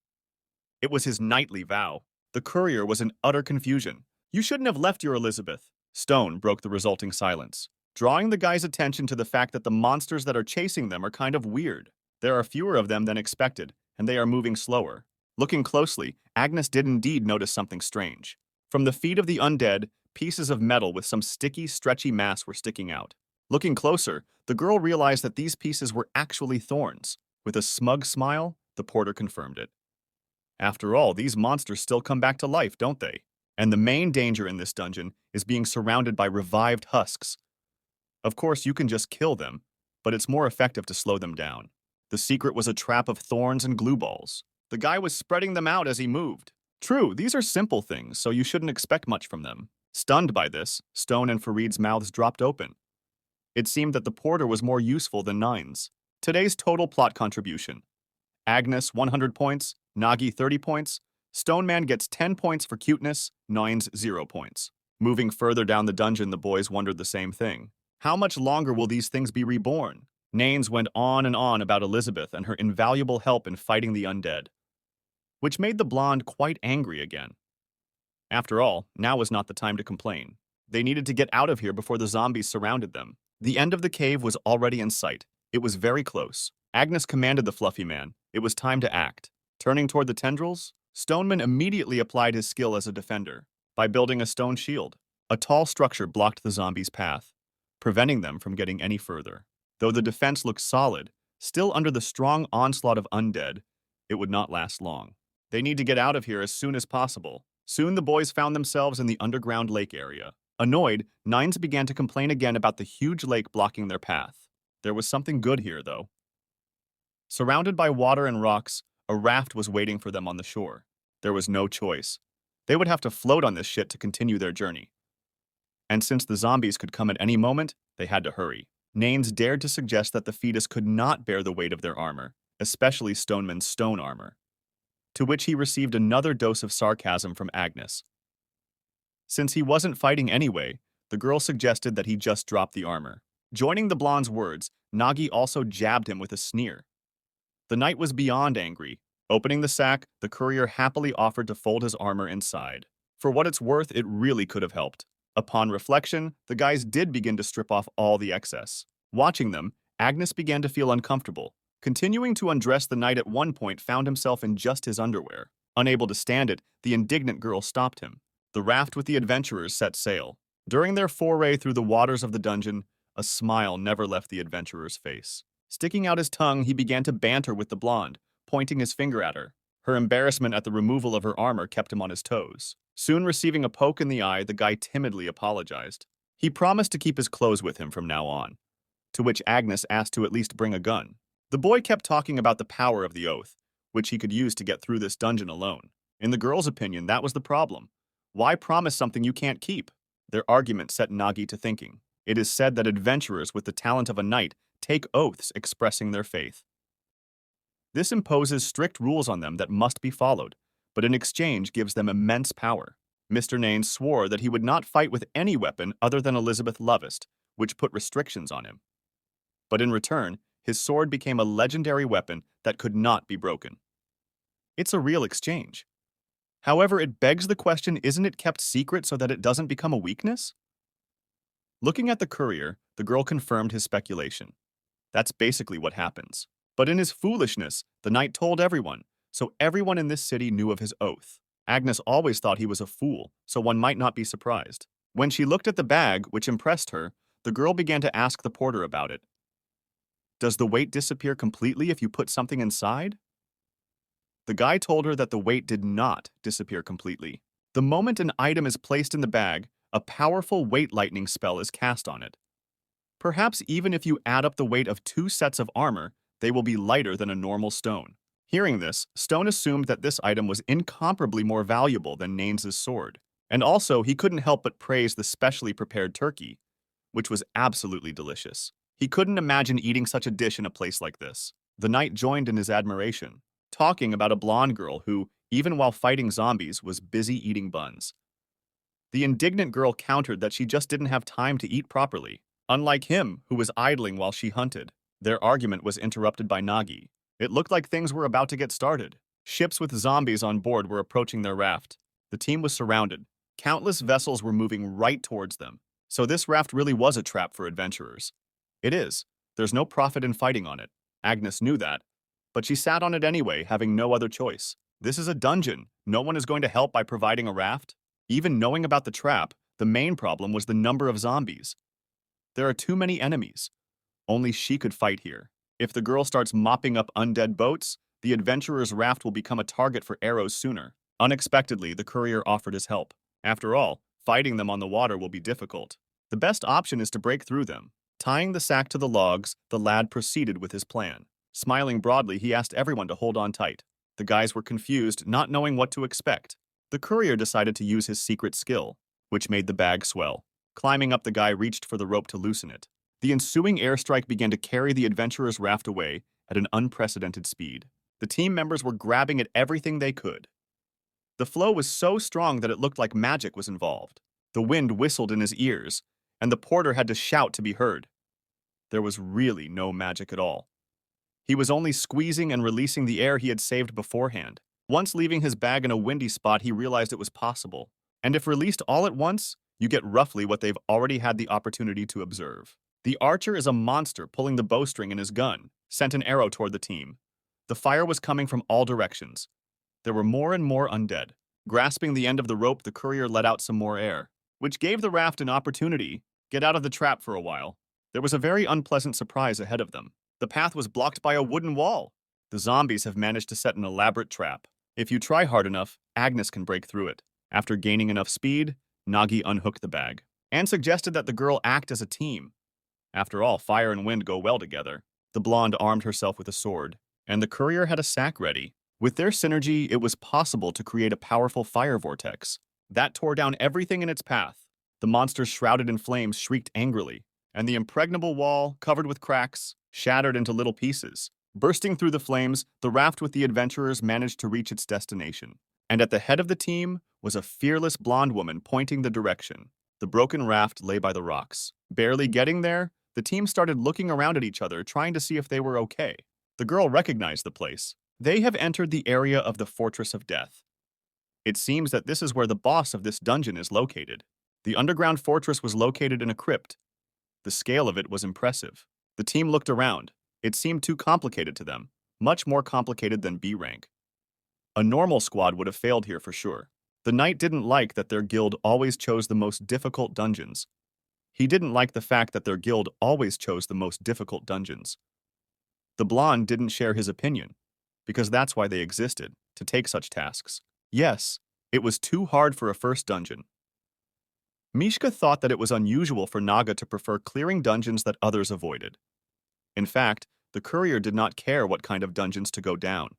It was his knightly vow. The courier was in utter confusion. "You shouldn't have left your Elizabeth." Stone broke the resulting silence, drawing the guy's attention to the fact that the monsters that are chasing them are kind of weird. There are fewer of them than expected, and they are moving slower. Looking closely, Agnes did indeed notice something strange. From the feet of the undead, pieces of metal with some sticky, stretchy mass were sticking out. Looking closer, the girl realized that these pieces were actually thorns. With a smug smile, the porter confirmed it. After all, these monsters still come back to life, don't they? And the main danger in this dungeon is being surrounded by revived husks. Of course, you can just kill them, but it's more effective to slow them down. The secret was a trap of thorns and glue balls. The guy was spreading them out as he moved. True, these are simple things, so you shouldn't expect much from them. Stunned by this, Stone and Farid's mouths dropped open. It seemed that the porter was more useful than Nines. Today's total plot contribution. Agnes, 100 points. Nagi, 30 points. Stoneman gets 10 points for cuteness. Nines, 0 points. Moving further down the dungeon, the boys wondered the same thing. How much longer will these things be reborn? Naines went on and on about Elizabeth and her invaluable help in fighting the undead, which made the blonde quite angry again. After all, now was not the time to complain. They needed to get out of here before the zombies surrounded them. The end of the cave was already in sight. It was very close. Agnes commanded the fluffy man. It was time to act. Turning toward the tendrils, Stoneman immediately applied his skill as a defender by building a stone shield. A tall structure blocked the zombies' path, preventing them from getting any further. Though the defense looked solid, still under the strong onslaught of undead, it would not last long. They need to get out of here as soon as possible. Soon the boys found themselves in the underground lake area. Annoyed, Nines began to complain again about the huge lake blocking their path. There was something good here, though. Surrounded by water and rocks, a raft was waiting for them on the shore. There was no choice. They would have to float on this shit to continue their journey. And since the zombies could come at any moment, they had to hurry. Naines dared to suggest that the fetus could not bear the weight of their armor, especially Stoneman's stone armor, to which he received another dose of sarcasm from Agnes. Since he wasn't fighting anyway, the girl suggested that he just drop the armor. Joining the blonde's words, Nagi also jabbed him with a sneer. The knight was beyond angry. Opening the sack, the courier happily offered to fold his armor inside. For what it's worth, it really could have helped. Upon reflection, the guys did begin to strip off all the excess. Watching them, Agnes began to feel uncomfortable. Continuing to undress, the knight at one point found himself in just his underwear. Unable to stand it, the indignant girl stopped him. The raft with the adventurers set sail. During their foray through the waters of the dungeon, a smile never left the adventurer's face. Sticking out his tongue, he began to banter with the blonde, pointing his finger at her. Her embarrassment at the removal of her armor kept him on his toes. Soon receiving a poke in the eye, the guy timidly apologized. He promised to keep his clothes with him from now on, to which Agnes asked to at least bring a gun. The boy kept talking about the power of the oath, which he could use to get through this dungeon alone. In the girl's opinion, that was the problem. Why promise something you can't keep? Their argument set Nagi to thinking. It is said that adventurers with the talent of a knight take oaths expressing their faith. This imposes strict rules on them that must be followed, but in exchange gives them immense power. Mr. Nain swore that he would not fight with any weapon other than Elizabeth Lovest, which put restrictions on him. But in return, his sword became a legendary weapon that could not be broken. It's a real exchange. However, it begs the question, isn't it kept secret so that it doesn't become a weakness? Looking at the courier, the girl confirmed his speculation. That's basically what happens. But in his foolishness, the knight told everyone, so everyone in this city knew of his oath. Agnes always thought he was a fool, so one might not be surprised. When she looked at the bag, which impressed her, the girl began to ask the porter about it. Does the weight disappear completely if you put something inside? The guy told her that the weight did not disappear completely. The moment an item is placed in the bag, a powerful weight lightning spell is cast on it. Perhaps even if you add up the weight of 2 sets of armor, they will be lighter than a normal stone. Hearing this, Stone assumed that this item was incomparably more valuable than Nain's sword. And also, he couldn't help but praise the specially prepared turkey, which was absolutely delicious. He couldn't imagine eating such a dish in a place like this. The knight joined in his admiration, talking about a blonde girl who, even while fighting zombies, was busy eating buns. The indignant girl countered that she just didn't have time to eat properly, unlike him, who was idling while she hunted. Their argument was interrupted by Nagi. It looked like things were about to get started. Ships with zombies on board were approaching their raft. The team was surrounded. Countless vessels were moving right towards them. So this raft really was a trap for adventurers. It is. There's no profit in fighting on it. Agnes knew that. But she sat on it anyway, having no other choice. This is a dungeon. No one is going to help by providing a raft. Even knowing about the trap, the main problem was the number of zombies. There are too many enemies. Only she could fight here. If the girl starts mopping up undead boats, the adventurer's raft will become a target for arrows sooner. Unexpectedly, the courier offered his help. After all, fighting them on the water will be difficult. The best option is to break through them. Tying the sack to the logs, the lad proceeded with his plan. Smiling broadly, he asked everyone to hold on tight. The guys were confused, not knowing what to expect. The courier decided to use his secret skill, which made the bag swell. Climbing up, the guy reached for the rope to loosen it. The ensuing airstrike began to carry the adventurer's raft away at an unprecedented speed. The team members were grabbing at everything they could. The flow was so strong that it looked like magic was involved. The wind whistled in his ears, and the porter had to shout to be heard. There was really no magic at all. He was only squeezing and releasing the air he had saved beforehand. Once leaving his bag in a windy spot, he realized it was possible. And if released all at once, you get roughly what they've already had the opportunity to observe. The archer is a monster pulling the bowstring in his gun, sent an arrow toward the team. The fire was coming from all directions. There were more and more undead. Grasping the end of the rope, the courier let out some more air, which gave the raft an opportunity. Get out of the trap for a while. There was a very unpleasant surprise ahead of them. The path was blocked by a wooden wall. The zombies have managed to set an elaborate trap. If you try hard enough, Agnes can break through it. After gaining enough speed, Nagi unhooked the bag and suggested that the girl act as a team. After all, fire and wind go well together. The blonde armed herself with a sword, and the courier had a sack ready. With their synergy, it was possible to create a powerful fire vortex that tore down everything in its path. The monsters shrouded in flames shrieked angrily, and the impregnable wall, covered with cracks, shattered into little pieces. Bursting through the flames, the raft with the adventurers managed to reach its destination. And at the head of the team was a fearless blonde woman pointing the direction. The broken raft lay by the rocks. Barely getting there, the team started looking around at each other, trying to see if they were okay. The girl recognized the place. They have entered the area of the Fortress of Death. It seems that this is where the boss of this dungeon is located. The underground fortress was located in a crypt. The scale of it was impressive. The team looked around. It seemed too complicated to them, much more complicated than B rank. A normal squad would have failed here for sure. The knight didn't like that their guild always chose the most difficult dungeons. He didn't like the fact that their guild always chose the most difficult dungeons. The blonde didn't share his opinion, because that's why they existed, to take such tasks. Yes, it was too hard for a first dungeon. Mishka thought that it was unusual for Naga to prefer clearing dungeons that others avoided. In fact, the courier did not care what kind of dungeons to go down.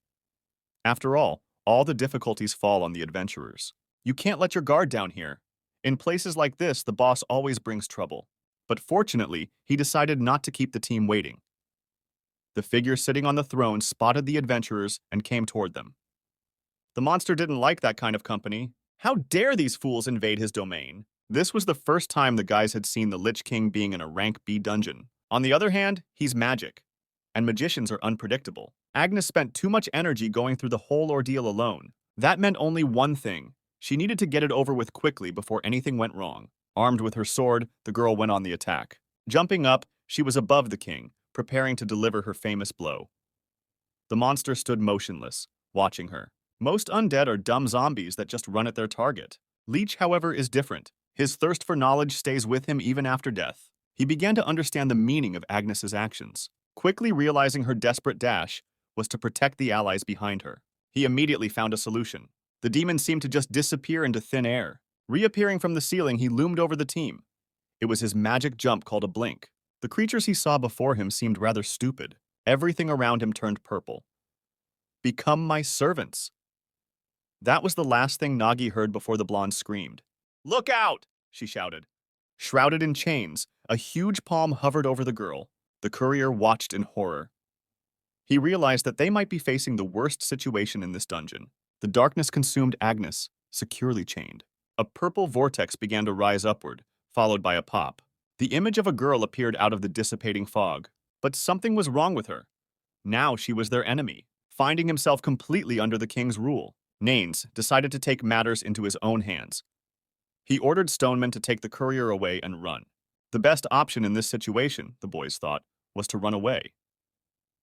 After all the difficulties fall on the adventurers. You can't let your guard down here. In places like this, the boss always brings trouble. But fortunately, he decided not to keep the team waiting. The figure sitting on the throne spotted the adventurers and came toward them. The monster didn't like that kind of company, How dare these fools invade his domain? This was the first time the guys had seen the Lich King being in a rank B dungeon. On the other hand, he's magic, and magicians are unpredictable. Agnes spent too much energy going through the whole ordeal alone. That meant only one thing. She needed to get it over with quickly before anything went wrong. Armed with her sword, the girl went on the attack. Jumping up, she was above the king, preparing to deliver her famous blow. The monster stood motionless, watching her. Most undead are dumb zombies that just run at their target. Leech, however, is different. His thirst for knowledge stays with him even after death. He began to understand the meaning of Agnes's actions. Quickly realizing her desperate dash was to protect the allies behind her. He immediately found a solution. The demon seemed to just disappear into thin air. Reappearing from the ceiling, he loomed over the team. It was his magic jump called a blink. The creatures he saw before him seemed rather stupid. Everything around him turned purple. Become my servants. That was the last thing Nagi heard before the blonde screamed. Look out! She shouted. Shrouded in chains, a huge palm hovered over the girl. The courier watched in horror. He realized that they might be facing the worst situation in this dungeon. The darkness consumed Agnes, securely chained. A purple vortex began to rise upward, followed by a pop. The image of a girl appeared out of the dissipating fog. But something was wrong with her. Now she was their enemy, finding himself completely under the king's rule. Naines decided to take matters into his own hands. He ordered Stoneman to take the courier away and run. The best option in this situation, the boys thought, was to run away.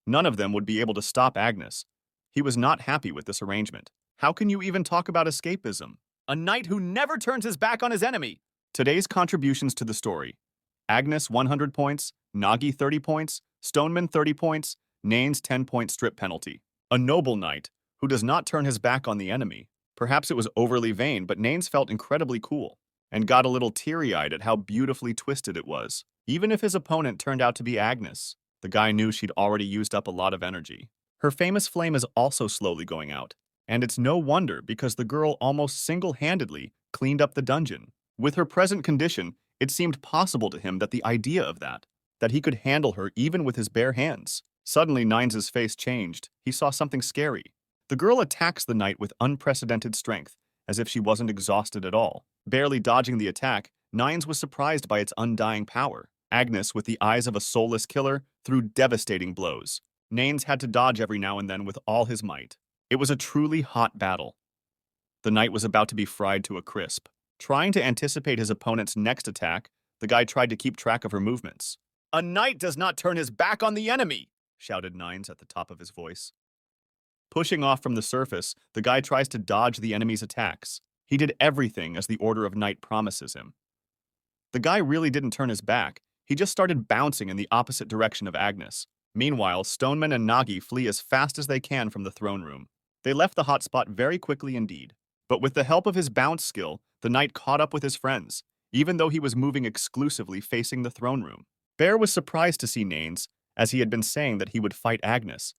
None of them would be able to stop Agnes. He was not happy with this arrangement. How can you even talk about escapism? A knight who never turns his back on his enemy! Today's contributions to the story. Agnes 100 points, Nagi 30 points, Stoneman 30 points, Naines 10-point strip penalty. A noble knight who does not turn his back on the enemy. Perhaps it was overly vain, but Naines felt incredibly cool and got a little teary-eyed at how beautifully twisted it was. Even if his opponent turned out to be Agnes, the guy knew she'd already used up a lot of energy. Her famous flame is also slowly going out, and it's no wonder because the girl almost single-handedly cleaned up the dungeon. With her present condition, it seemed possible to him that the idea of that he could handle her even with his bare hands. Suddenly, Nines's face changed. He saw something scary. The girl attacks the knight with unprecedented strength, as if she wasn't exhausted at all. Barely dodging the attack, Nines was surprised by its undying power. Agnes, with the eyes of a soulless killer, threw devastating blows. Naines had to dodge every now and then with all his might. It was a truly hot battle. The knight was about to be fried to a crisp. Trying to anticipate his opponent's next attack, the guy tried to keep track of her movements. A knight does not turn his back on the enemy, shouted Nines at the top of his voice. Pushing off from the surface, the guy tries to dodge the enemy's attacks. He did everything as the Order of Knight promises him. The guy really didn't turn his back. He just started bouncing in the opposite direction of Agnes. Meanwhile, Stoneman and Nagi flee as fast as they can from the throne room. They left the hot spot very quickly indeed. But with the help of his bounce skill, the knight caught up with his friends, even though he was moving exclusively facing the throne room. Bear was surprised to see Naines, as he had been saying that he would fight Agnes.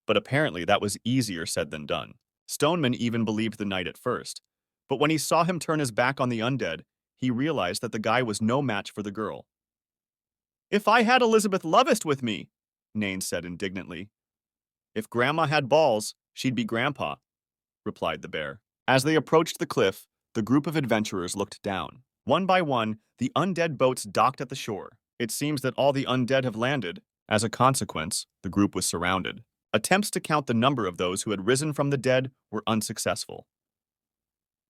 But apparently that was easier said than done. Stoneman even believed the knight at first. But when he saw him turn his back on the undead, he realized that the guy was no match for the girl. If I had Elizabeth Lovest with me, Naines said indignantly. If Grandma had balls, she'd be Grandpa, replied the bear. As they approached the cliff, the group of adventurers looked down. One by one, the undead boats docked at the shore. It seems that all the undead have landed. As a consequence, the group was surrounded. Attempts to count the number of those who had risen from the dead were unsuccessful.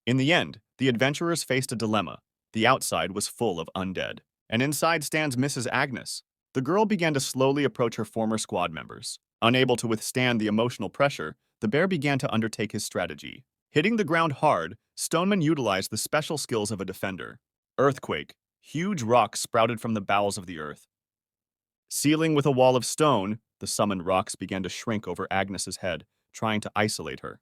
In the end, the adventurers faced a dilemma. The outside was full of undead, and inside stands Mrs. Agnes. The girl began to slowly approach her former squad members. Unable to withstand the emotional pressure, the bear began to undertake his strategy. Hitting the ground hard, Stoneman utilized the special skills of a defender. Earthquake. Huge rocks sprouted from the bowels of the earth. Sealing with a wall of stone, the summoned rocks began to shrink over Agnes's head, trying to isolate her.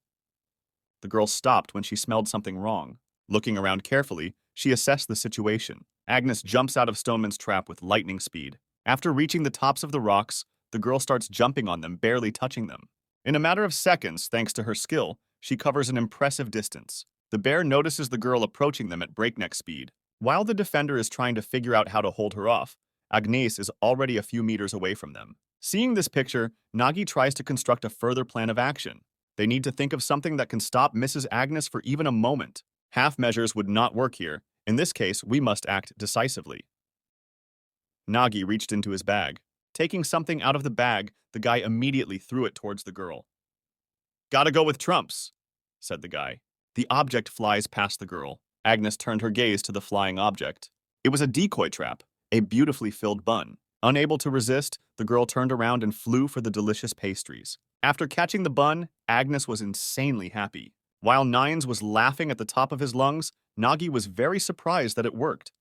The girl stopped when she smelled something wrong. Looking around carefully, she assessed the situation. Agnes jumps out of Stoneman's trap with lightning speed. After reaching the tops of the rocks, the girl starts jumping on them, barely touching them. In a matter of seconds, thanks to her skill, she covers an impressive distance. The bear notices the girl approaching them at breakneck speed. While the defender is trying to figure out how to hold her off, Agnes is already a few meters away from them. Seeing this picture, Nagi tries to construct a further plan of action. They need to think of something that can stop Mrs. Agnes for even a moment. Half measures would not work here. In this case, we must act decisively. Nagi reached into his bag. Taking something out of the bag, the guy immediately threw it towards the girl. Gotta go with trumps, said the guy. The object flies past the girl. Agnes turned her gaze to the flying object. It was a decoy trap, a beautifully filled bun. Unable to resist, the girl turned around and flew for the delicious pastries. After catching the bun, Agnes was insanely happy. While Nines was laughing at the top of his lungs, Nagi was very surprised that it worked.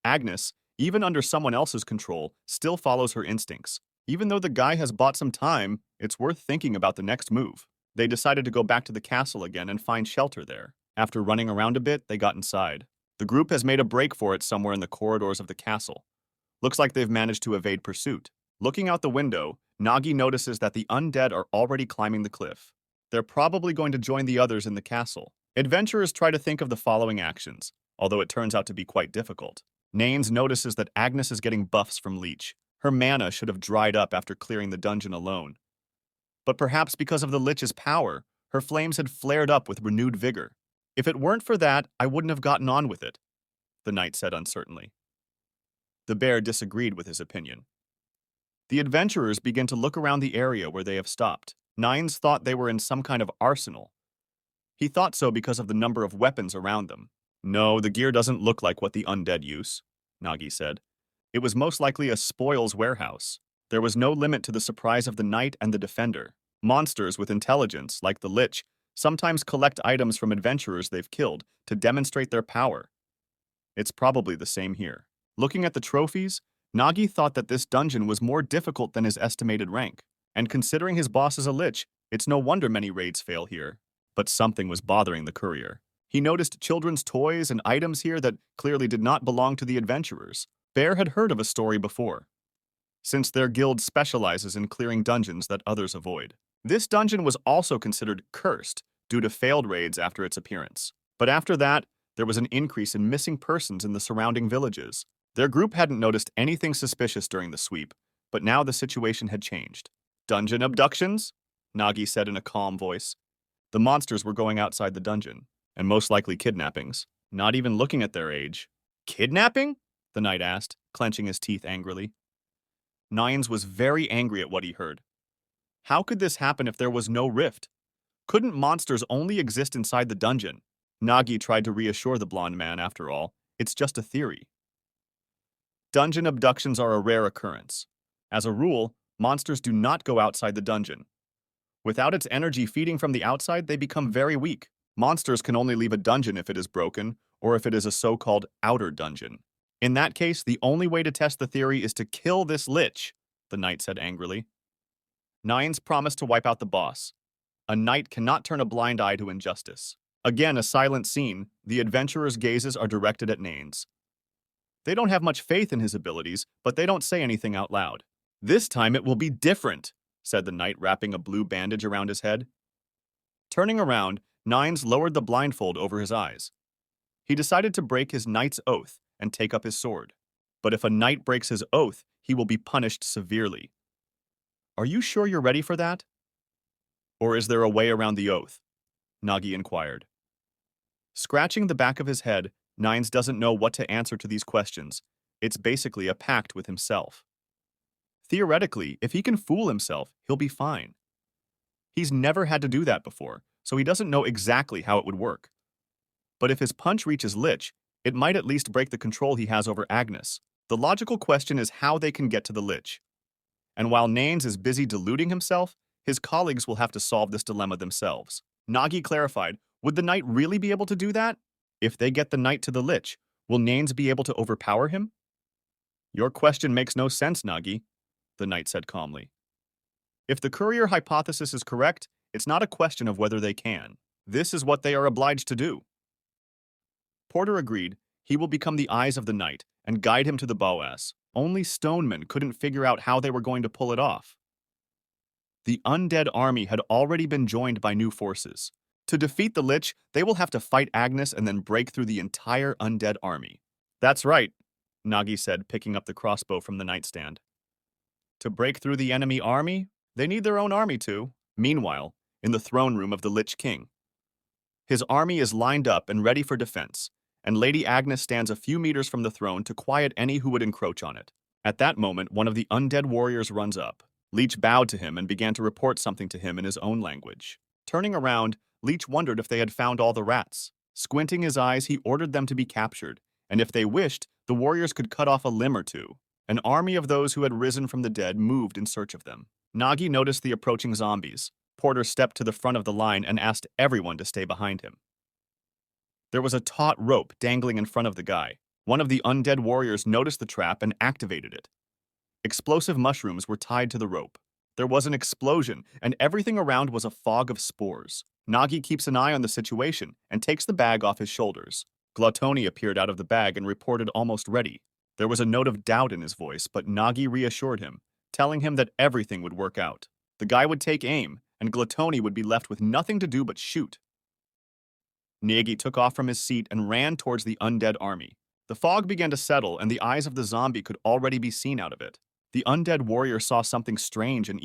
Agnes, even under someone else's control, still follows her instincts. Even though the guy has bought some time, it's worth thinking about the next move. They decided to go back to the castle again and find shelter there. After running around a bit, they got inside. The group has made a break for it somewhere in the corridors of the castle. Looks like they've managed to evade pursuit. Looking out the window, Nagi notices that the undead are already climbing the cliff. They're probably going to join the others in the castle. Adventurers try to think of the following actions, although it turns out to be quite difficult. Naines notices that Agnes is getting buffs from Leech. Her mana should have dried up after clearing the dungeon alone. But perhaps because of the Lich's power, her flames had flared up with renewed vigor. If it weren't for that, I wouldn't have gotten on with it, the knight said uncertainly. The bear disagreed with his opinion. The adventurers begin to look around the area where they have stopped. Nines thought they were in some kind of arsenal. He thought so because of the number of weapons around them. No, the gear doesn't look like what the undead use, Nagi said. It was most likely a spoils warehouse. There was no limit to the surprise of the knight and the defender. Monsters with intelligence, like the Lich, sometimes collect items from adventurers they've killed to demonstrate their power. It's probably the same here. Looking at the trophies, Nagi thought that this dungeon was more difficult than his estimated rank. And considering his boss is a Lich, it's no wonder many raids fail here. But something was bothering the courier. He noticed children's toys and items here that clearly did not belong to the adventurers. Bear had heard of a story before, since their guild specializes in clearing dungeons that others avoid. This dungeon was also considered cursed due to failed raids after its appearance. But after that, there was an increase in missing persons in the surrounding villages. Their group hadn't noticed anything suspicious during the sweep, but now the situation had changed. Dungeon abductions? Nagi said in a calm voice. The monsters were going outside the dungeon, and most likely kidnappings. Not even looking at their age. Kidnapping? The knight asked, clenching his teeth angrily. Nines was very angry at what he heard. How could this happen if there was no rift? Couldn't monsters only exist inside the dungeon? Nagi tried to reassure the blonde man, after all. It's just a theory. Dungeon abductions are a rare occurrence. As a rule, monsters do not go outside the dungeon. Without its energy feeding from the outside, they become very weak. Monsters can only leave a dungeon if it is broken, or if it is a so-called outer dungeon. In that case, the only way to test the theory is to kill this Lich, the knight said angrily. Nines promised to wipe out the boss. A knight cannot turn a blind eye to injustice. Again, a silent scene. The adventurers' gazes are directed at Naines. They don't have much faith in his abilities, but they don't say anything out loud. This time it will be different, said the knight, wrapping a blue bandage around his head. Turning around, Nines lowered the blindfold over his eyes. He decided to break his knight's oath and take up his sword. But if a knight breaks his oath, he will be punished severely. Are you sure you're ready for that? Or is there a way around the oath? Nagi inquired. Scratching the back of his head, Nines doesn't know what to answer to these questions. It's basically a pact with himself. Theoretically, if he can fool himself, he'll be fine. He's never had to do that before, so he doesn't know exactly how it would work. But if his punch reaches Lich, it might at least break the control he has over Agnes. The logical question is how they can get to the Lich. And while Naines is busy deluding himself, his colleagues will have to solve this dilemma themselves. Nagi clarified, would the knight really be able to do that? If they get the knight to the Lich, will Naines be able to overpower him? Your question makes no sense, Nagi, the knight said calmly. If the courier hypothesis is correct, it's not a question of whether they can. This is what they are obliged to do. Porter agreed. He will become the eyes of the knight and guide him to the Boas. Only Stoneman couldn't figure out how they were going to pull it off. The undead army had already been joined by new forces. To defeat the Lich, they will have to fight Agnes and then break through the entire undead army. That's right, Nagi said, picking up the crossbow from the nightstand. To break through the enemy army, they need their own army too. Meanwhile, in the throne room of the Lich King, His army is lined up and ready for defense, and Lady Agnes stands a few meters from the throne to quiet any who would encroach on it. At that moment, one of the undead warriors runs up. Leech bowed to him and began to report something to him in his own language. Turning around, Leech wondered if they had found all the rats. Squinting his eyes, he ordered them to be captured, and if they wished, the warriors could cut off a limb or two. An army of those who had risen from the dead moved in search of them. Nagi noticed the approaching zombies. Porter stepped to the front of the line and asked everyone to stay behind him. There was a taut rope dangling in front of the guy. One of the undead warriors noticed the trap and activated it. Explosive mushrooms were tied to the rope. There was an explosion, and everything around was a fog of spores. Nagi keeps an eye on the situation and takes the bag off his shoulders. Gluttony appeared out of the bag and reported almost ready. There was a note of doubt in his voice, but Nagi reassured him, telling him that everything would work out. The guy would take aim, and Gluttony would be left with nothing to do but shoot. Nagi took off from his seat and ran towards the undead army. The fog began to settle, and the eyes of the zombie could already be seen out of it. The undead warrior saw something strange and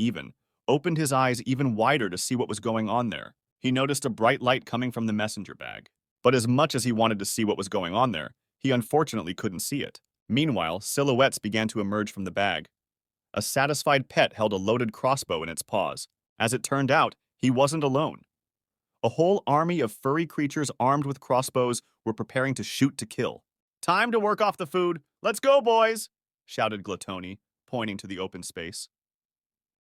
opened his eyes even wider to see what was going on there. He noticed a bright light coming from the messenger bag. But as much as he wanted to see what was going on there, he unfortunately couldn't see it. Meanwhile, silhouettes began to emerge from the bag. A satisfied pet held a loaded crossbow in its paws. As it turned out, he wasn't alone. A whole army of furry creatures armed with crossbows were preparing to shoot to kill. "Time to work off the food! Let's go, boys!" shouted Gluttony, pointing to the open space.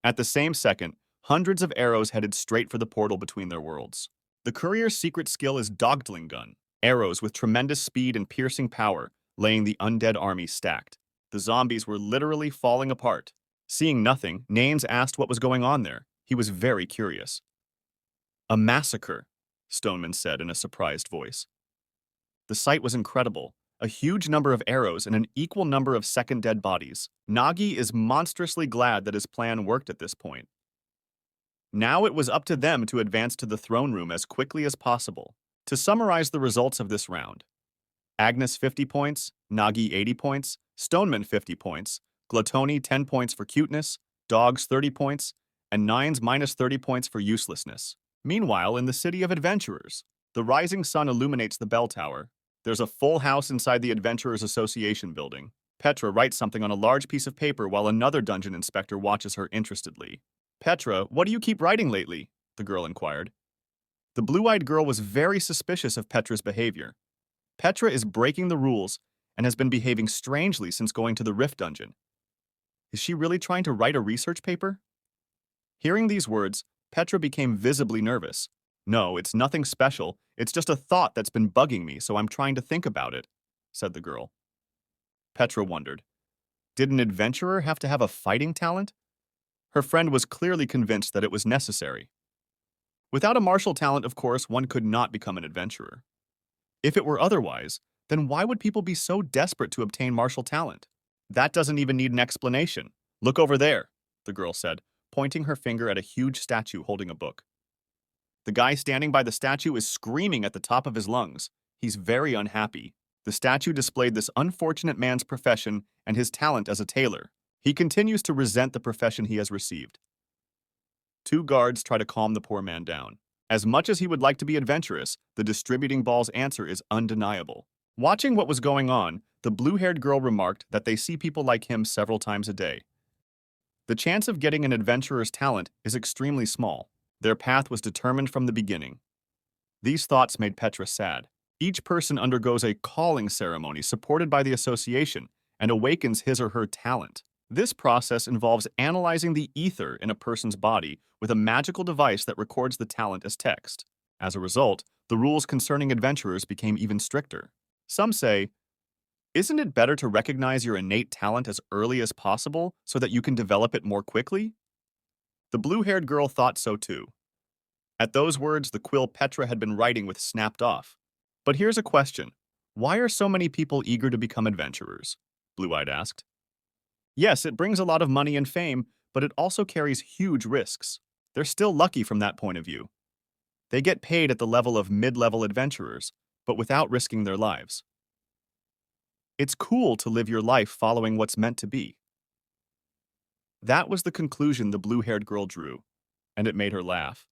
At the same second, hundreds of arrows headed straight for the portal between their worlds. The courier's secret skill is Dogtling Gun, arrows with tremendous speed and piercing power, laying the undead army stacked. The zombies were literally falling apart. Seeing nothing, Nanes asked what was going on there. He was very curious. "A massacre," Stoneman said in a surprised voice. The sight was incredible. A huge number of arrows and an equal number of second dead bodies. Nagi is monstrously glad that his plan worked at this point. Now it was up to them to advance to the throne room as quickly as possible. To summarize the results of this round: Agnes 50 points, Nagi 80 points, Stoneman 50 points, Gluttony 10 points for cuteness, Dogs 30 points, and Nines minus 30 points for uselessness. Meanwhile, in the City of Adventurers, the rising sun illuminates the bell tower. There's a full house inside the Adventurers Association building. Petra writes something on a large piece of paper while another dungeon inspector watches her interestedly. "Petra, what do you keep writing lately?" the girl inquired. The blue-eyed girl was very suspicious of Petra's behavior. Petra is breaking the rules and has been behaving strangely since going to the Rift Dungeon. Is she really trying to write a research paper? Hearing these words, Petra became visibly nervous. "No, it's nothing special. It's just a thought that's been bugging me, so I'm trying to think about it," said the girl. Petra wondered. Did an adventurer have to have a fighting talent? Her friend was clearly convinced that it was necessary. Without a martial talent, of course, one could not become an adventurer. If it were otherwise, then why would people be so desperate to obtain martial talent? That doesn't even need an explanation. "Look over there," the girl said, pointing her finger at a huge statue holding a book. The guy standing by the statue is screaming at the top of his lungs. He's very unhappy. The statue displayed this unfortunate man's profession and his talent as a tailor. He continues to resent the profession he has received. Two guards try to calm the poor man down. As much as he would like to be adventurous, the distributing ball's answer is undeniable. Watching what was going on, the blue-haired girl remarked that they see people like him several times a day. The chance of getting an adventurer's talent is extremely small. Their path was determined from the beginning. These thoughts made Petra sad. Each person undergoes a calling ceremony supported by the association and awakens his or her talent. This process involves analyzing the ether in a person's body with a magical device that records the talent as text. As a result, the rules concerning adventurers became even stricter. Some say, "Isn't it better to recognize your innate talent as early as possible so that you can develop it more quickly?" The blue-haired girl thought so too. At those words, the quill Petra had been writing with snapped off. But here's a question. Why are so many people eager to become adventurers? Blue-eyed asked. Yes, it brings a lot of money and fame, but it also carries huge risks. They're still lucky from that point of view. They get paid at the level of mid-level adventurers, but without risking their lives. It's cool to live your life following what's meant to be. That was the conclusion the blue-haired girl drew, and it made her laugh.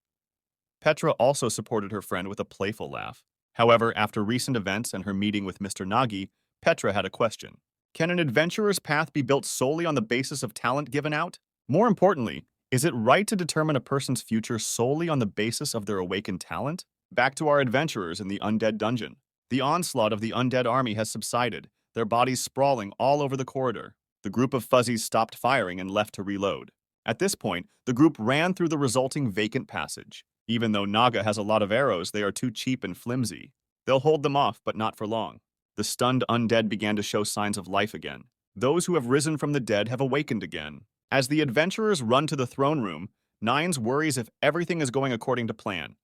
Petra also supported her friend with a playful laugh. However, after recent events and her meeting with Mr. Nagi, Petra had a question. Can an adventurer's path be built solely on the basis of talent given out? More importantly, is it right to determine a person's future solely on the basis of their awakened talent? Back to our adventurers in the undead dungeon. The onslaught of the undead army has subsided, their bodies sprawling all over the corridor. The group of fuzzies stopped firing and left to reload. At this point, the group ran through the resulting vacant passage. Even though Naga has a lot of arrows, they are too cheap and flimsy. They'll hold them off, but not for long. The stunned undead began to show signs of life again. Those who have risen from the dead have awakened again. As the adventurers run to the throne room, Nines worries if everything is going according to plan.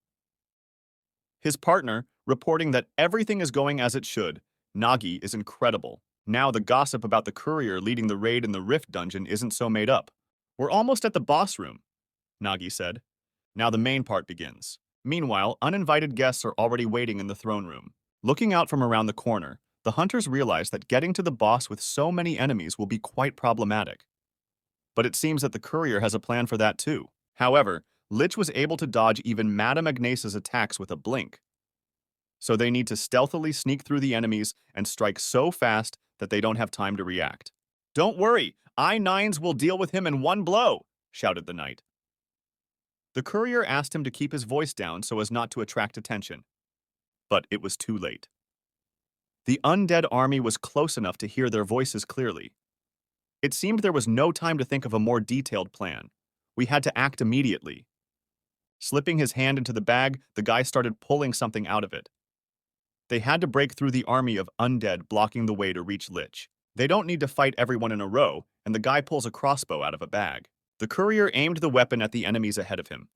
His partner, reporting that everything is going as it should, Nagi, is incredible. Now the gossip about the courier leading the raid in the Rift dungeon isn't so made up. We're almost at the boss room, Nagi said. Now the main part begins. Meanwhile, uninvited guests are already waiting in the throne room. Looking out from around the corner, the hunters realize that getting to the boss with so many enemies will be quite problematic. But it seems that the courier has a plan for that too. However, Lich was able to dodge even Madame Agnes's attacks with a blink. So they need to stealthily sneak through the enemies and strike so fast that they don't have time to react. Don't worry, I-9s will deal with him in one blow, shouted the knight. The courier asked him to keep his voice down so as not to attract attention. But it was too late. The undead army was close enough to hear their voices clearly. It seemed there was no time to think of a more detailed plan. We had to act immediately. Slipping his hand into the bag, the guy started pulling something out of it. They had to break through the army of undead blocking the way to reach Lich. They don't need to fight everyone in a row, and the guy pulls a crossbow out of a bag. The courier aimed the weapon at the enemies ahead of him.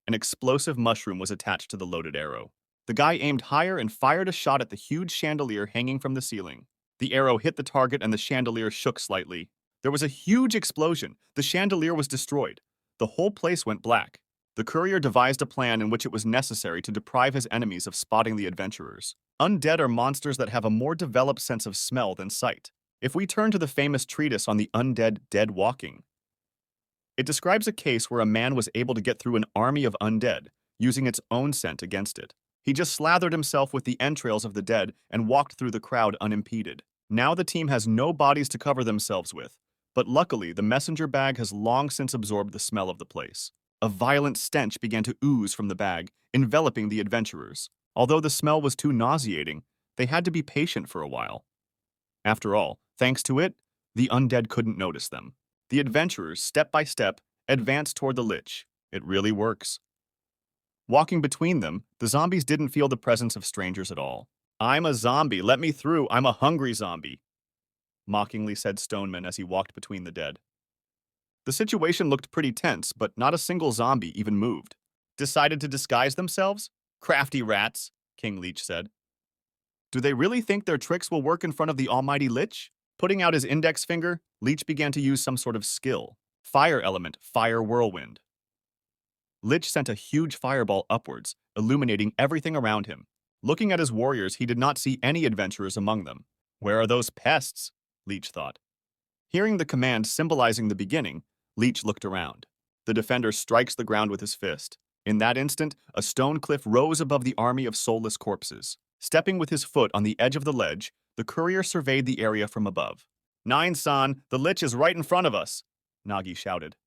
An explosive mushroom was attached to the loaded arrow. The guy aimed higher and fired a shot at the huge chandelier hanging from the ceiling. The arrow hit the target and the chandelier shook slightly. There was a huge explosion. The chandelier was destroyed. The whole place went black. The courier devised a plan in which it was necessary to deprive his enemies of spotting the adventurers. Undead are monsters that have a more developed sense of smell than sight. If we turn to the famous treatise on the undead dead walking, it describes a case where a man was able to get through an army of undead, using its own scent against it. He just slathered himself with the entrails of the dead and walked through the crowd unimpeded. Now the team has no bodies to cover themselves with, but luckily the messenger bag has long since absorbed the smell of the place. A violent stench began to ooze from the bag, enveloping the adventurers. Although the smell was too nauseating, they had to be patient for a while. After all, thanks to it, the undead couldn't notice them. The adventurers, step by step, advanced toward the Lich. It really works. Walking between them, the zombies didn't feel the presence of strangers at all. "I'm a zombie, let me through, I'm a hungry zombie," mockingly said Stoneman as he walked between the dead. The situation looked pretty tense, but not a single zombie even moved. "Decided to disguise themselves? Crafty rats," King Leech said. "Do they really think their tricks will work in front of the almighty Lich?" Putting out his index finger, Leech began to use some sort of skill. Fire element, fire whirlwind. Lich sent a huge fireball upwards, illuminating everything around him. Looking at his warriors, he did not see any adventurers among them. "Where are those pests?" Leech thought. Hearing the command symbolizing the beginning, Leech looked around. The defender strikes the ground with his fist. In that instant, a stone cliff rose above the army of soulless corpses. Stepping with his foot on the edge of the ledge, the courier surveyed the area from above. "Nine-san, the Lich is right in front of us," Nagi shouted.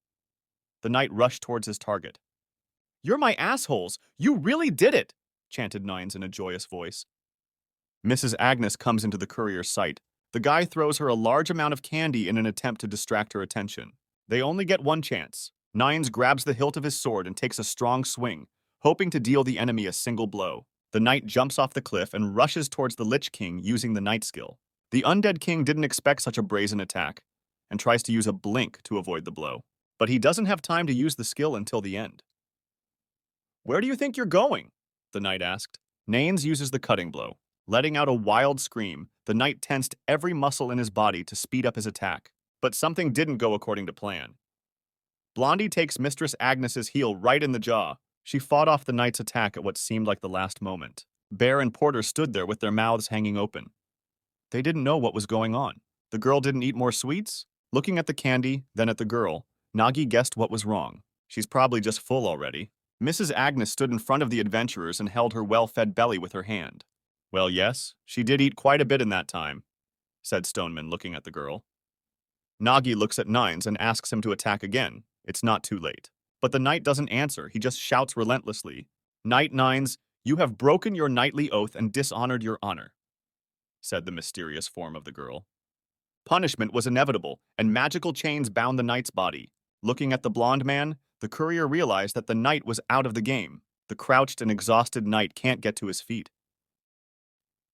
The knight rushed towards his target. "You're my assholes! You really did it!" chanted Nines in a joyous voice. Mrs. Agnes comes into the courier's sight. The guy throws her a large amount of candy in an attempt to distract her attention. They only get one chance. Nines grabs the hilt of his sword and takes a strong swing, hoping to deal the enemy a single blow. The knight jumps off the cliff and rushes towards the Lich King using the knight skill. The undead king didn't expect such a brazen attack, and tries to use a blink to avoid the blow. But he doesn't have time to use the skill until the end. "Where do you think you're going?" the knight asked. Naines uses the cutting blow. Letting out a wild scream, the knight tensed every muscle in his body to speed up his attack. But something didn't go according to plan. Blondie takes Mistress Agnes's heel right in the jaw. She fought off the knight's attack at what seemed like the last moment. Bear and Porter stood there with their mouths hanging open. They didn't know what was going on. The girl didn't eat more sweets? Looking at the candy, then at the girl, Nagi guessed what was wrong. She's probably just full already. Mrs. Agnes stood in front of the adventurers and held her well-fed belly with her hand. Well, yes, she did eat quite a bit in that time, said Stoneman, looking at the girl. Nagi looks at Nines and asks him to attack again. It's not too late. But the knight doesn't answer. He just shouts relentlessly, "Knight Nines, you have broken your knightly oath and dishonored your honor," said the mysterious form of the girl. Punishment was inevitable, and magical chains bound the knight's body. Looking at the blonde man, the courier realized that the knight was out of the game. The crouched and exhausted knight can't get to his feet.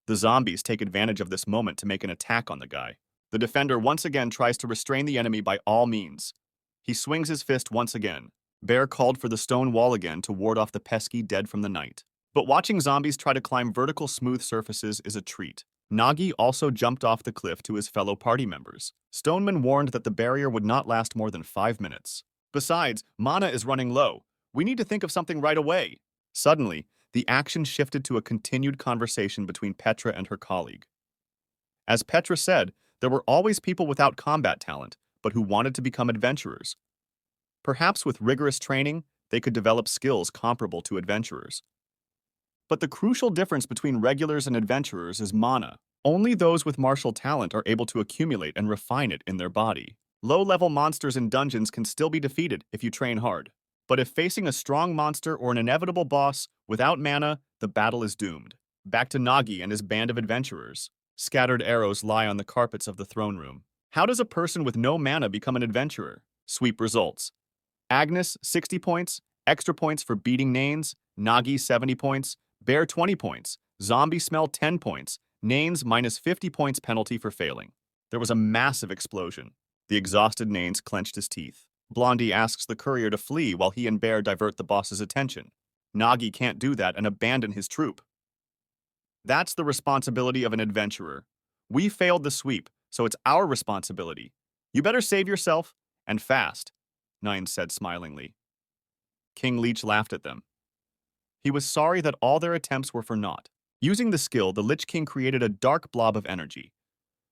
The zombies take advantage of this moment to make an attack on the guy. The defender once again tries to restrain the enemy by all means. He swings his fist once again. Bear called for the stone wall again to ward off the pesky dead from the knight. But watching zombies try to climb vertical smooth surfaces is a treat. Nagi also jumped off the cliff to his fellow party members. Stoneman warned that the barrier would not last more than 5 minutes. Besides, mana is running low. We need to think of something right away. Suddenly, the action shifted to a continued conversation between Petra and her colleague. As Petra said, there were always people without combat talent, but who wanted to become adventurers. Perhaps with rigorous training, they could develop skills comparable to adventurers. But the crucial difference between regulars and adventurers is mana. Only those with martial talent are able to accumulate and refine it in their body. Low-level monsters in dungeons can still be defeated if you train hard. But if facing a strong monster or an inevitable boss without mana, the battle is doomed. Back to Nagi and his band of adventurers. Scattered arrows lie on the carpets of the throne room. How does a person with no mana become an adventurer? Sweep results. Agnes, 60 points, extra points for beating Nanes, Nagi, 70 points, Bear, 20 points, Zombie Smell, 10 points, Nanes, minus 50 points penalty for failing. There was a massive explosion. The exhausted Nanes clenched his teeth. Blondie asks the courier to flee while he and Bear divert the boss's attention. Nagi can't do that and abandon his troop. That's the responsibility of an adventurer. We failed the sweep, so it's our responsibility. You better save yourself, and fast, Nine said smilingly. King Leech laughed at them. He was sorry that all their attempts were for naught. Using the skill, the Lich King created a dark blob of energy.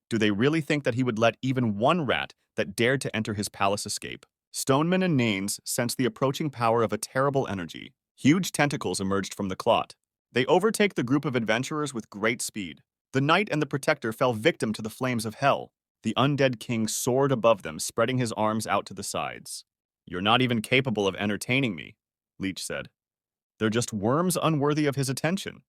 Do they really think that he would let even one rat that dared to enter his palace escape? Stoneman and Nanes sensed the approaching power of a terrible energy. Huge tentacles emerged from the clot. They overtake the group of adventurers with great speed. The knight and the protector fell victim to the flames of hell. The undead king soared above them, spreading his arms out to the sides. "You're not even capable of entertaining me," Leech said. "They're just worms unworthy of his attention."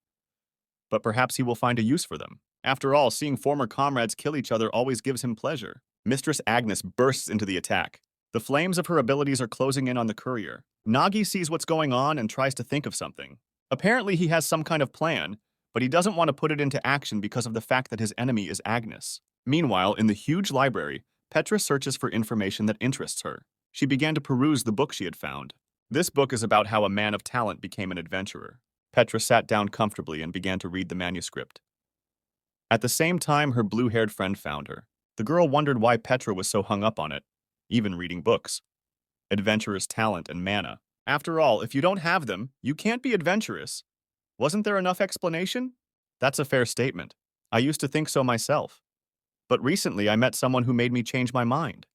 But perhaps he will find a use for them. After all, seeing former comrades kill each other always gives him pleasure. Mistress Agnes bursts into the attack. The flames of her abilities are closing in on the courier. Nagi sees what's going on and tries to think of something. Apparently he has some kind of plan, but he doesn't want to put it into action because of the fact that his enemy is Agnes. Meanwhile, in the huge library, Petra searches for information that interests her. She began to peruse the book she had found. This book is about how a man of talent became an adventurer. Petra sat down comfortably and began to read the manuscript. At the same time, her blue-haired friend found her. The girl wondered why Petra was so hung up on it, even reading books. Adventurer's talent and mana. After all, if you don't have them, you can't be adventurous. Wasn't there enough explanation? That's a fair statement. I used to think so myself. But recently I met someone who made me change my mind,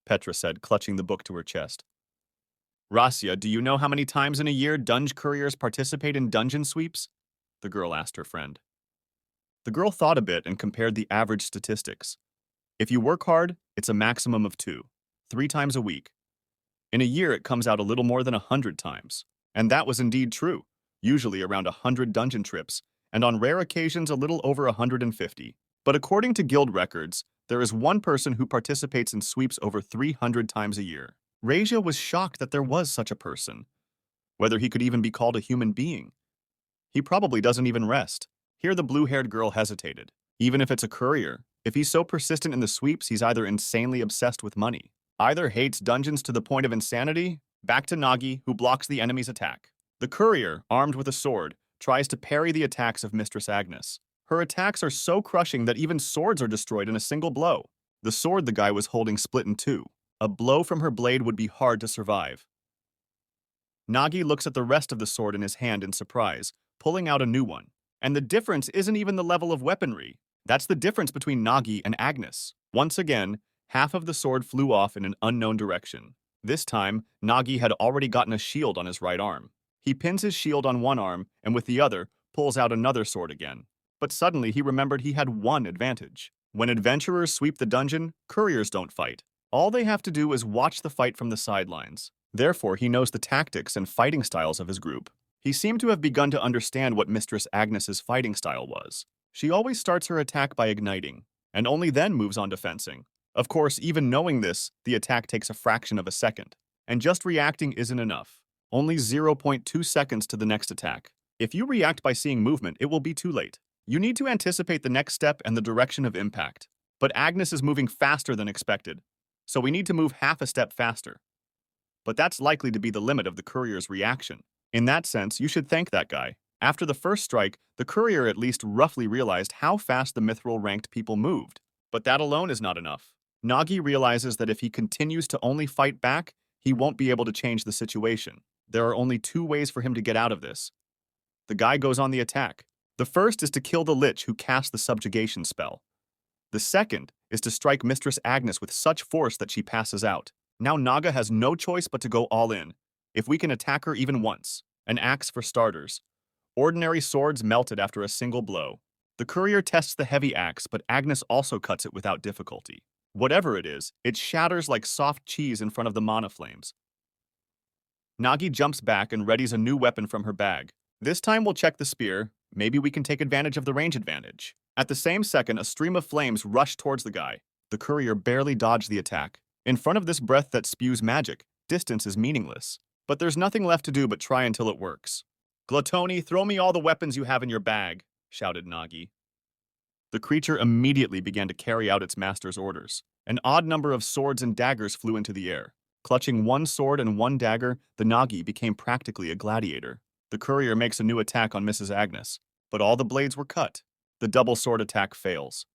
Petra said, clutching the book to her chest. Rasya, do you know how many times in a year dungeon couriers participate in dungeon sweeps? The girl asked her friend. The girl thought a bit and compared the average statistics. If you work hard, it's a maximum of 2, 3 times a week. In a year, it comes out a little more than 100 times. And that was indeed true, usually around 100 dungeon trips, and on rare occasions a little over 150. But according to guild records, there is one person who participates in sweeps over 300 times a year. Raja was shocked that there was such a person. Whether he could even be called a human being. He probably doesn't even rest. Here the blue-haired girl hesitated. Even if it's a courier, if he's so persistent in the sweeps, he's either insanely obsessed with money, either hates dungeons to the point of insanity. Back to Nagi, who blocks the enemy's attack. The courier, armed with a sword, tries to parry the attacks of Mistress Agnes. Her attacks are so crushing that even swords are destroyed in a single blow. The sword the guy was holding split in 2. A blow from her blade would be hard to survive. Nagi looks at the rest of the sword in his hand in surprise, pulling out a new one. And the difference isn't even the level of weaponry. That's the difference between Nagi and Agnes. Once again, half of the sword flew off in an unknown direction. This time, Nagi had already gotten a shield on his right arm. He pins his shield on one arm and with the other, pulls out another sword again. But suddenly he remembered he had one advantage. When adventurers sweep the dungeon, couriers don't fight. All they have to do is watch the fight from the sidelines. Therefore, he knows the tactics and fighting styles of his group. He seemed to have begun to understand what Mistress Agnes's fighting style was. She always starts her attack by igniting, and only then moves on to fencing. Of course, even knowing this, the attack takes a fraction of a second. And just reacting isn't enough. Only 0.2 seconds to the next attack. If you react by seeing movement, it will be too late. You need to anticipate the next step and the direction of impact. But Agnes is moving faster than expected, so we need to move half a step faster. But that's likely to be the limit of the courier's reaction. In that sense, you should thank that guy. After the first strike, the courier at least roughly realized how fast the mithril-ranked people moved. But that alone is not enough. Nagi realizes that if he continues to only fight back, he won't be able to change the situation. There are only two ways for him to get out of this. The guy goes on the attack. The first is to kill the lich who cast the subjugation spell. The second is to strike Mistress Agnes with such force that she passes out. Now Naga has no choice but to go all in. If we can attack her even once. An axe for starters. Ordinary swords melted after a single blow. The courier tests the heavy axe, but Agnes also cuts it without difficulty. Whatever it is, it shatters like soft cheese in front of the mana flames. Nagi jumps back and readies a new weapon from her bag. This time we'll check the spear. Maybe we can take advantage of the range advantage. At the same second, a stream of flames rushed towards the guy. The courier barely dodged the attack. In front of this breath that spews magic, distance is meaningless. But there's nothing left to do but try until it works. "Gluttony, throw me all the weapons you have in your bag," shouted Nagi. The creature immediately began to carry out its master's orders. An odd number of swords and daggers flew into the air. Clutching one sword and one dagger, the Nagi became practically a gladiator. The courier makes a new attack on Mrs. Agnes, but all the blades were cut. The double sword attack fails.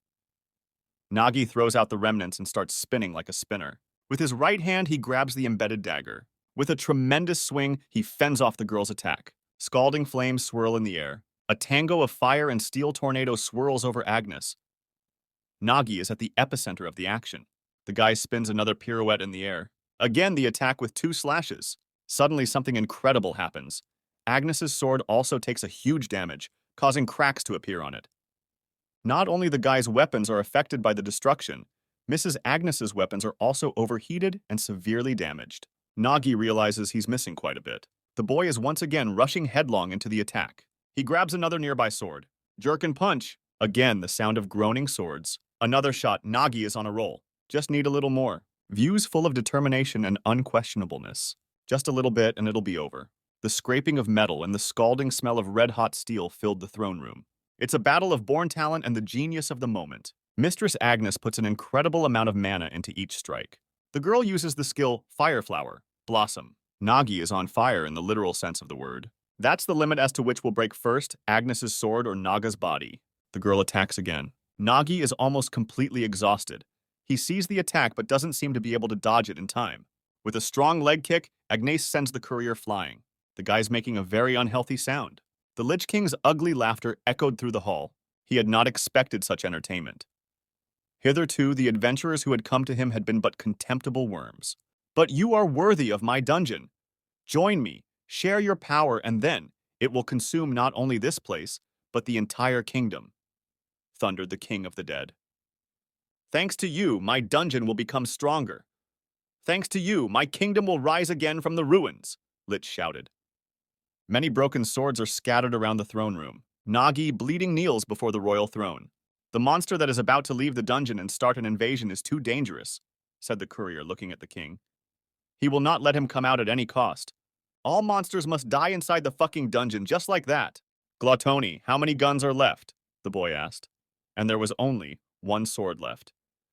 Nagi throws out the remnants and starts spinning like a spinner. With his right hand, he grabs the embedded dagger. With a tremendous swing, he fends off the girl's attack. Scalding flames swirl in the air. A tango of fire and steel tornado swirls over Agnes. Nagi is at the epicenter of the action. The guy spins another pirouette in the air. Again, the attack with two slashes. Suddenly, something incredible happens. Agnes's sword also takes a huge damage, causing cracks to appear on it. Not only the guy's weapons are affected by the destruction, Mrs. Agnes's weapons are also overheated and severely damaged. Nagi realizes he's missing quite a bit. The boy is once again rushing headlong into the attack. He grabs another nearby sword. Jerk and punch. Again, the sound of groaning swords. Another shot. Nagi is on a roll. Just need a little more. Views full of determination and unquestionableness. Just a little bit and it'll be over. The scraping of metal and the scalding smell of red-hot steel filled the throne room. It's a battle of born talent and the genius of the moment. Mistress Agnes puts an incredible amount of mana into each strike. The girl uses the skill Fire Flower, Blossom. Nagi is on fire in the literal sense of the word. That's the limit as to which will break first, Agnes's sword or Naga's body. The girl attacks again. Nagi is almost completely exhausted. He sees the attack but doesn't seem to be able to dodge it in time. With a strong leg kick, Agnes sends the courier flying. The guy's making a very unhealthy sound. The Lich King's ugly laughter echoed through the hall. He had not expected such entertainment. Hitherto, the adventurers who had come to him had been but contemptible worms. "But you are worthy of my dungeon. Join me, share your power, and then it will consume not only this place, but the entire kingdom," thundered the King of the Dead. "Thanks to you, my dungeon will become stronger. Thanks to you, my kingdom will rise again from the ruins," Lich shouted. Many broken swords are scattered around the throne room. Nagi bleeding kneels before the royal throne. "The monster that is about to leave the dungeon and start an invasion is too dangerous," said the courier, looking at the king. "He will not let him come out at any cost. All monsters must die inside the fucking dungeon just like that." "Gluttony, how many guns are left?" the boy asked. And there was only one sword left.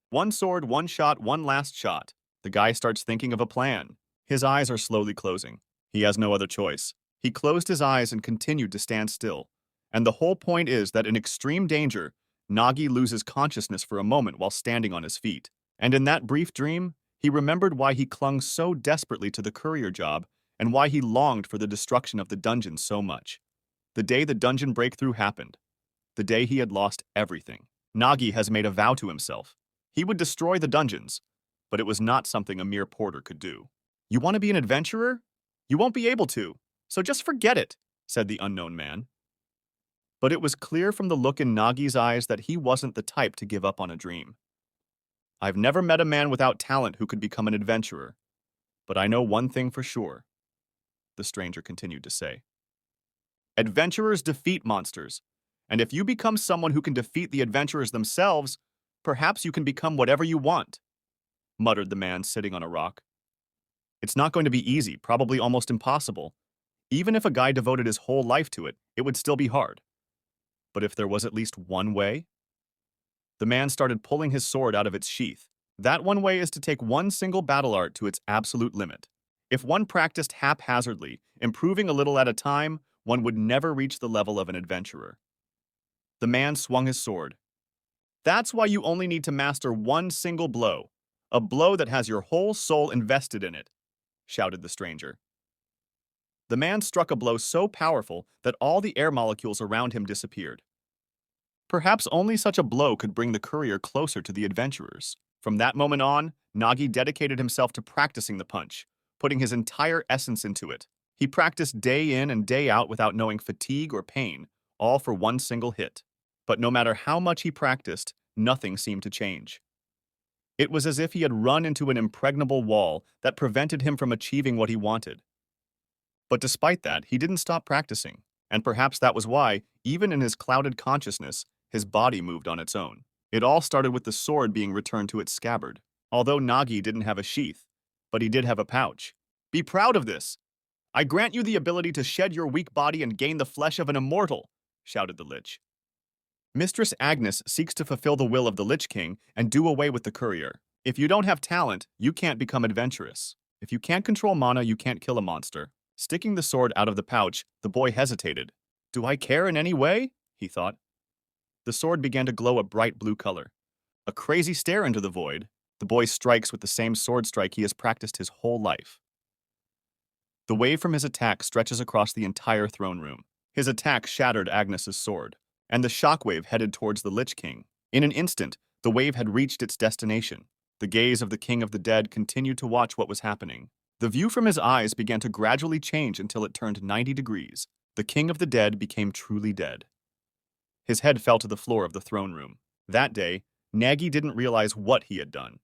One sword, one shot, one last shot. The guy starts thinking of a plan. His eyes are slowly closing. He has no other choice. He closed his eyes and continued to stand still. And the whole point is that in extreme danger, Nagi loses consciousness for a moment while standing on his feet. And in that brief dream, he remembered why he clung so desperately to the courier job and why he longed for the destruction of the dungeon so much. The day the dungeon breakthrough happened. The day he had lost everything. Nagi has made a vow to himself. He would destroy the dungeons, but it was not something a mere porter could do. You want to be an adventurer? You won't be able to, so just forget it, said the unknown man. But it was clear from the look in Nagi's eyes that he wasn't the type to give up on a dream. I've never met a man without talent who could become an adventurer, but I know one thing for sure, the stranger continued to say. Adventurers defeat monsters, and if you become someone who can defeat the adventurers themselves, perhaps you can become whatever you want, muttered the man sitting on a rock. It's not going to be easy, probably almost impossible. Even if a guy devoted his whole life to it, it would still be hard. But if there was at least one way? The man started pulling his sword out of its sheath. That one way is to take one single battle art to its absolute limit. If one practiced haphazardly, improving a little at a time, one would never reach the level of an adventurer. The man swung his sword. That's why you only need to master one single blow, a blow that has your whole soul invested in it, shouted the stranger. The man struck a blow so powerful that all the air molecules around him disappeared. Perhaps only such a blow could bring the courier closer to the adventurers. From that moment on, Nagi dedicated himself to practicing the punch, putting his entire essence into it. He practiced day in and day out without knowing fatigue or pain, all for one single hit. But no matter how much he practiced, nothing seemed to change. It was as if he had run into an impregnable wall that prevented him from achieving what he wanted. But despite that, he didn't stop practicing, and perhaps that was why, even in his clouded consciousness, his body moved on its own. It all started with the sword being returned to its scabbard. Although Nagi didn't have a sheath, but he did have a pouch. Be proud of this! I grant you the ability to shed your weak body and gain the flesh of an immortal, shouted the Lich. Mistress Agnes seeks to fulfill the will of the Lich King and do away with the courier. If you don't have talent, you can't become adventurous. If you can't control mana, you can't kill a monster. Sticking the sword out of the pouch, the boy hesitated. Do I care in any way? He thought. The sword began to glow a bright blue color. A crazy stare into the void, the boy strikes with the same sword strike he has practiced his whole life. The wave from his attack stretches across the entire throne room. His attack shattered Agnes's sword, and the shockwave headed towards the Lich King. In an instant, the wave had reached its destination. The gaze of the King of the Dead continued to watch what was happening. The view from his eyes began to gradually change until it turned 90 degrees. The King of the Dead became truly dead. His head fell to the floor of the throne room. That day, Nagi didn't realize what he had done.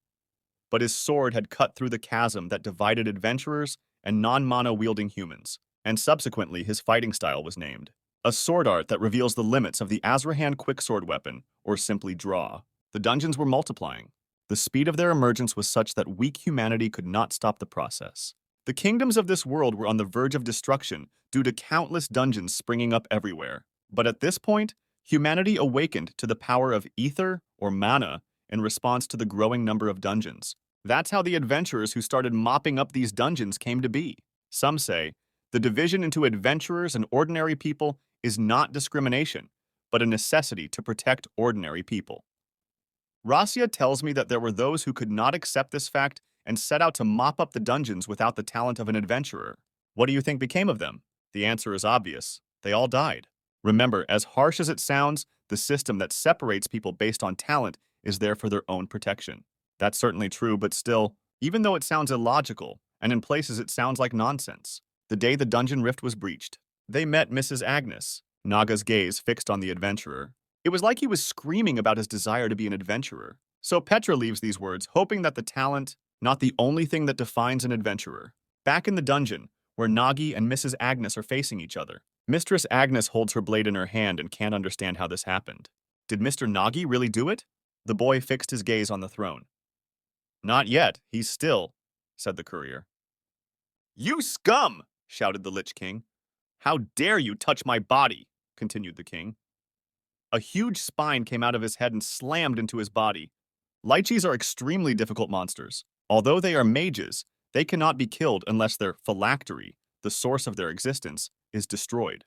But his sword had cut through the chasm that divided adventurers and non-mana-wielding humans, and subsequently his fighting style was named. A sword art that reveals the limits of the Azrahan quicksword weapon, or simply draw. The dungeons were multiplying. The speed of their emergence was such that weak humanity could not stop the process. The kingdoms of this world were on the verge of destruction due to countless dungeons springing up everywhere. But at this point, humanity awakened to the power of ether, or mana, in response to the growing number of dungeons. That's how the adventurers who started mopping up these dungeons came to be. Some say, the division into adventurers and ordinary people is not discrimination, but a necessity to protect ordinary people. Rasya tells me that there were those who could not accept this fact and set out to mop up the dungeons without the talent of an adventurer. What do you think became of them? The answer is obvious. They all died. Remember, as harsh as it sounds, the system that separates people based on talent is there for their own protection. That's certainly true, but still, even though it sounds illogical, and in places it sounds like nonsense, the day the dungeon rift was breached, they met Mrs. Agnes, Naga's gaze fixed on the adventurer. It was like he was screaming about his desire to be an adventurer. So Petra leaves these words, hoping that the talent, not the only thing that defines an adventurer. Back in the dungeon, where Nagi and Mrs. Agnes are facing each other, Mistress Agnes holds her blade in her hand and can't understand how this happened. Did Mr. Nagi really do it? The boy fixed his gaze on the throne. Not yet, he's still, said the courier. You scum! Shouted the Lich King. How dare you touch my body? Continued the king. A huge spine came out of his head and slammed into his body. Lychees are extremely difficult monsters. Although they are mages, they cannot be killed unless their phylactery, the source of their existence, is destroyed.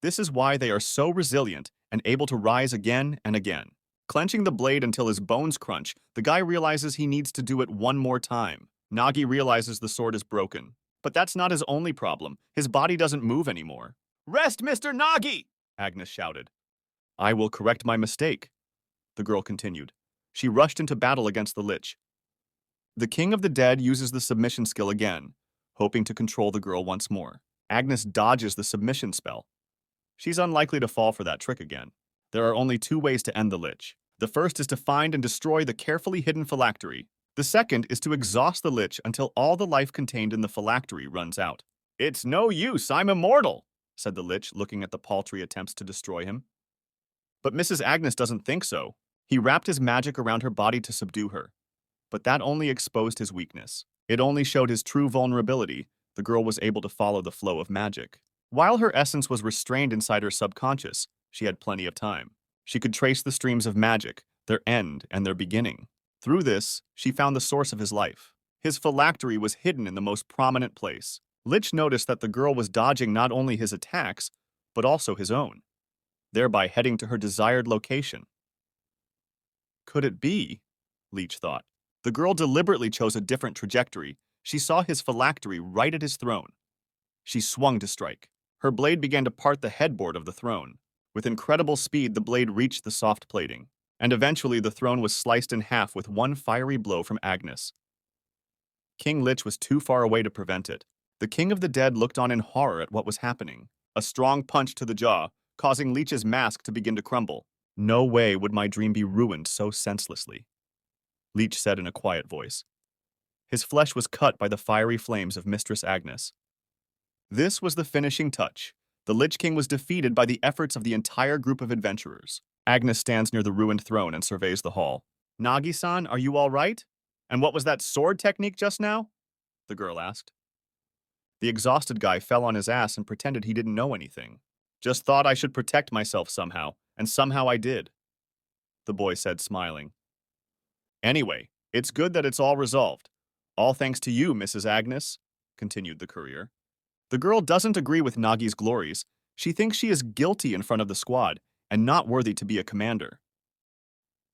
This is why they are so resilient and able to rise again and again. Clenching the blade until his bones crunch, the guy realizes he needs to do it one more time. Nagi realizes the sword is broken. But that's not his only problem. His body doesn't move anymore. Rest, Mr. Nagi! Agnes shouted. I will correct my mistake, the girl continued. She rushed into battle against the Lich. The king of the dead uses the submission skill again, hoping to control the girl once more. Agnes dodges the submission spell. She's unlikely to fall for that trick again. There are only two ways to end the lich. The first is to find and destroy the carefully hidden phylactery. The second is to exhaust the lich until all the life contained in the phylactery runs out. "It's no use, I'm immortal," said the lich, looking at the paltry attempts to destroy him. But Mrs. Agnes doesn't think so. He wrapped his magic around her body to subdue her. But that only exposed his weakness. It only showed his true vulnerability. The girl was able to follow the flow of magic. While her essence was restrained inside her subconscious, she had plenty of time. She could trace the streams of magic, their end and their beginning. Through this, she found the source of his life. His phylactery was hidden in the most prominent place. Lich noticed that the girl was dodging not only his attacks, but also his own, thereby heading to her desired location. Could it be? Lich thought. The girl deliberately chose a different trajectory. She saw his phylactery right at his throne. She swung to strike. Her blade began to part the headboard of the throne. With incredible speed, the blade reached the soft plating, and eventually the throne was sliced in half with one fiery blow from Agnes. King Lich was too far away to prevent it. The king of the dead looked on in horror at what was happening. A strong punch to the jaw, causing Lich's mask to begin to crumble. "No way would my dream be ruined so senselessly," Lich said in a quiet voice. His flesh was cut by the fiery flames of Mistress Agnes. This was the finishing touch. The Lich King was defeated by the efforts of the entire group of adventurers. Agnes stands near the ruined throne and surveys the hall. "Nagi-san, are you all right? And what was that sword technique just now?" the girl asked. The exhausted guy fell on his ass and pretended he didn't know anything. "Just thought I should protect myself somehow, and somehow I did," the boy said, smiling. "Anyway, it's good that it's all resolved. All thanks to you, Mrs. Agnes," continued the courier. The girl doesn't agree with Nagi's glories. She thinks she is guilty in front of the squad and not worthy to be a commander.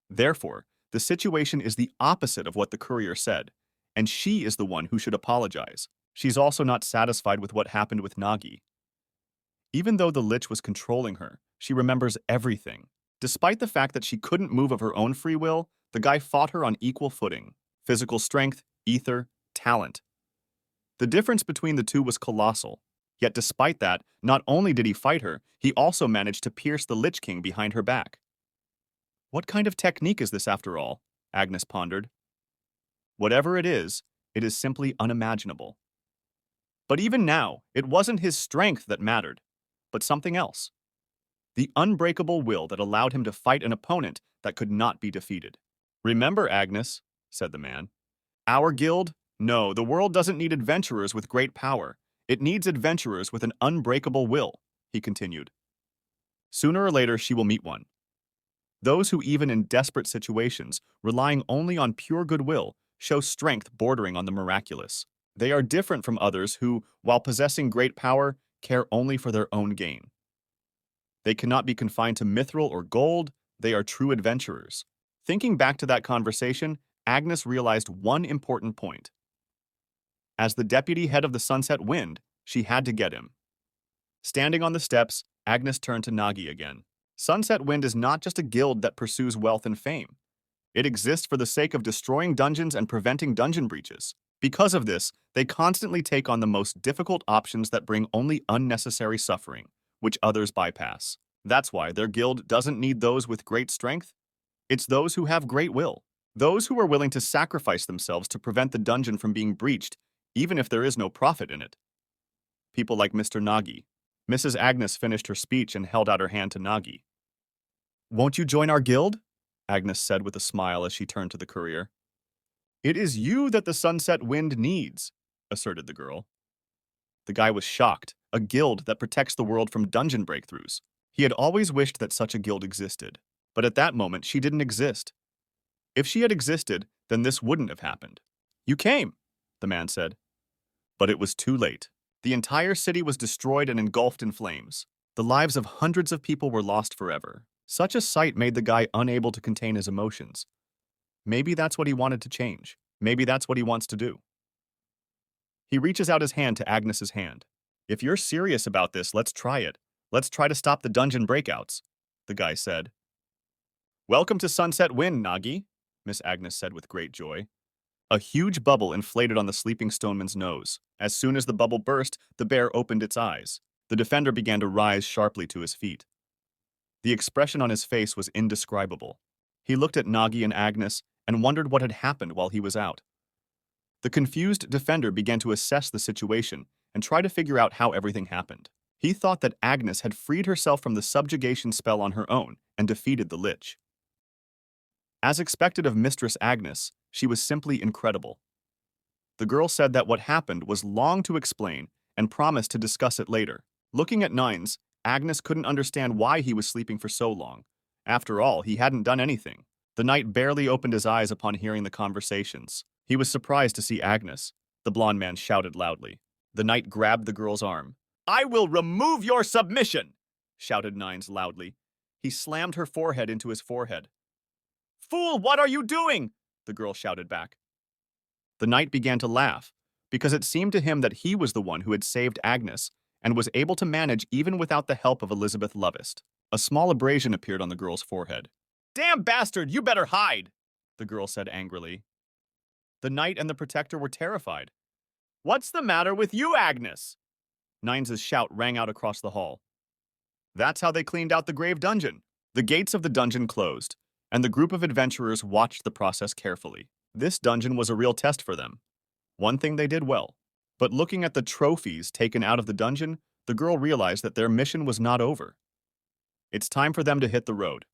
Therefore, the situation is the opposite of what the courier said, and she is the one who should apologize. She's also not satisfied with what happened with Nagi. Even though the Lich was controlling her, she remembers everything. Despite the fact that she couldn't move of her own free will, the guy fought her on equal footing. Physical strength, ether, talent. The difference between the two was colossal. Yet despite that, not only did he fight her, he also managed to pierce the Lich King behind her back. What kind of technique is this after all? Agnes pondered. Whatever it is simply unimaginable. But even now, it wasn't his strength that mattered, but something else. The unbreakable will that allowed him to fight an opponent that could not be defeated. "Remember, Agnes," said the man, "our guild? No, the world doesn't need adventurers with great power. It needs adventurers with an unbreakable will," he continued. "Sooner or later, she will meet one. Those who, even in desperate situations, relying only on pure goodwill, show strength bordering on the miraculous. They are different from others who, while possessing great power, care only for their own gain. They cannot be confined to mithril or gold. They are true adventurers." Thinking back to that conversation, Agnes realized one important point. As the deputy head of the Sunset Wind, she had to get him. Standing on the steps, Agnes turned to Nagi again. Sunset Wind is not just a guild that pursues wealth and fame. It exists for the sake of destroying dungeons and preventing dungeon breaches. Because of this, they constantly take on the most difficult options that bring only unnecessary suffering, which others bypass. That's why their guild doesn't need those with great strength. It's those who have great will. Those who are willing to sacrifice themselves to prevent the dungeon from being breached, even if there is no profit in it. People like Mr. Nagi. Mrs. Agnes finished her speech and held out her hand to Nagi. "Won't you join our guild?" Agnes said with a smile as she turned to the courier. "It is you that the Sunset Wind needs," asserted the girl. The guy was shocked. A guild that protects the world from dungeon breakthroughs. He had always wished that such a guild existed, but at that moment she didn't exist. If she had existed, then this wouldn't have happened. "You came," the man said. But it was too late. The entire city was destroyed and engulfed in flames. The lives of hundreds of people were lost forever. Such a sight made the guy unable to contain his emotions. Maybe that's what he wanted to change. Maybe that's what he wants to do. He reaches out his hand to Agnes's hand. "If you're serious about this, let's try it. Let's try to stop the dungeon breakouts," the guy said. "Welcome to Sunset Wind, Nagi," Miss Agnes said with great joy. A huge bubble inflated on the sleeping stoneman's nose. As soon as the bubble burst, the bear opened its eyes. The defender began to rise sharply to his feet. The expression on his face was indescribable. He looked at Nagi and Agnes and wondered what had happened while he was out. The confused defender began to assess the situation and try to figure out how everything happened. He thought that Agnes had freed herself from the subjugation spell on her own and defeated the Lich. As expected of Mistress Agnes, she was simply incredible. The girl said that what happened was long to explain and promised to discuss it later. Looking at Nines, Agnes couldn't understand why he was sleeping for so long. After all, he hadn't done anything. The knight barely opened his eyes upon hearing the conversations. He was surprised to see Agnes. The blonde man shouted loudly. The knight grabbed the girl's arm. "I will remove your submission!" shouted Nines loudly. He slammed her forehead into his forehead. "Fool, what are you doing?" the girl shouted back. The knight began to laugh, because it seemed to him that he was the one who had saved Agnes and was able to manage even without the help of Elizabeth Lovest. A small abrasion appeared on the girl's forehead. "Damn bastard, you better hide!" the girl said angrily. The knight and the protector were terrified. "What's the matter with you, Agnes?" Nines' shout rang out across the hall. That's how they cleaned out the grave dungeon. The gates of the dungeon closed, and the group of adventurers watched the process carefully. This dungeon was a real test for them. One thing they did well. But looking at the trophies taken out of the dungeon, the girl realized that their mission was not over. It's time for them to hit the road.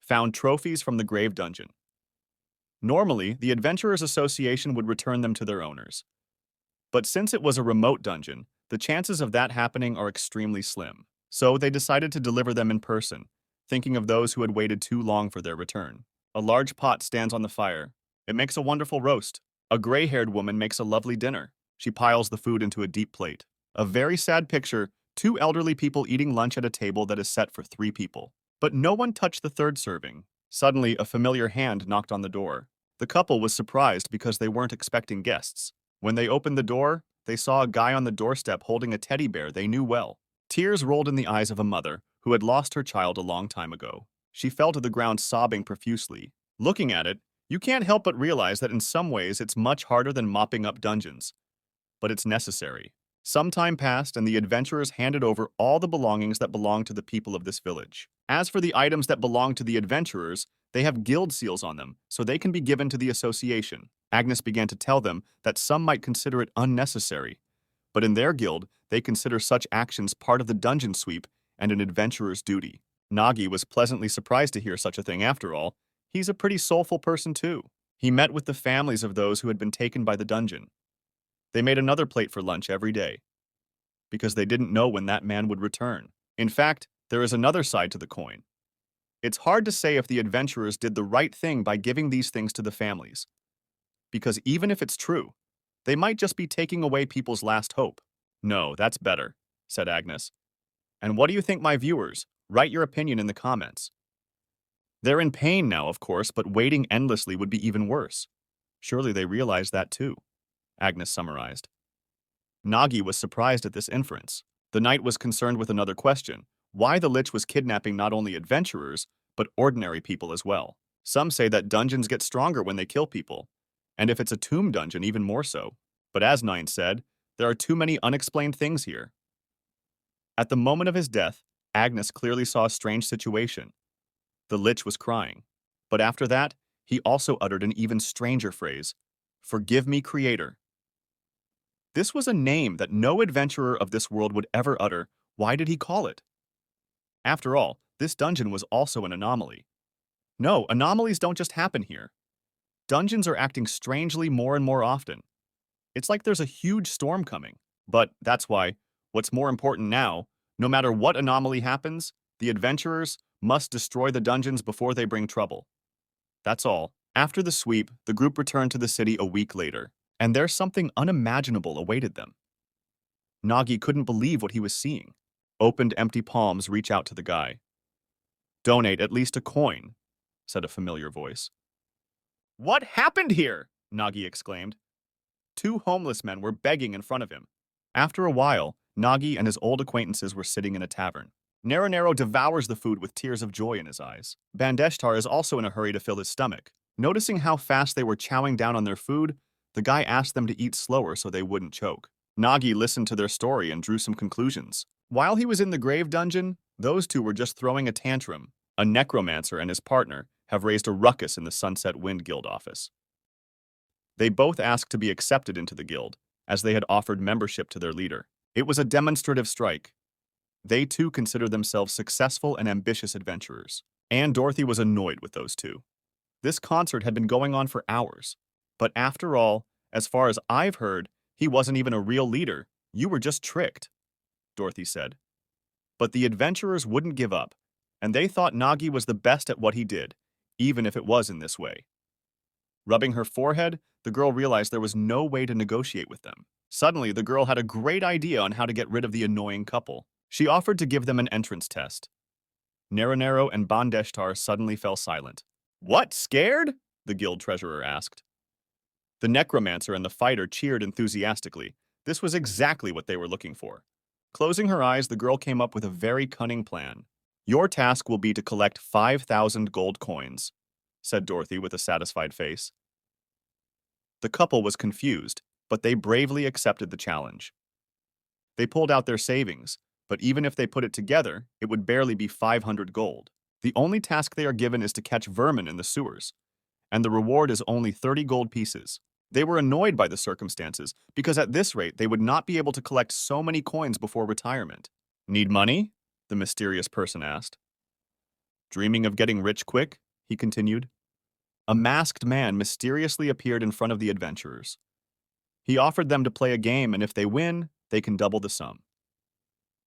Found trophies from the grave dungeon. Normally, the Adventurers Association would return them to their owners. But since it was a remote dungeon, the chances of that happening are extremely slim. So they decided to deliver them in person, thinking of those who had waited too long for their return. A large pot stands on the fire. It makes a wonderful roast. A gray-haired woman makes a lovely dinner. She piles the food into a deep plate. A very sad picture, two elderly people eating lunch at a table that is set for 3 people. But no one touched the third serving. Suddenly, a familiar hand knocked on the door. The couple was surprised because they weren't expecting guests. When they opened the door, they saw a guy on the doorstep holding a teddy bear they knew well. Tears rolled in the eyes of a mother who had lost her child a long time ago. She fell to the ground sobbing profusely. Looking at it, you can't help but realize that in some ways it's much harder than mopping up dungeons. But it's necessary. Some time passed, and the adventurers handed over all the belongings that belonged to the people of this village. As for the items that belong to the adventurers, they have guild seals on them, so they can be given to the association. Agnes began to tell them that some might consider it unnecessary, but in their guild, they consider such actions part of the dungeon sweep and an adventurer's duty. Nagi was pleasantly surprised to hear such a thing after all. He's a pretty soulful person too. He met with the families of those who had been taken by the dungeon. They made another plate for lunch every day, because they didn't know when that man would return. In fact, there is another side to the coin. It's hard to say if the adventurers did the right thing by giving these things to the families, because even if it's true, they might just be taking away people's last hope. "No, that's better," said Agnes. "And what do you think, my viewers? Write your opinion in the comments." They're in pain now, of course, but waiting endlessly would be even worse. Surely they realize that too, Agnes summarized. Nagi was surprised at this inference. The knight was concerned with another question: why the Lich was kidnapping not only adventurers, but ordinary people as well. Some say that dungeons get stronger when they kill people, and if it's a tomb dungeon, even more so. But as Nine said, there are too many unexplained things here. At the moment of his death, Agnes clearly saw a strange situation. The Lich was crying. But after that, he also uttered an even stranger phrase: "Forgive me, Creator." This was a name that no adventurer of this world would ever utter. Why did he call it? After all, this dungeon was also an anomaly. No, anomalies don't just happen here. Dungeons are acting strangely more and more often. It's like there's a huge storm coming. But that's why, what's more important now, no matter what anomaly happens, the adventurers must destroy the dungeons before they bring trouble. That's all. After the sweep, the group returned to the city a week later, and there's something unimaginable awaited them. Nagi couldn't believe what he was seeing. Opened empty palms reach out to the guy. "Donate at least a coin," said a familiar voice. "What happened here?" Nagi exclaimed. 2 homeless men were begging in front of him. After a while, Nagi and his old acquaintances were sitting in a tavern. Nero devours the food with tears of joy in his eyes. Bandeshtar is also in a hurry to fill his stomach. Noticing how fast they were chowing down on their food, the guy asked them to eat slower so they wouldn't choke. Nagi listened to their story and drew some conclusions. While he was in the grave dungeon, those two were just throwing a tantrum. A necromancer and his partner have raised a ruckus in the Sunset Wind Guild office. They both asked to be accepted into the guild, as they had offered membership to their leader. It was a demonstrative strike. They too considered themselves successful and ambitious adventurers. And Dorothy was annoyed with those two. This concert had been going on for hours. But after all, as far as I've heard, he wasn't even a real leader. You were just tricked, Dorothy said. But the adventurers wouldn't give up, and they thought Nagi was the best at what he did, even if it was in this way. Rubbing her forehead, the girl realized there was no way to negotiate with them. Suddenly, the girl had a great idea on how to get rid of the annoying couple. She offered to give them an entrance test. Nero and Bandeshtar suddenly fell silent. What, scared? The guild treasurer asked. The necromancer and the fighter cheered enthusiastically. This was exactly what they were looking for. Closing her eyes, the girl came up with a very cunning plan. Your task will be to collect 5,000 gold coins, said Dorothy with a satisfied face. The couple was confused, but they bravely accepted the challenge. They pulled out their savings, but even if they put it together, it would barely be 500 gold. The only task they are given is to catch vermin in the sewers, and the reward is only 30 gold pieces. They were annoyed by the circumstances, because at this rate they would not be able to collect so many coins before retirement. Need money? The mysterious person asked. Dreaming of getting rich quick? He continued. A masked man mysteriously appeared in front of the adventurers. He offered them to play a game, and if they win, they can double the sum.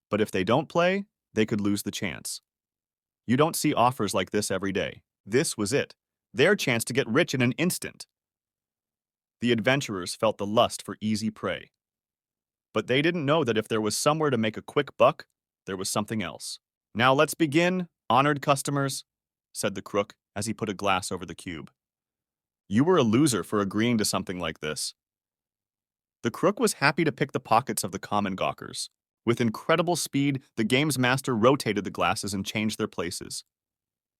But if they don't play, they could lose the chance. You don't see offers like this every day. This was it. Their chance to get rich in an instant. The adventurers felt the lust for easy prey. But they didn't know that if there was somewhere to make a quick buck, there was something else. Now let's begin, honored customers, said the crook as he put a glass over the cube. You were a loser for agreeing to something like this. The crook was happy to pick the pockets of the common gawkers. With incredible speed, the game's master rotated the glasses and changed their places.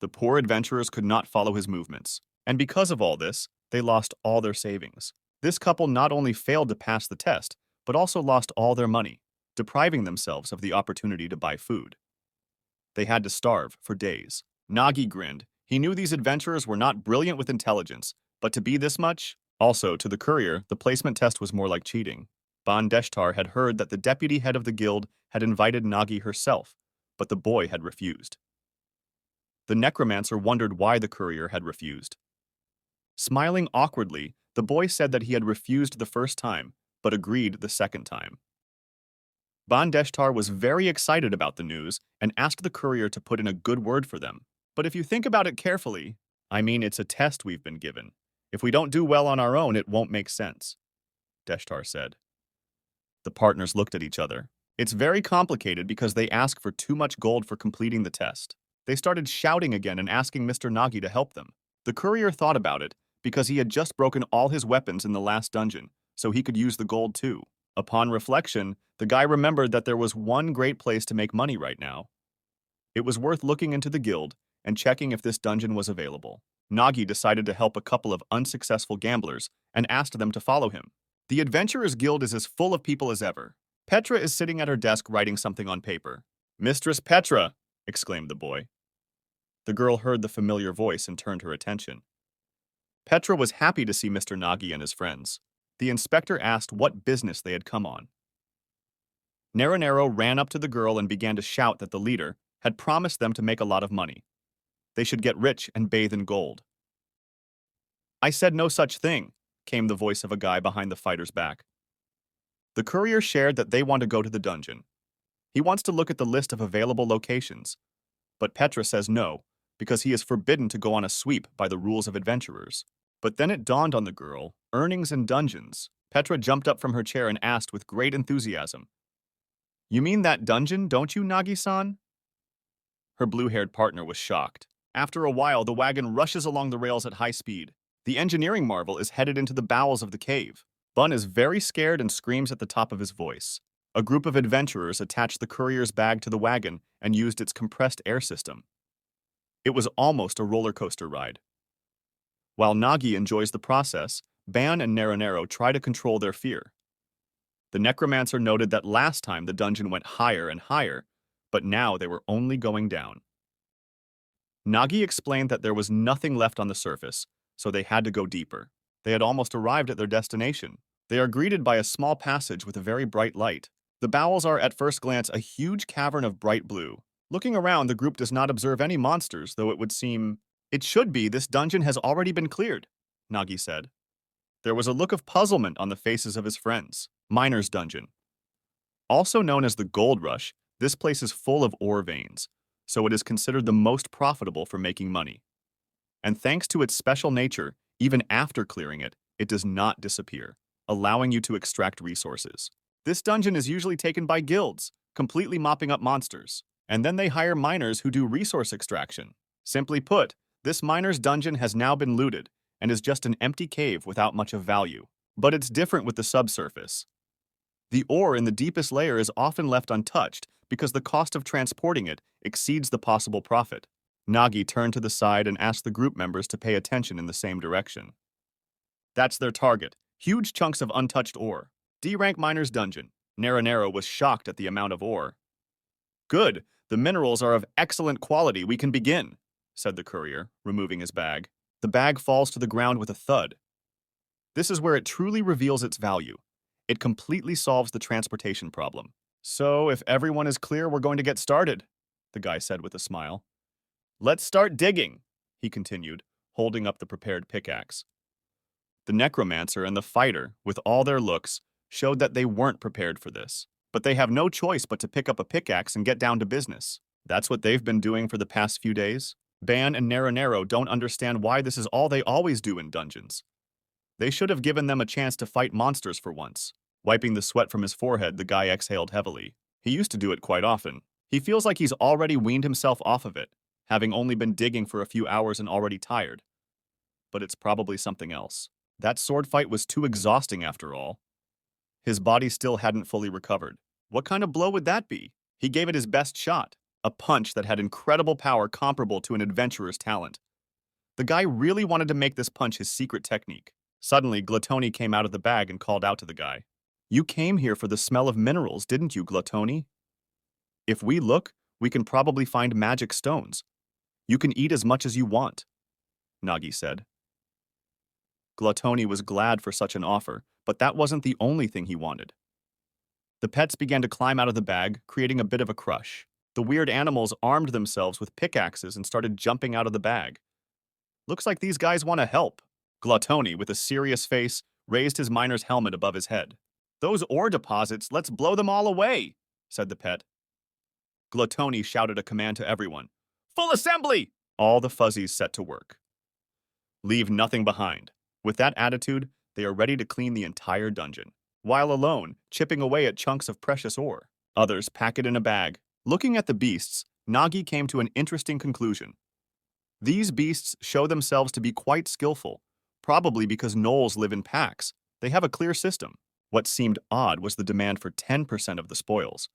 The poor adventurers could not follow his movements, and because of all this, they lost all their savings. This couple not only failed to pass the test, but also lost all their money, depriving themselves of the opportunity to buy food. They had to starve for days. Nagi grinned. He knew these adventurers were not brilliant with intelligence, but to be this much? Also, to the courier, the placement test was more like cheating. Bandeshtar had heard that the deputy head of the guild had invited Nagi herself, but the boy had refused. The necromancer wondered why the courier had refused. Smiling awkwardly, the boy said that he had refused the first time, but agreed the second time. Bandeshtar was very excited about the news and asked the courier to put in a good word for them. But if you think about it carefully, it's a test we've been given. If we don't do well on our own, it won't make sense, Deshtar said. The partners looked at each other. It's very complicated because they ask for too much gold for completing the test. They started shouting again and asking Mr. Nagi to help them. The courier thought about it because he had just broken all his weapons in the last dungeon, so he could use the gold too. Upon reflection, the guy remembered that there was one great place to make money right now. It was worth looking into the guild and checking if this dungeon was available. Nagi decided to help a couple of unsuccessful gamblers and asked them to follow him. The Adventurers Guild is as full of people as ever. Petra is sitting at her desk writing something on paper. Mistress Petra, exclaimed the boy. The girl heard the familiar voice and turned her attention. Petra was happy to see Mr. Nagi and his friends. The inspector asked what business they had come on. Nero ran up to the girl and began to shout that the leader had promised them to make a lot of money. They should get rich and bathe in gold. I said no such thing, came the voice of a guy behind the fighter's back. The courier shared that they want to go to the dungeon. He wants to look at the list of available locations, but Petra says no, because he is forbidden to go on a sweep by the rules of adventurers. But then it dawned on the girl, earnings and dungeons. Petra jumped up from her chair and asked with great enthusiasm, You mean that dungeon, don't you, Nagi-san? Her blue-haired partner was shocked. After a while, the wagon rushes along the rails at high speed. The engineering marvel is headed into the bowels of the cave. Bun is very scared and screams at the top of his voice. A group of adventurers attached the courier's bag to the wagon and used its compressed air system. It was almost a roller coaster ride. While Nagi enjoys the process, Ban and Naranero try to control their fear. The necromancer noted that last time the dungeon went higher and higher, but now they were only going down. Nagi explained that there was nothing left on the surface, so they had to go deeper. They had almost arrived at their destination. They are greeted by a small passage with a very bright light. The bowels are, at first glance, a huge cavern of bright blue. Looking around, the group does not observe any monsters, though it would seem... It should be this dungeon has already been cleared, Nagi said. There was a look of puzzlement on the faces of his friends. Miner's Dungeon. Also known as the Gold Rush, this place is full of ore veins, so it is considered the most profitable for making money. And thanks to its special nature, even after clearing it, it does not disappear, allowing you to extract resources. This dungeon is usually taken by guilds, completely mopping up monsters, and then they hire miners who do resource extraction. Simply put, this miner's dungeon has now been looted and is just an empty cave without much of value. But it's different with the subsurface. The ore in the deepest layer is often left untouched because the cost of transporting it exceeds the possible profit. Nagi turned to the side and asked the group members to pay attention in the same direction. That's their target, huge chunks of untouched ore. D-rank miner's dungeon. Naranero was shocked at the amount of ore. Good, the minerals are of excellent quality, we can begin, said the courier, removing his bag. The bag falls to the ground with a thud. This is where it truly reveals its value. It completely solves the transportation problem. So, if everyone is clear, we're going to get started, the guy said with a smile. Let's start digging, he continued, holding up the prepared pickaxe. The necromancer and the fighter, with all their looks, showed that they weren't prepared for this. But they have no choice but to pick up a pickaxe and get down to business. That's what they've been doing for the past few days. Ban and Naranero don't understand why this is all they always do in dungeons. They should have given them a chance to fight monsters for once. Wiping the sweat from his forehead, the guy exhaled heavily. He used to do it quite often. He feels like he's already weaned himself off of it, having only been digging for a few hours and already tired. But it's probably something else. That sword fight was too exhausting after all. His body still hadn't fully recovered. What kind of blow would that be? He gave it his best shot, a punch that had incredible power comparable to an adventurer's talent. The guy really wanted to make this punch his secret technique. Suddenly, Gluttony came out of the bag and called out to the guy. You came here for the smell of minerals, didn't you, Gluttony? If we look, we can probably find magic stones. You can eat as much as you want, Nagi said. Gluttony was glad for such an offer, but that wasn't the only thing he wanted. The pets began to climb out of the bag, creating a bit of a crush. The weird animals armed themselves with pickaxes and started jumping out of the bag. Looks like these guys want to help. Gluttony, with a serious face, raised his miner's helmet above his head. Those ore deposits, let's blow them all away, said the pet. Gluttony shouted a command to everyone. Full assembly! All the fuzzies set to work. Leave nothing behind. With that attitude, they are ready to clean the entire dungeon, while alone, chipping away at chunks of precious ore. Others pack it in a bag. Looking at the beasts, Nagi came to an interesting conclusion. These beasts show themselves to be quite skillful, probably because gnolls live in packs. They have a clear system. What seemed odd was the demand for 10% of the spoils.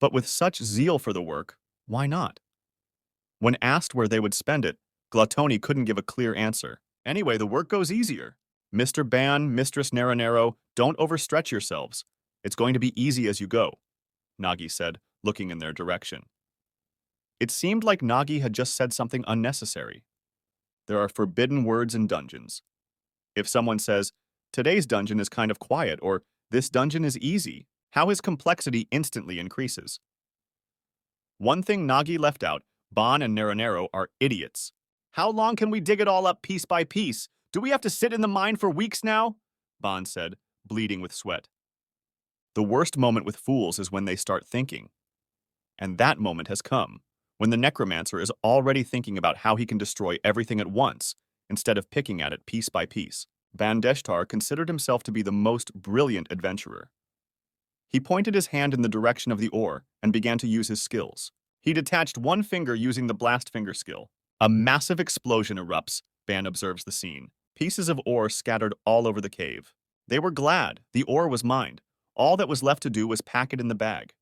But with such zeal for the work, why not? When asked where they would spend it, Gluttony couldn't give a clear answer. Anyway, the work goes easier. Mr. Ban, Mistress Naranero, don't overstretch yourselves. It's going to be easy as you go, Nagi said, looking in their direction. It seemed like Nagi had just said something unnecessary. There are forbidden words in dungeons. If someone says, today's dungeon is kind of quiet, or this dungeon is easy, how his complexity instantly increases. One thing Nagi left out, Ban and Naranero are idiots. How long can we dig it all up piece by piece? Do we have to sit in the mine for weeks now? Ban said, bleeding with sweat. The worst moment with fools is when they start thinking. And that moment has come, when the necromancer is already thinking about how he can destroy everything at once, instead of picking at it piece by piece. Bandeshtar considered himself to be the most brilliant adventurer. He pointed his hand in the direction of the ore and began to use his skills. He detached one finger using the blast finger skill. A massive explosion erupts. Ban observes the scene. Pieces of ore scattered all over the cave. They were glad. The ore was mined. All that was left to do was pack it in the bag.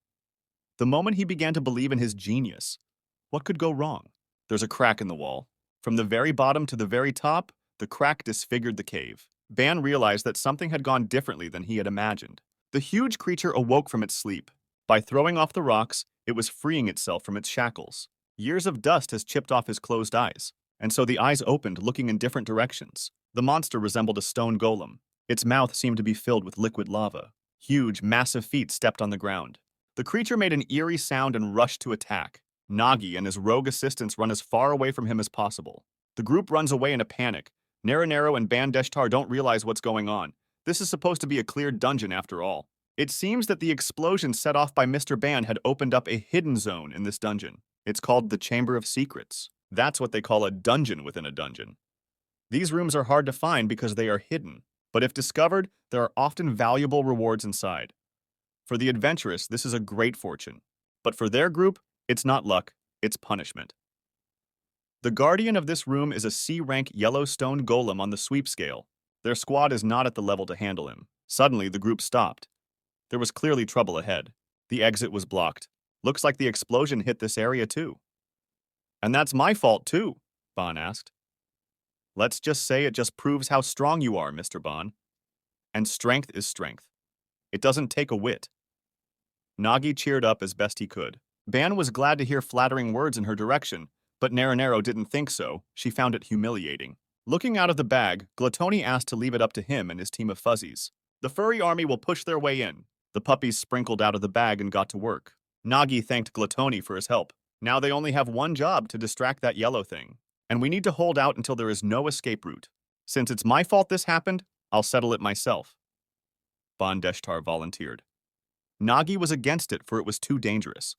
The moment he began to believe in his genius, what could go wrong? There's a crack in the wall. From the very bottom to the very top, The crack disfigured the cave. Ban realized that something had gone differently than he had imagined. The huge creature awoke from its sleep. By throwing off the rocks, it was freeing itself from its shackles. Years of dust has chipped off his closed eyes, and so the eyes opened, looking in different directions. The monster resembled a stone golem. Its mouth seemed to be filled with liquid lava. Huge, massive feet stepped on the ground. The creature made an eerie sound and rushed to attack. Nagi and his rogue assistants run as far away from him as possible. The group runs away in a panic. Naranero and Bandeshtar don't realize what's going on. This is supposed to be a cleared dungeon after all. It seems that the explosion set off by Mr. Ban had opened up a hidden zone in this dungeon. It's called the Chamber of Secrets. That's what they call a dungeon within a dungeon. These rooms are hard to find because they are hidden, but if discovered, there are often valuable rewards inside. For the adventurous, this is a great fortune. But for their group, it's not luck, it's punishment. The guardian of this room is a C-rank Yellowstone golem on the sweep scale. Their squad is not at the level to handle him. Suddenly, the group stopped. There was clearly trouble ahead. The exit was blocked. Looks like the explosion hit this area too. And that's my fault too, Bon asked. Let's just say it just proves how strong you are, Mr. Bon. And strength is strength. It doesn't take a wit. Nagi cheered up as best he could. Ban was glad to hear flattering words in her direction, but Naranero didn't think so. She found it humiliating. Looking out of the bag, Gluttony asked to leave it up to him and his team of fuzzies. The furry army will push their way in. The puppies sprinkled out of the bag and got to work. Nagi thanked Gluttony for his help. Now they only have one job, to distract that yellow thing. And we need to hold out until there is no escape route. Since it's my fault this happened, I'll settle it myself. Bandeshtar volunteered. Nagi was against it, for it was too dangerous.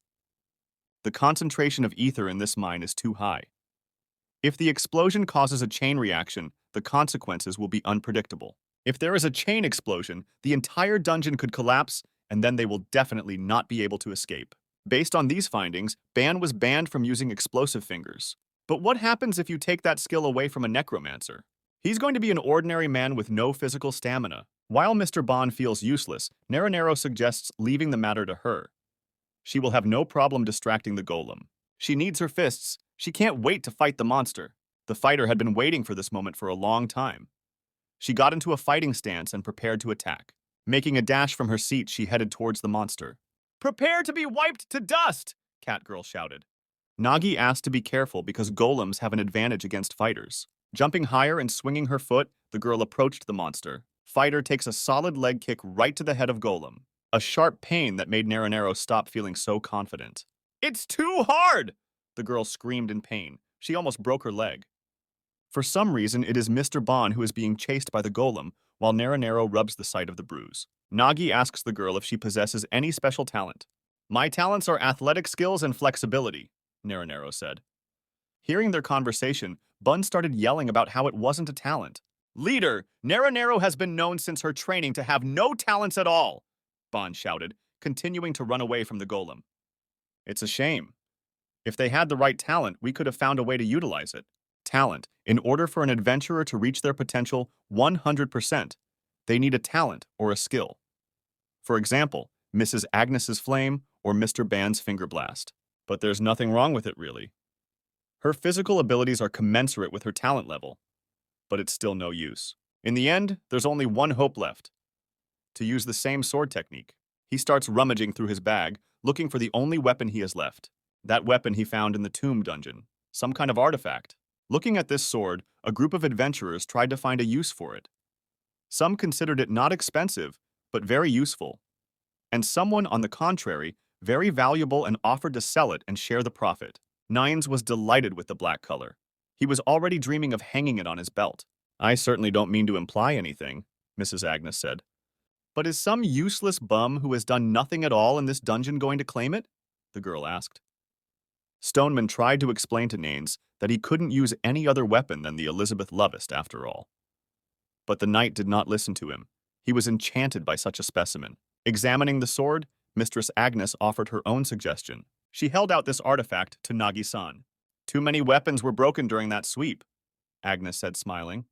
The concentration of ether in this mine is too high. If the explosion causes a chain reaction, the consequences will be unpredictable. If there is a chain explosion, the entire dungeon could collapse, and then they will definitely not be able to escape. Based on these findings, Ban was banned from using explosive fingers. But what happens if you take that skill away from a necromancer? He's going to be an ordinary man with no physical stamina. While Mr. Bon feels useless, Naranero suggests leaving the matter to her. She will have no problem distracting the golem. She needs her fists. She can't wait to fight the monster. The fighter had been waiting for this moment for a long time. She got into a fighting stance and prepared to attack. Making a dash from her seat, she headed towards the monster. "Prepare to be wiped to dust!" Catgirl shouted. Nagi asked to be careful because golems have an advantage against fighters. Jumping higher and swinging her foot, the girl approached the monster. Fighter takes a solid leg kick right to the head of golem. A sharp pain that made Naranero stop feeling so confident. "It's too hard!" The girl screamed in pain. She almost broke her leg. For some reason, it is Mr. Bon who is being chased by the golem, while Naranero rubs the site of the bruise. Nagi asks the girl if she possesses any special talent. "My talents are athletic skills and flexibility," Naranero said. Hearing their conversation, Bun started yelling about how it wasn't a talent. "Leader, Naranero has been known since her training to have no talents at all," Bon shouted, continuing to run away from the golem. "It's a shame. If they had the right talent, we could have found a way to utilize it. Talent. In order for an adventurer to reach their potential 100%, they need a talent or a skill. For example, Mrs. Agnes's flame or Mr. Ban's finger blast. But there's nothing wrong with it, really. Her physical abilities are commensurate with her talent level, but it's still no use. In the end, there's only one hope left. To use the same sword technique. He starts rummaging through his bag, looking for the only weapon he has left. That weapon he found in the tomb dungeon. Some kind of artifact. Looking at this sword, a group of adventurers tried to find a use for it. Some considered it not expensive, but very useful. And someone, on the contrary, very valuable and offered to sell it and share the profit. Nines was delighted with the black color. He was already dreaming of hanging it on his belt. "I certainly don't mean to imply anything," Mrs. Agnes said. "But is some useless bum who has done nothing at all in this dungeon going to claim it?" the girl asked. Stoneman tried to explain to Naines that he couldn't use any other weapon than the Elizabeth Lovest after all. But the knight did not listen to him. He was enchanted by such a specimen. Examining the sword, Mistress Agnes offered her own suggestion. She held out this artifact to Nagi-san. "Too many weapons were broken during that sweep," Agnes said, smiling.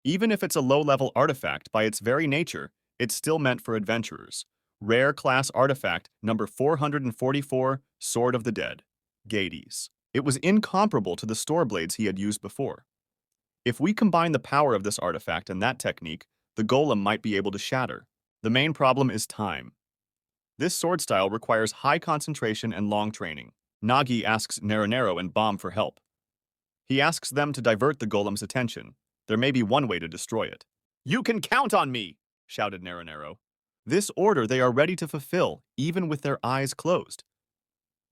"Even if it's a low-level artifact, by its very nature, it's still meant for adventurers. Rare class artifact number 444, Sword of the Dead. Gades." It was incomparable to the store blades he had used before. If we combine the power of this artifact and that technique, the golem might be able to shatter. The main problem is time. This sword style requires high concentration and long training. Nagi asks Naronero and Bomb for help. He asks them to divert the golem's attention. There may be one way to destroy it. "You can count on me!" shouted Naronero. This order they are ready to fulfill, even with their eyes closed.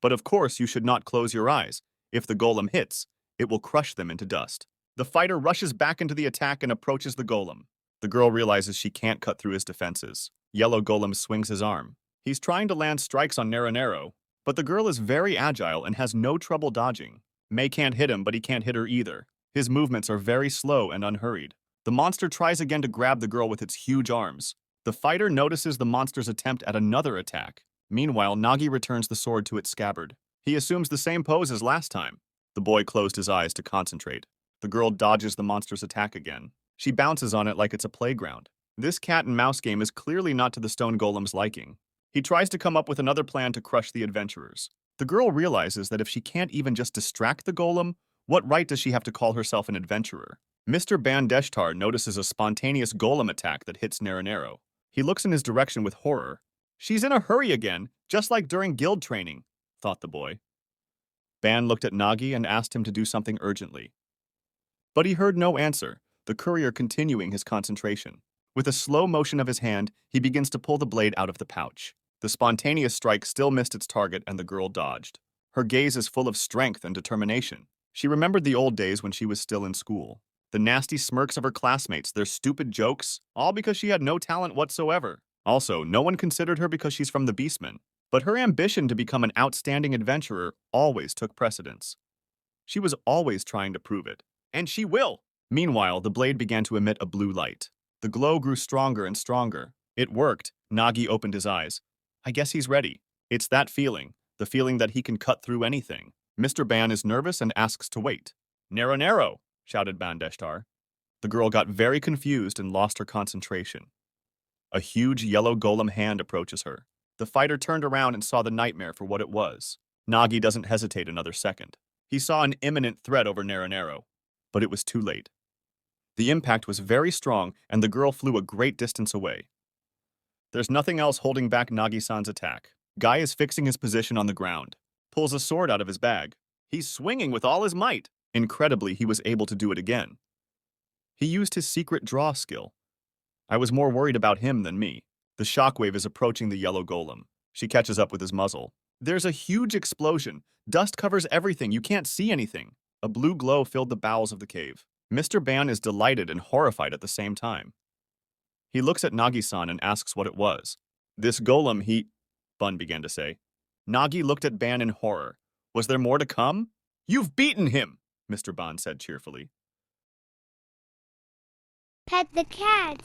But of course you should not close your eyes. If the golem hits, it will crush them into dust. The fighter rushes back into the attack and approaches the golem. The girl realizes she can't cut through his defenses. Yellow Golem swings his arm. He's trying to land strikes on Naronero, but the girl is very agile and has no trouble dodging. May can't hit him, but he can't hit her either. His movements are very slow and unhurried. The monster tries again to grab the girl with its huge arms. The fighter notices the monster's attempt at another attack. Meanwhile, Nagi returns the sword to its scabbard. He assumes the same pose as last time. The boy closed his eyes to concentrate. The girl dodges the monster's attack again. She bounces on it like it's a playground. This cat and mouse game is clearly not to the stone golem's liking. He tries to come up with another plan to crush the adventurers. The girl realizes that if she can't even just distract the golem, what right does she have to call herself an adventurer? Mr. Bandeshtar notices a spontaneous golem attack that hits Naronero. He looks in his direction with horror. "She's in a hurry again, just like during guild training," thought the boy. Ban looked at Nagi and asked him to do something urgently. But he heard no answer, the courier continuing his concentration. With a slow motion of his hand, he begins to pull the blade out of the pouch. The spontaneous strike still missed its target and the girl dodged. Her gaze is full of strength and determination. She remembered the old days when she was still in school. The nasty smirks of her classmates, their stupid jokes, all because she had no talent whatsoever. Also, no one considered her because she's from the Beastmen. But her ambition to become an outstanding adventurer always took precedence. She was always trying to prove it. And she will! Meanwhile, the blade began to emit a blue light. The glow grew stronger and stronger. It worked. Nagi opened his eyes. I guess he's ready. It's that feeling, the feeling that he can cut through anything. Mr. Ban is nervous and asks to wait. "Naronero!" shouted Bandeshtar. The girl got very confused and lost her concentration. A huge yellow golem hand approaches her. The fighter turned around and saw the nightmare for what it was. Nagi doesn't hesitate another second. He saw an imminent threat over Naronero, but it was too late. The impact was very strong, and the girl flew a great distance away. There's nothing else holding back Nagi-san's attack. Guy is fixing his position on the ground, pulls a sword out of his bag. He's swinging with all his might. Incredibly, he was able to do it again. He used his secret draw skill. I was more worried about him than me. The shockwave is approaching the yellow golem. She catches up with his muzzle. There's a huge explosion. Dust covers everything. You can't see anything. A blue glow filled the bowels of the cave. Mr. Ban is delighted and horrified at the same time. He looks at Nagi-san and asks what it was. "This golem, Bun began to say. Nagi looked at Ban in horror. Was there more to come? "You've beaten him," Mr. Ban said cheerfully. Pet the cat.